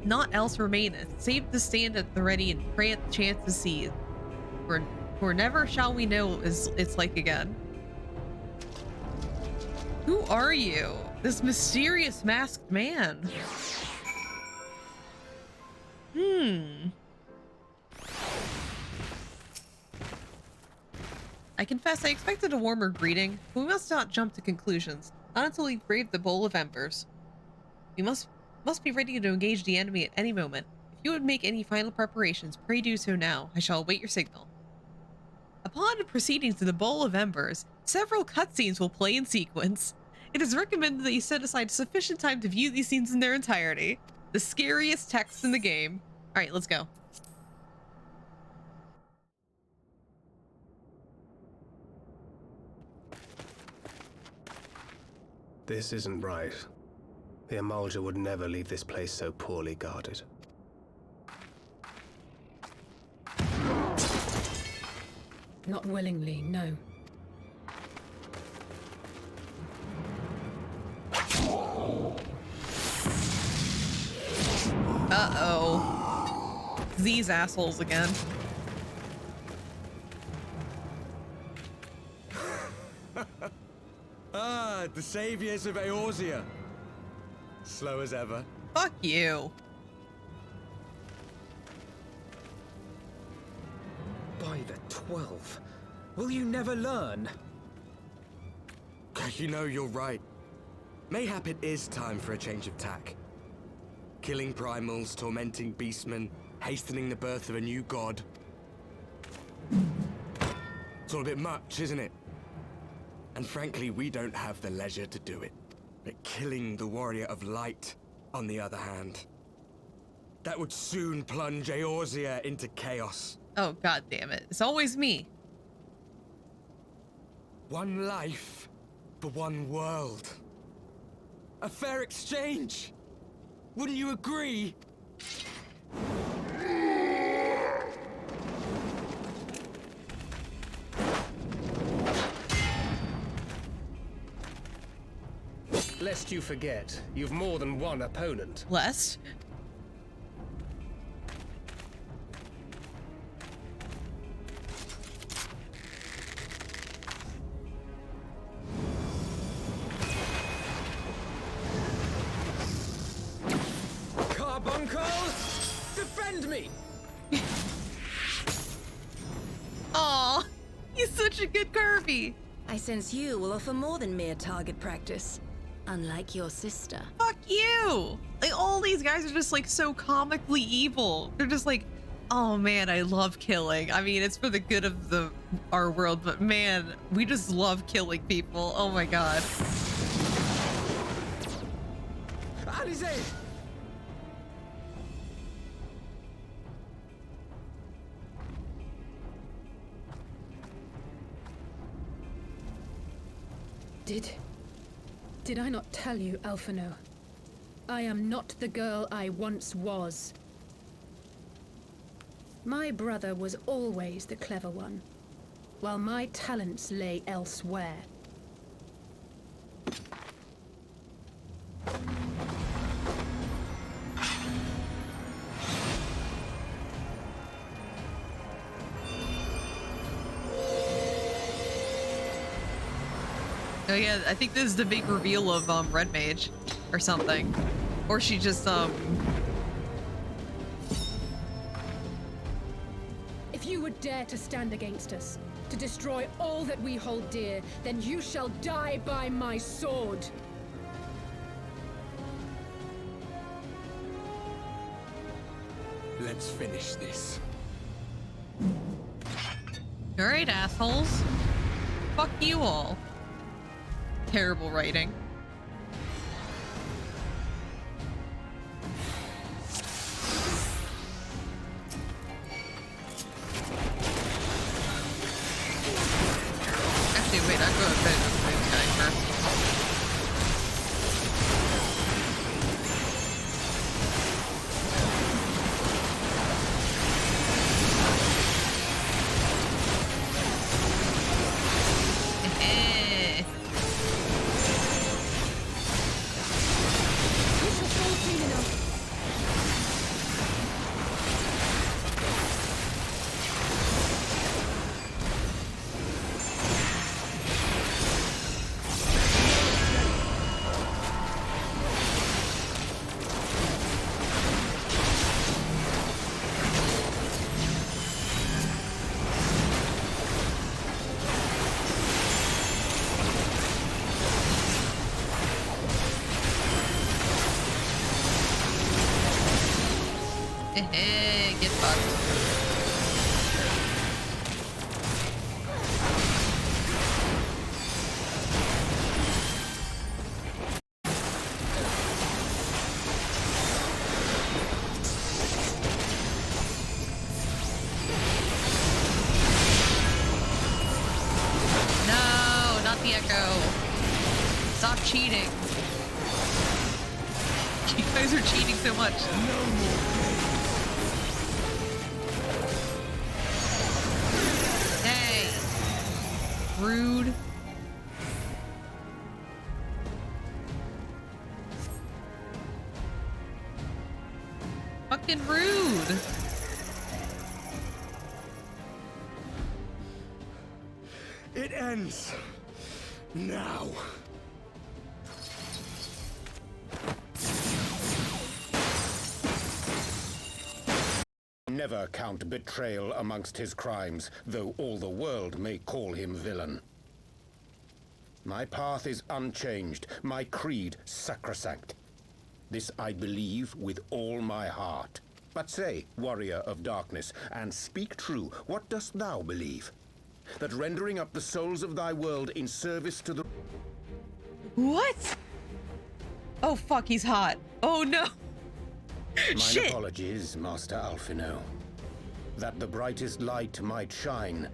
Naught else remaineth, save to stand at the ready and pray at the chance to see. For never shall we know it's like again. Who are you? This mysterious masked man. I confess I expected a warmer greeting, but we must not jump to conclusions, not until we've braved the bowl of embers. We must be ready to engage the enemy at any moment. If you would make any final preparations, pray do so now. I shall await your signal. Upon proceeding to the Bowl of Embers, several cutscenes will play in sequence. It is recommended that you set aside sufficient time to view these scenes in their entirety. The scariest text in the game. All right, let's go. This isn't right. The Emulger would never leave this place so poorly guarded. Not willingly, no. Uh-oh. These assholes again. Ah, the saviors of Eorzea. Slow as ever. Fuck you. By the 12. Will you never learn? You know, you're right. Mayhap it is time for a change of tack. Killing primals, tormenting beastmen, hastening the birth of a new god. It's all a bit much, isn't it? And frankly, we don't have the leisure to do it. But killing the Warrior of Light, on the other hand, that would soon plunge Eorzea into chaos. Oh, god damn it. It's always me. One life for one world. A fair exchange. Wouldn't you agree? Lest you forget, you've more than one opponent. Lest? Carbuncle! Defend me! Aw, he's such a good Kirby. I sense you will offer more than mere target practice. Unlike your sister. Fuck you! Like, all these guys are just, like, so comically evil. They're just like, oh man, I love killing. I mean, it's for the good of our world, but man, we just love killing people. Oh my god. Alize! Did I not tell you, Alphino? I am not the girl I once was. My brother was always the clever one, while my talents lay elsewhere. Oh yeah, I think this is the big reveal of Red Mage or something. Or she just If you would dare to stand against us, to destroy all that we hold dear, then you shall die by my sword. Let's finish this. Alright, assholes. Fuck you all. Terrible writing. Actually, wait, I'll go ahead and play this guy first. Get fucked. No, not the echo. Stop cheating. You guys are cheating so much. No more. Hey. Rude. Fucking rude. It ends now. Never count betrayal amongst his crimes, though all the world may call him villain. My path is unchanged, my creed sacrosanct. This I believe with all my heart. But say, warrior of darkness, and speak true, what dost thou believe? That rendering up the souls of thy world in service to the... What? Oh fuck, he's hot. Oh no. Mine apologies, Master Alphino. That the brightest light might shine,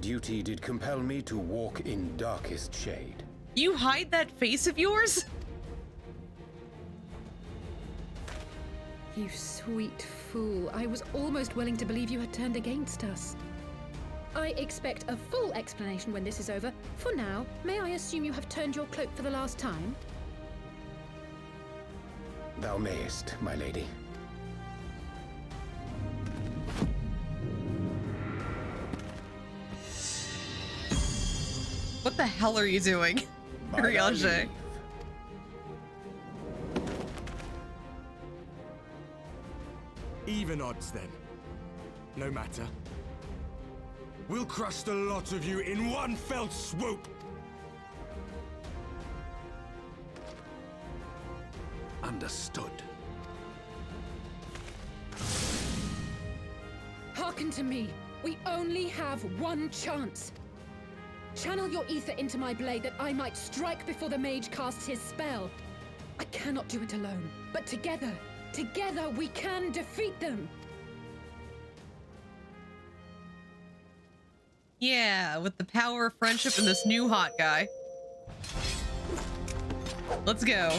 duty did compel me to walk in darkest shade. You hide that face of yours? You sweet fool. I was almost willing to believe you had turned against us. I expect a full explanation when this is over. For now, may I assume you have turned your cloak for the last time? Thou mayest, my lady. What the hell are you doing? Riage? Even odds then. No matter. We'll crush the lot of you in one fell swoop! Understood. Hearken to me. We only have one chance. Channel your ether into my blade that I might strike before the mage casts his spell. I cannot do it alone, but together we can defeat them. Yeah, with the power of friendship and this new hot guy. Let's go.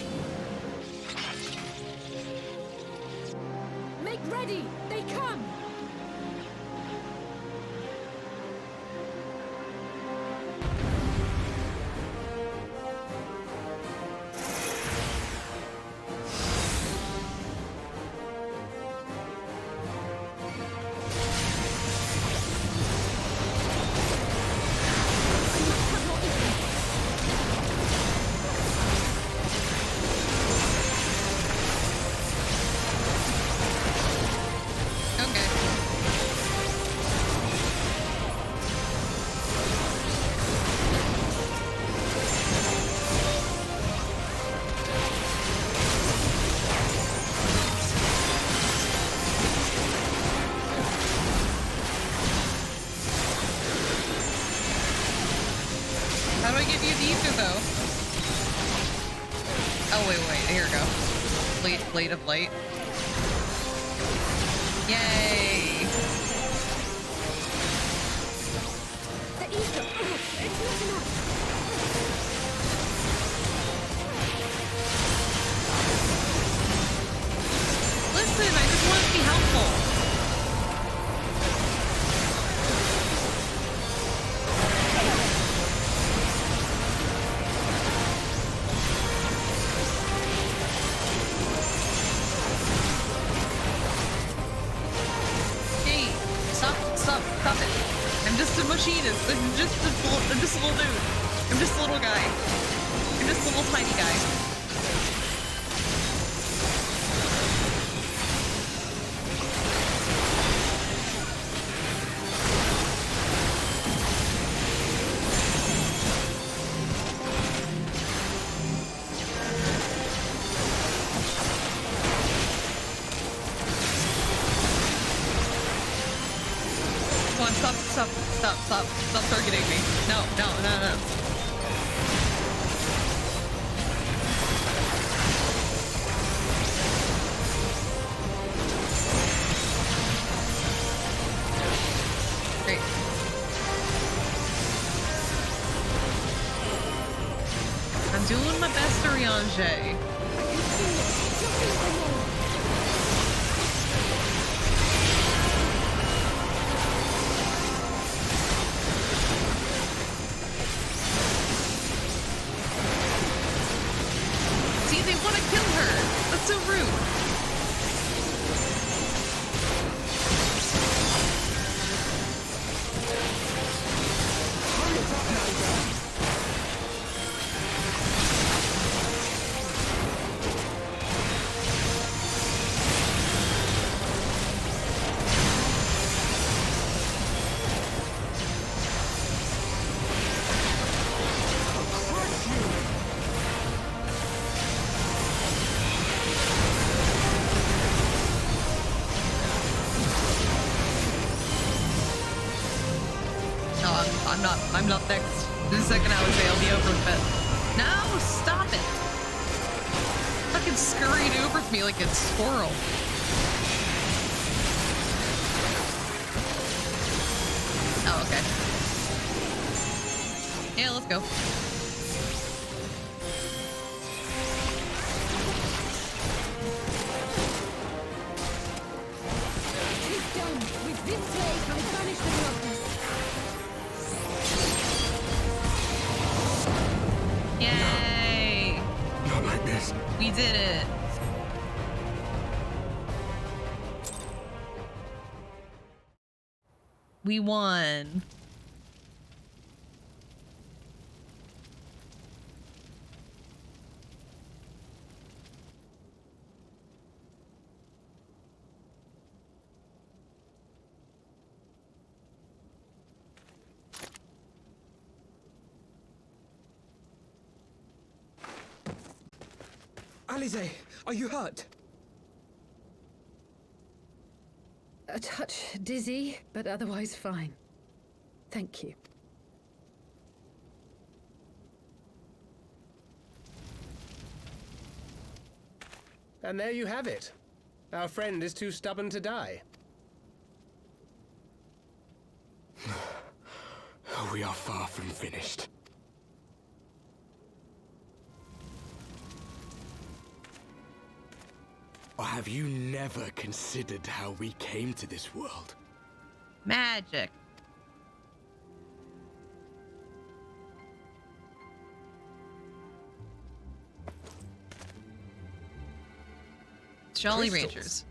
Make ready! They come! How do I give you the ether, though? Oh, wait, here we go. Blade of light. Yay! The ether! It's not enough! Listen, I just want to be helpful. Stop it. I'm just a machinist. I'm just a little dude. I'm just a little guy. I'm just a little tiny guy. Come on, stop targeting me. No. Great. I'm doing my best, Ariange. See, they want to kill her. That's so rude. I'm not next. The second I would say I'll be over with it. No, stop it. Fucking scurried over to me like a squirrel. Oh, okay. Yeah, let's go. It's done. With this blade, I banish the darkness. Yay! Not like this. We did it. We won. Alize, are you hurt? A touch dizzy, but otherwise fine. Thank you. And there you have it. Our friend is too stubborn to die. We are far from finished. Or have you never considered how we came to this world? Magic. Jolly Crystals? Ranchers.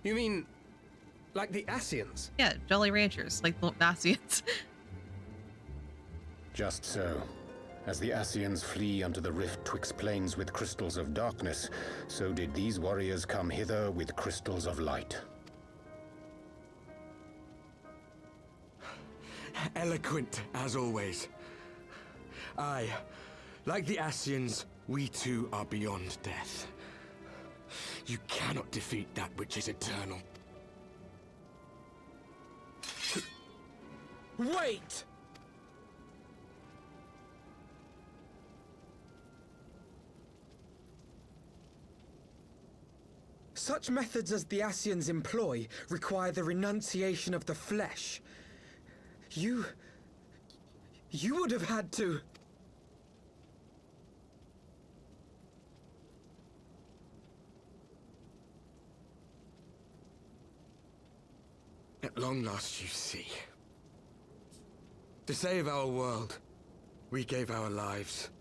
You mean, like the Ascians? Yeah, Jolly Ranchers, like the Nazians. Just so. As the Ascians flee unto the rift twixt plains with crystals of darkness, so did these warriors come hither with crystals of light. Eloquent, as always. Aye, like the Ascians, we too are beyond death. You cannot defeat that which is eternal. Wait! Such methods as the Ascians employ require the renunciation of the flesh. You would have had to... At long last, you see. To save our world, we gave our lives.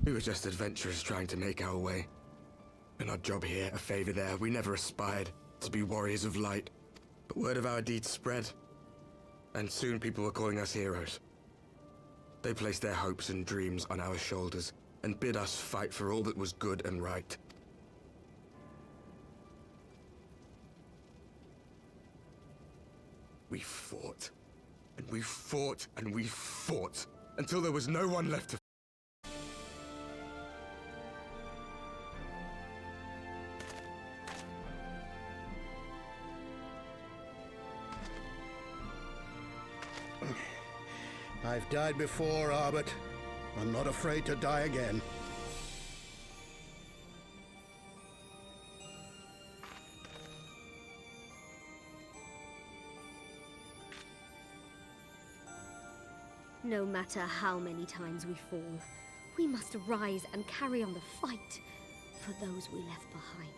We were just adventurers trying to make our way. An odd job here, a favor there. We never aspired to be warriors of light. But word of our deeds spread. And soon people were calling us heroes. They placed their hopes and dreams on our shoulders and bid us fight for all that was good and right. We fought, and we fought, and we fought, until there was no one left to I've died before, Arbet. I'm not afraid to die again. No matter how many times we fall, we must rise and carry on the fight for those we left behind.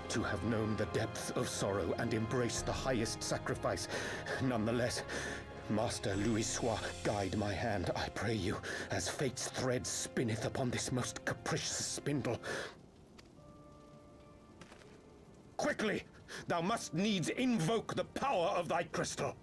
To have known the depth of sorrow and embraced the highest sacrifice. Nonetheless, Master Louis-Soix, guide my hand, I pray you, as fate's thread spinneth upon this most capricious spindle. Quickly! Thou must needs invoke the power of thy crystal.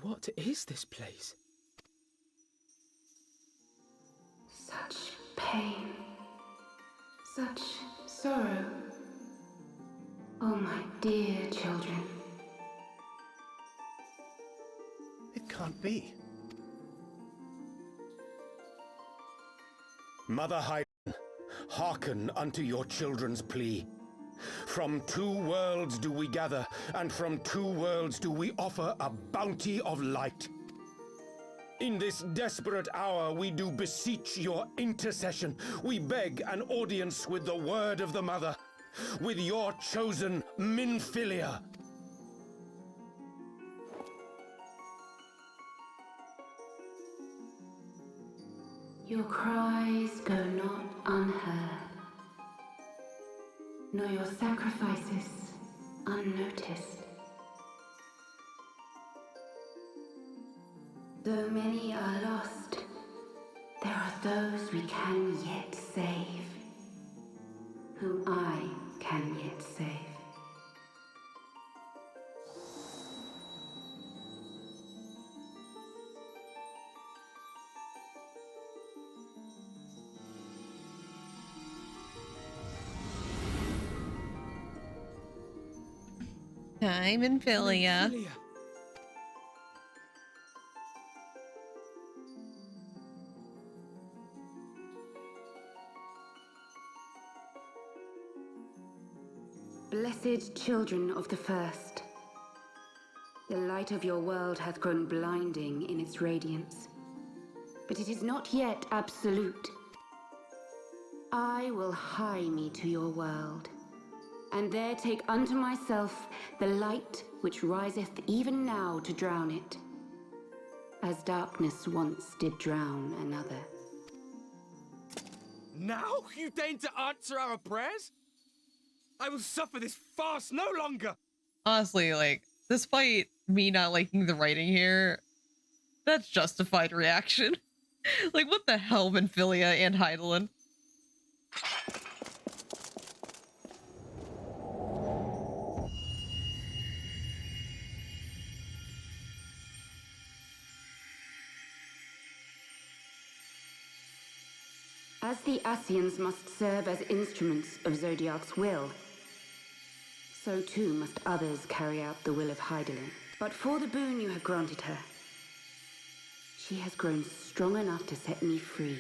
What is this place? Such pain. Such sorrow. Oh, my dear children. It can't be. Mother Hyden, hearken unto your children's plea. From two worlds do we gather, and from two worlds do we offer a bounty of light. In this desperate hour we do beseech your intercession. We beg an audience with the word of the Mother, with your chosen Minfilia. Your cries go not unheard, nor your sacrifices unnoticed. Though many are lost, there are those we can yet save, whom I can yet save. Time in Philia. Blessed children of the first, the light of your world hath grown blinding in its radiance, but it is not yet absolute. I will hie me to your world, and there take unto myself the light which riseth even now to drown it, as darkness once did drown another. Now you deign to answer our prayers? I will suffer this farce no longer! Honestly, like, despite me not liking the writing here, that's justified reaction. Like, what the hell, Minfilia and Hydaelyn? As the Ascians must serve as instruments of Zodiac's will, so too must others carry out the will of Hydaelyn. But for the boon you have granted her, she has grown strong enough to set me free,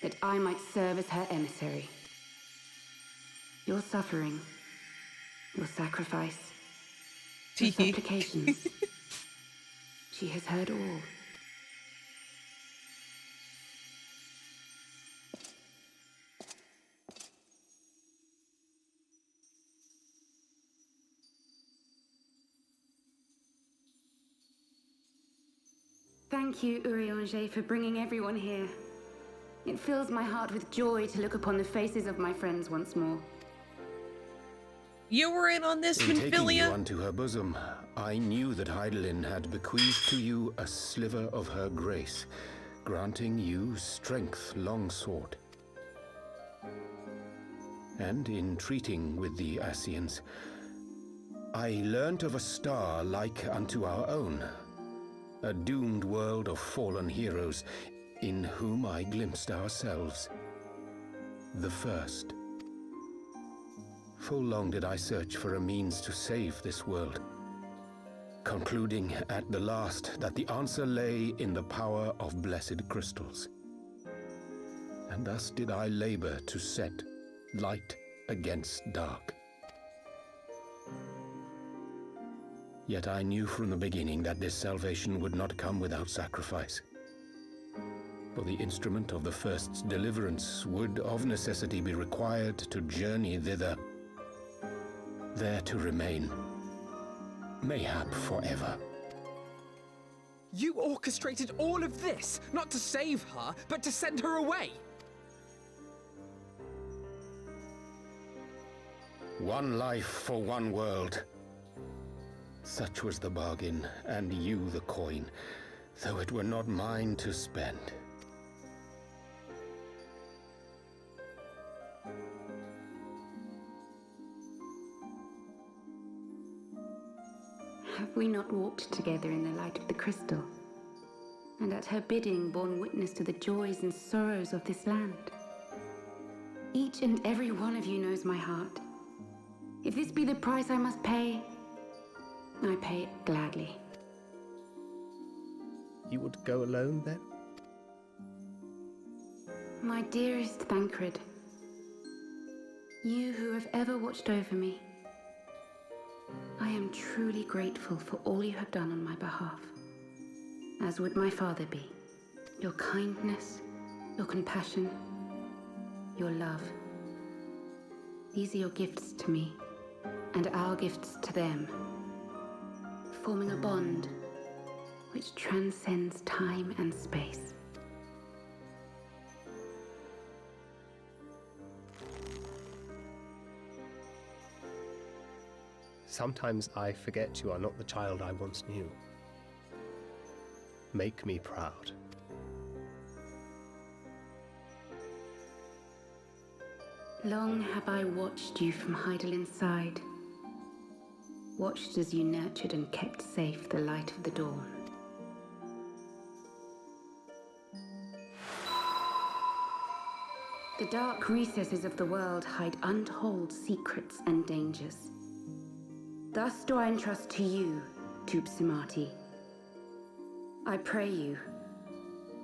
that I might serve as her emissary. Your suffering, your sacrifice, your supplications. She has heard all. Thank you, Urianger, for bringing everyone here. It fills my heart with joy to look upon the faces of my friends once more. You were in on this, In taking you Minfilia? unto her bosom, I knew that Hydaelyn had bequeathed to you a sliver of her grace, granting you strength long sought. And in treating with the Ascians, I learnt of a star like unto our own, a doomed world of fallen heroes, in whom I glimpsed ourselves, the first. Full long did I search for a means to save this world, concluding at the last that the answer lay in the power of blessed crystals. And thus did I labor to set light against dark. Yet I knew from the beginning that this salvation would not come without sacrifice. For the instrument of the first's deliverance would of necessity be required to journey thither, there to remain, mayhap forever. You orchestrated all of this, not to save her, but to send her away! One life for one world. Such was the bargain, and you the coin, though it were not mine to spend. Have we not walked together in the light of the crystal, and at her bidding borne witness to the joys and sorrows of this land? Each and every one of you knows my heart. If this be the price I must pay, I pay it gladly. You would go alone then? My dearest Thancred, you who have ever watched over me, I am truly grateful for all you have done on my behalf, as would my father be. Your kindness, your compassion, your love. These are your gifts to me, and our gifts to them, forming a bond which transcends time and space. Sometimes I forget you are not the child I once knew. Make me proud. Long have I watched you from Hydaelyn's side, watched as you nurtured and kept safe the light of the dawn. The dark recesses of the world hide untold secrets and dangers. Thus do I entrust to you, Tupsimati. I pray you,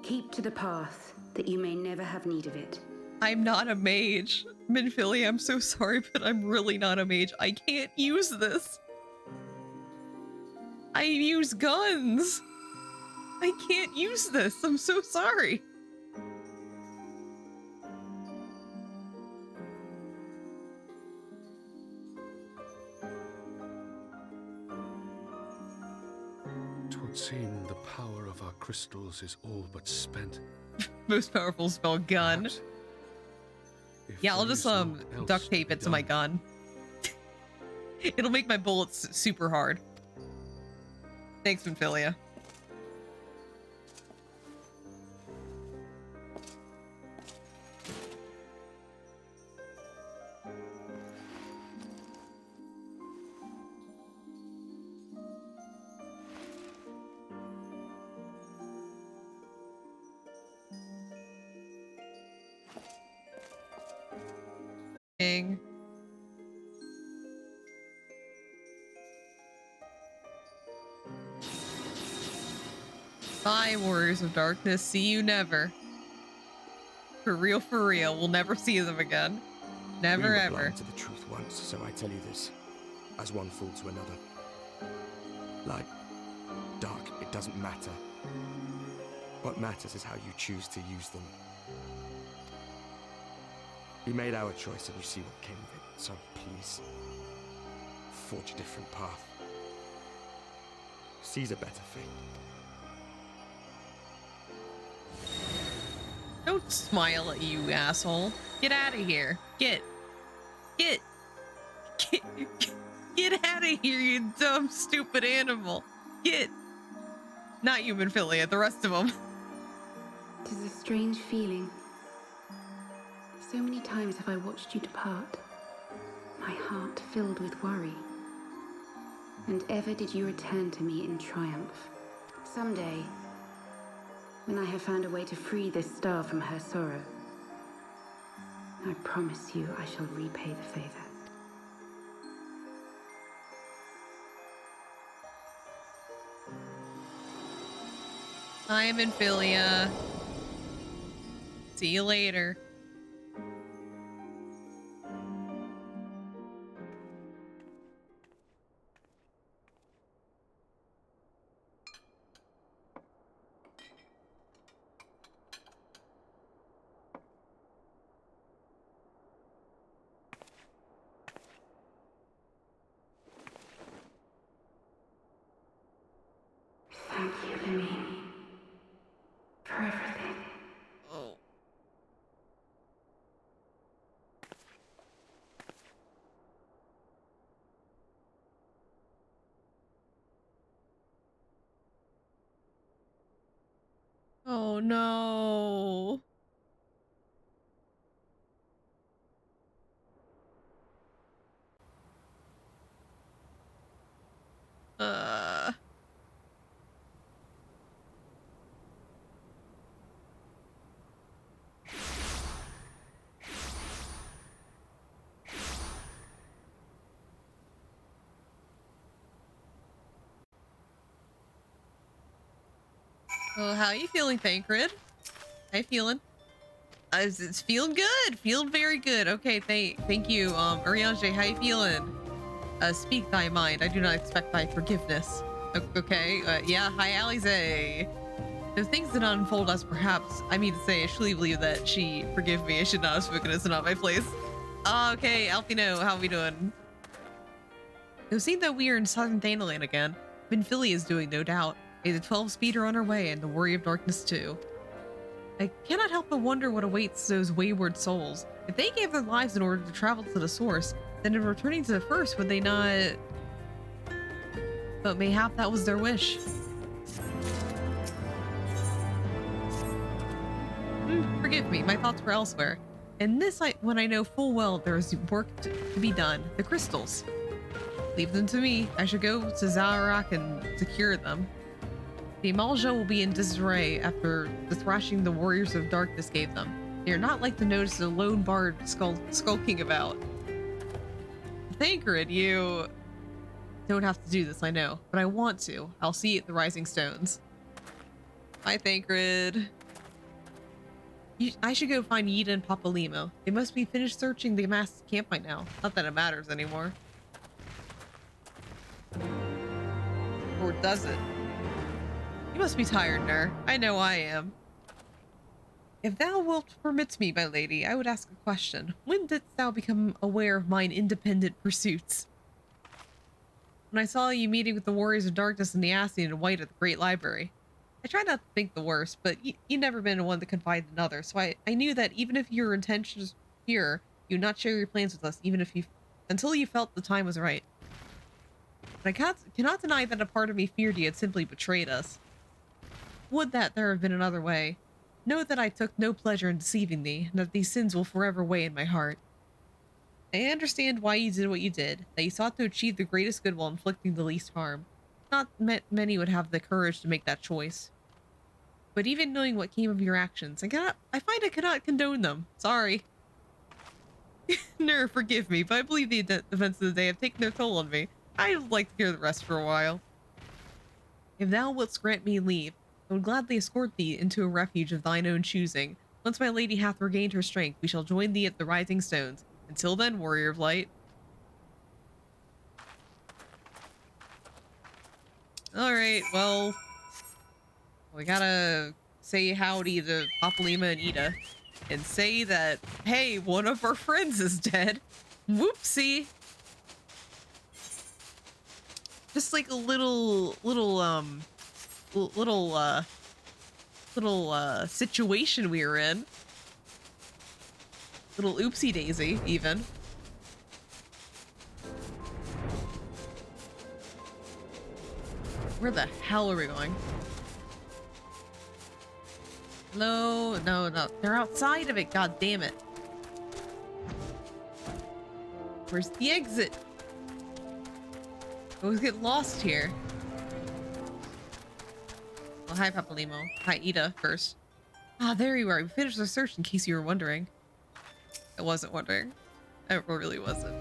keep to the path that you may never have need of it. I'm not a mage. Minfilia, I'm so sorry, but I'm really not a mage. I can't use this. I use guns. I can't use this. I'm so sorry. Twould seem the power of our crystals is all but spent. Most powerful spell, gun. Perhaps, yeah, I'll just duct tape it to my gun. It'll make my bullets super hard. Thanks, Minfilia. Bye, Warriors of Darkness. See you never. For real, we'll never see them again. Never we were ever. blind to the truth once, so I tell you this, as one fool to another. Light, dark, it doesn't matter. What matters is how you choose to use them. We made our choice and you see what came of it, so please, forge a different path. Seize a better fate. Don't smile at you, asshole. Get out of here. Get out of here, you dumb, stupid animal. Get. Not human Philia, the rest of them. It is a strange feeling. So many times have I watched you depart, my heart filled with worry. And ever did you return to me in triumph. Someday, when I have found a way to free this star from her sorrow, I promise you I shall repay the favor. I'm in Philia. See you later. Thank you, Lamini, for everything. Oh. Oh no. Oh, how are you feeling, Thancred? How you feeling? It's feeling good. Feeling very good. Okay, thank you. Ariange, how you feeling? Speak thy mind. I do not expect thy forgiveness. Okay, yeah, hi, Alize. If things did not unfold as perhaps, I mean to say, I truly believe that she forgive me. I should not have spoken. It's not my place. Okay, Alfino, how we doing? You'll see that we are in Southern Thanalan again. Minphili is doing, no doubt. A 12-speeder on her way, and the Warrior of Darkness too. I cannot help but wonder what awaits those wayward souls. If they gave their lives in order to travel to the source, then in returning to the first, would they not... But mayhap that was their wish. Forgive me, my thoughts were elsewhere. And this, when I know full well there is work to be done. The crystals. Leave them to me. I should go to Zaharak and secure them. The Amalja will be in disarray after the thrashing the Warriors of Darkness gave them. They are not like to notice a lone bard skulking about. Thancred, you don't have to do this, I know, but I want to. I'll see you at the Rising Stones. Bye, Thancred. I should go find Yida and Papalimo. They must be finished searching the masked camp by now. Not that it matters anymore. Or does it? You must be tired, Nur. I know I am. If thou wilt permit me, my lady, I would ask a question. When didst thou become aware of mine independent pursuits? When I saw you meeting with the Warriors of Darkness and the Ascian in white at the Great Library. I try not to think the worst, but you never been one to confide in another, so I knew that even if your intentions were pure, you would not share your plans with us, even if until you felt the time was right. But I cannot deny that a part of me feared you had simply betrayed us. Would that there had been another way. Know that I took no pleasure in deceiving thee, and that these sins will forever weigh in my heart. I understand why you did what you did, that you sought to achieve the greatest good while inflicting the least harm. Not many would have the courage to make that choice. But even knowing what came of your actions, I find I cannot condone them. Sorry. Nur, forgive me, but I believe the events of the day have taken their toll on me. I'd like to hear the rest for a while. If thou wouldst grant me leave, I would gladly escort thee into a refuge of thine own choosing. Once my lady hath regained her strength, we shall join thee at the Rising Stones. Until then, Warrior of Light. Alright, well, we gotta say howdy to Papalima and Ida and say that, hey, one of our friends is dead. Whoopsie. Just like a little situation we were in. Little oopsie daisy, even. Where the hell are we going? Hello? No, no. They're outside of it, god damn it. Where's the exit? I always get lost here. Well, hi, Papalimo. Hi, Ida, first. Ah, there you are. We finished our search, in case you were wondering. I wasn't wondering. I really wasn't.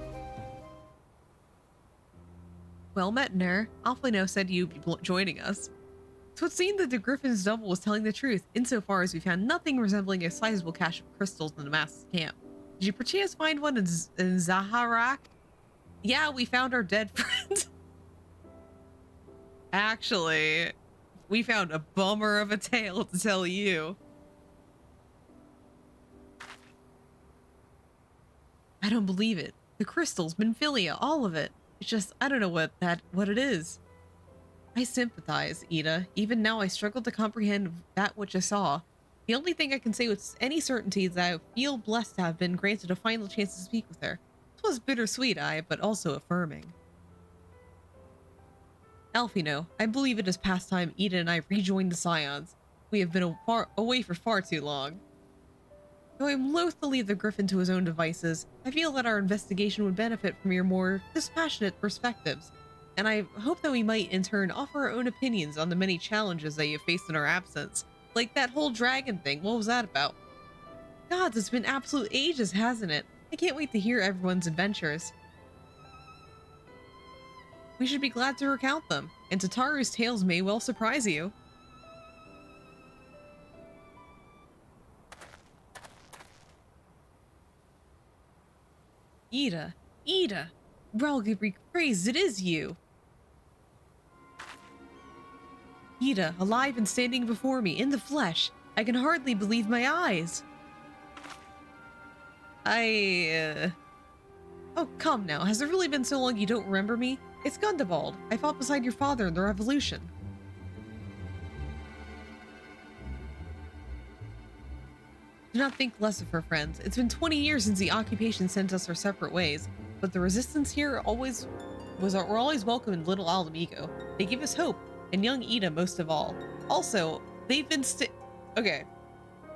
Well met, Ner. Alphino said you'd be joining us. So it seemed that the Griffin's double was telling the truth, insofar as we found nothing resembling a sizable cache of crystals in the Master's camp. Did you perchance find one in Zaharak? Yeah, we found our dead friend. Actually, we found a bummer of a tale to tell you. I don't believe it. The crystals, Minfilia, all of it. It's just, I don't know what it is. I sympathize, Ida. Even now I struggle to comprehend that which I saw. The only thing I can say with any certainty is that I feel blessed to have been granted a final chance to speak with her. It was bittersweet, but also affirming. Alphino, I believe it is past time Ida and I rejoined the Scions. We have been away for far too long. Though I am loath to leave the Griffin to his own devices, I feel that our investigation would benefit from your more dispassionate perspectives, and I hope that we might in turn offer our own opinions on the many challenges that you have faced in our absence. Like that whole dragon thing, what was that about? Gods, it's been absolute ages, hasn't it? I can't wait to hear everyone's adventures. We should be glad to recount them, and Tataru's tales may well surprise you. Ida, Ida, Relga be praised, it is you. Ida, alive and standing before me, in the flesh. I can hardly believe my eyes. Oh, come now. Has it really been so long you don't remember me? It's Gundabald. I fought beside your father in the Revolution. Do not think less of her, friends. It's been 20 years since the occupation sent us our separate ways, but the resistance here were always welcome in Little Alamigo. They give us hope, and young Ida most of all. Also, they've been okay.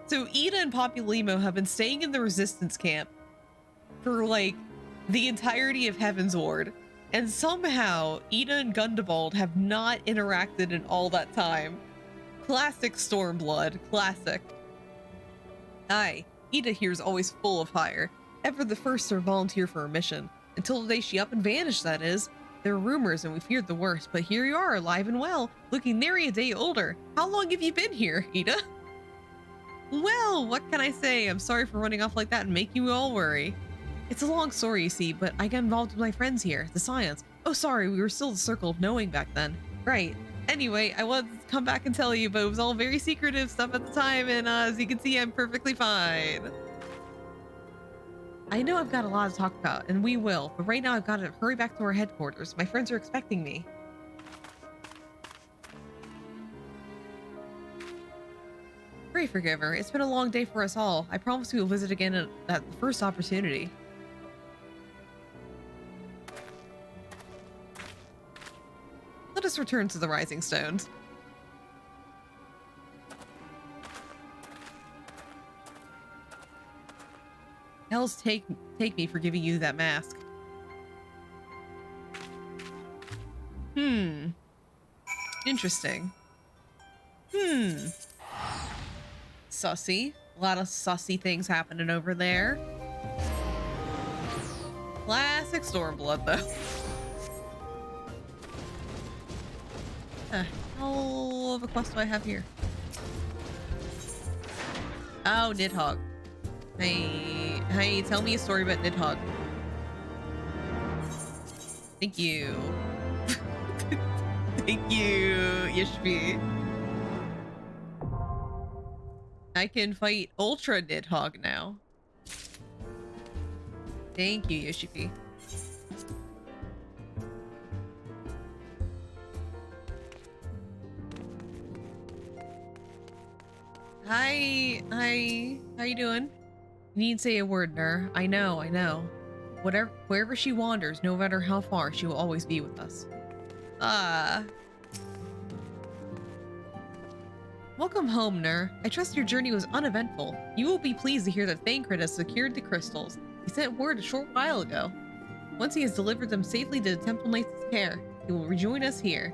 So Ida and Populimo have been staying in the resistance camp for like the entirety of Heaven's Ward, and somehow Ida and Gundabald have not interacted in all that time. Classic Stormblood, classic. Aye, Ida here is always full of fire, ever the first to volunteer for a mission. Until the day she up and vanished, that is. There were rumors and we feared the worst, but here you are, alive and well, looking nary a day older. How long have you been here, Ida? Well, what can I say? I'm sorry for running off like that and making you all worry. It's a long story, you see, but I got involved with my friends here, the Scions. Oh, sorry, we were still the Circle of Knowing back then. Right. Anyway, I wanted to come back and tell you, but it was all very secretive stuff at the time, and as you can see, I'm perfectly fine. I know I've got a lot to talk about, and we will, but right now I've got to hurry back to our headquarters. My friends are expecting me. Pray forgive her. It's been a long day for us all. I promise we will visit again at the first opportunity. Let us return to the Rising Stones. Hells take me for giving you that mask. Interesting. Sussy. A lot of sussy things happening over there. Classic Stormblood, though. Hell of a quest do I have here? Oh, Nidhogg. Hey. Hey, tell me a story about Nidhogg. Thank you. Thank you, Yashvi. I can fight Ultra Nidhogg now. Thank you, Yoshipi. Hi. How you doing? You need to say a word, Nur. I know. Wherever she wanders, no matter how far, she will always be with us. Welcome home, Nur. I trust your journey was uneventful. You will be pleased to hear that Thancred has secured the crystals. He sent word a short while ago. Once he has delivered them safely to the Temple Knight's care, he will rejoin us here.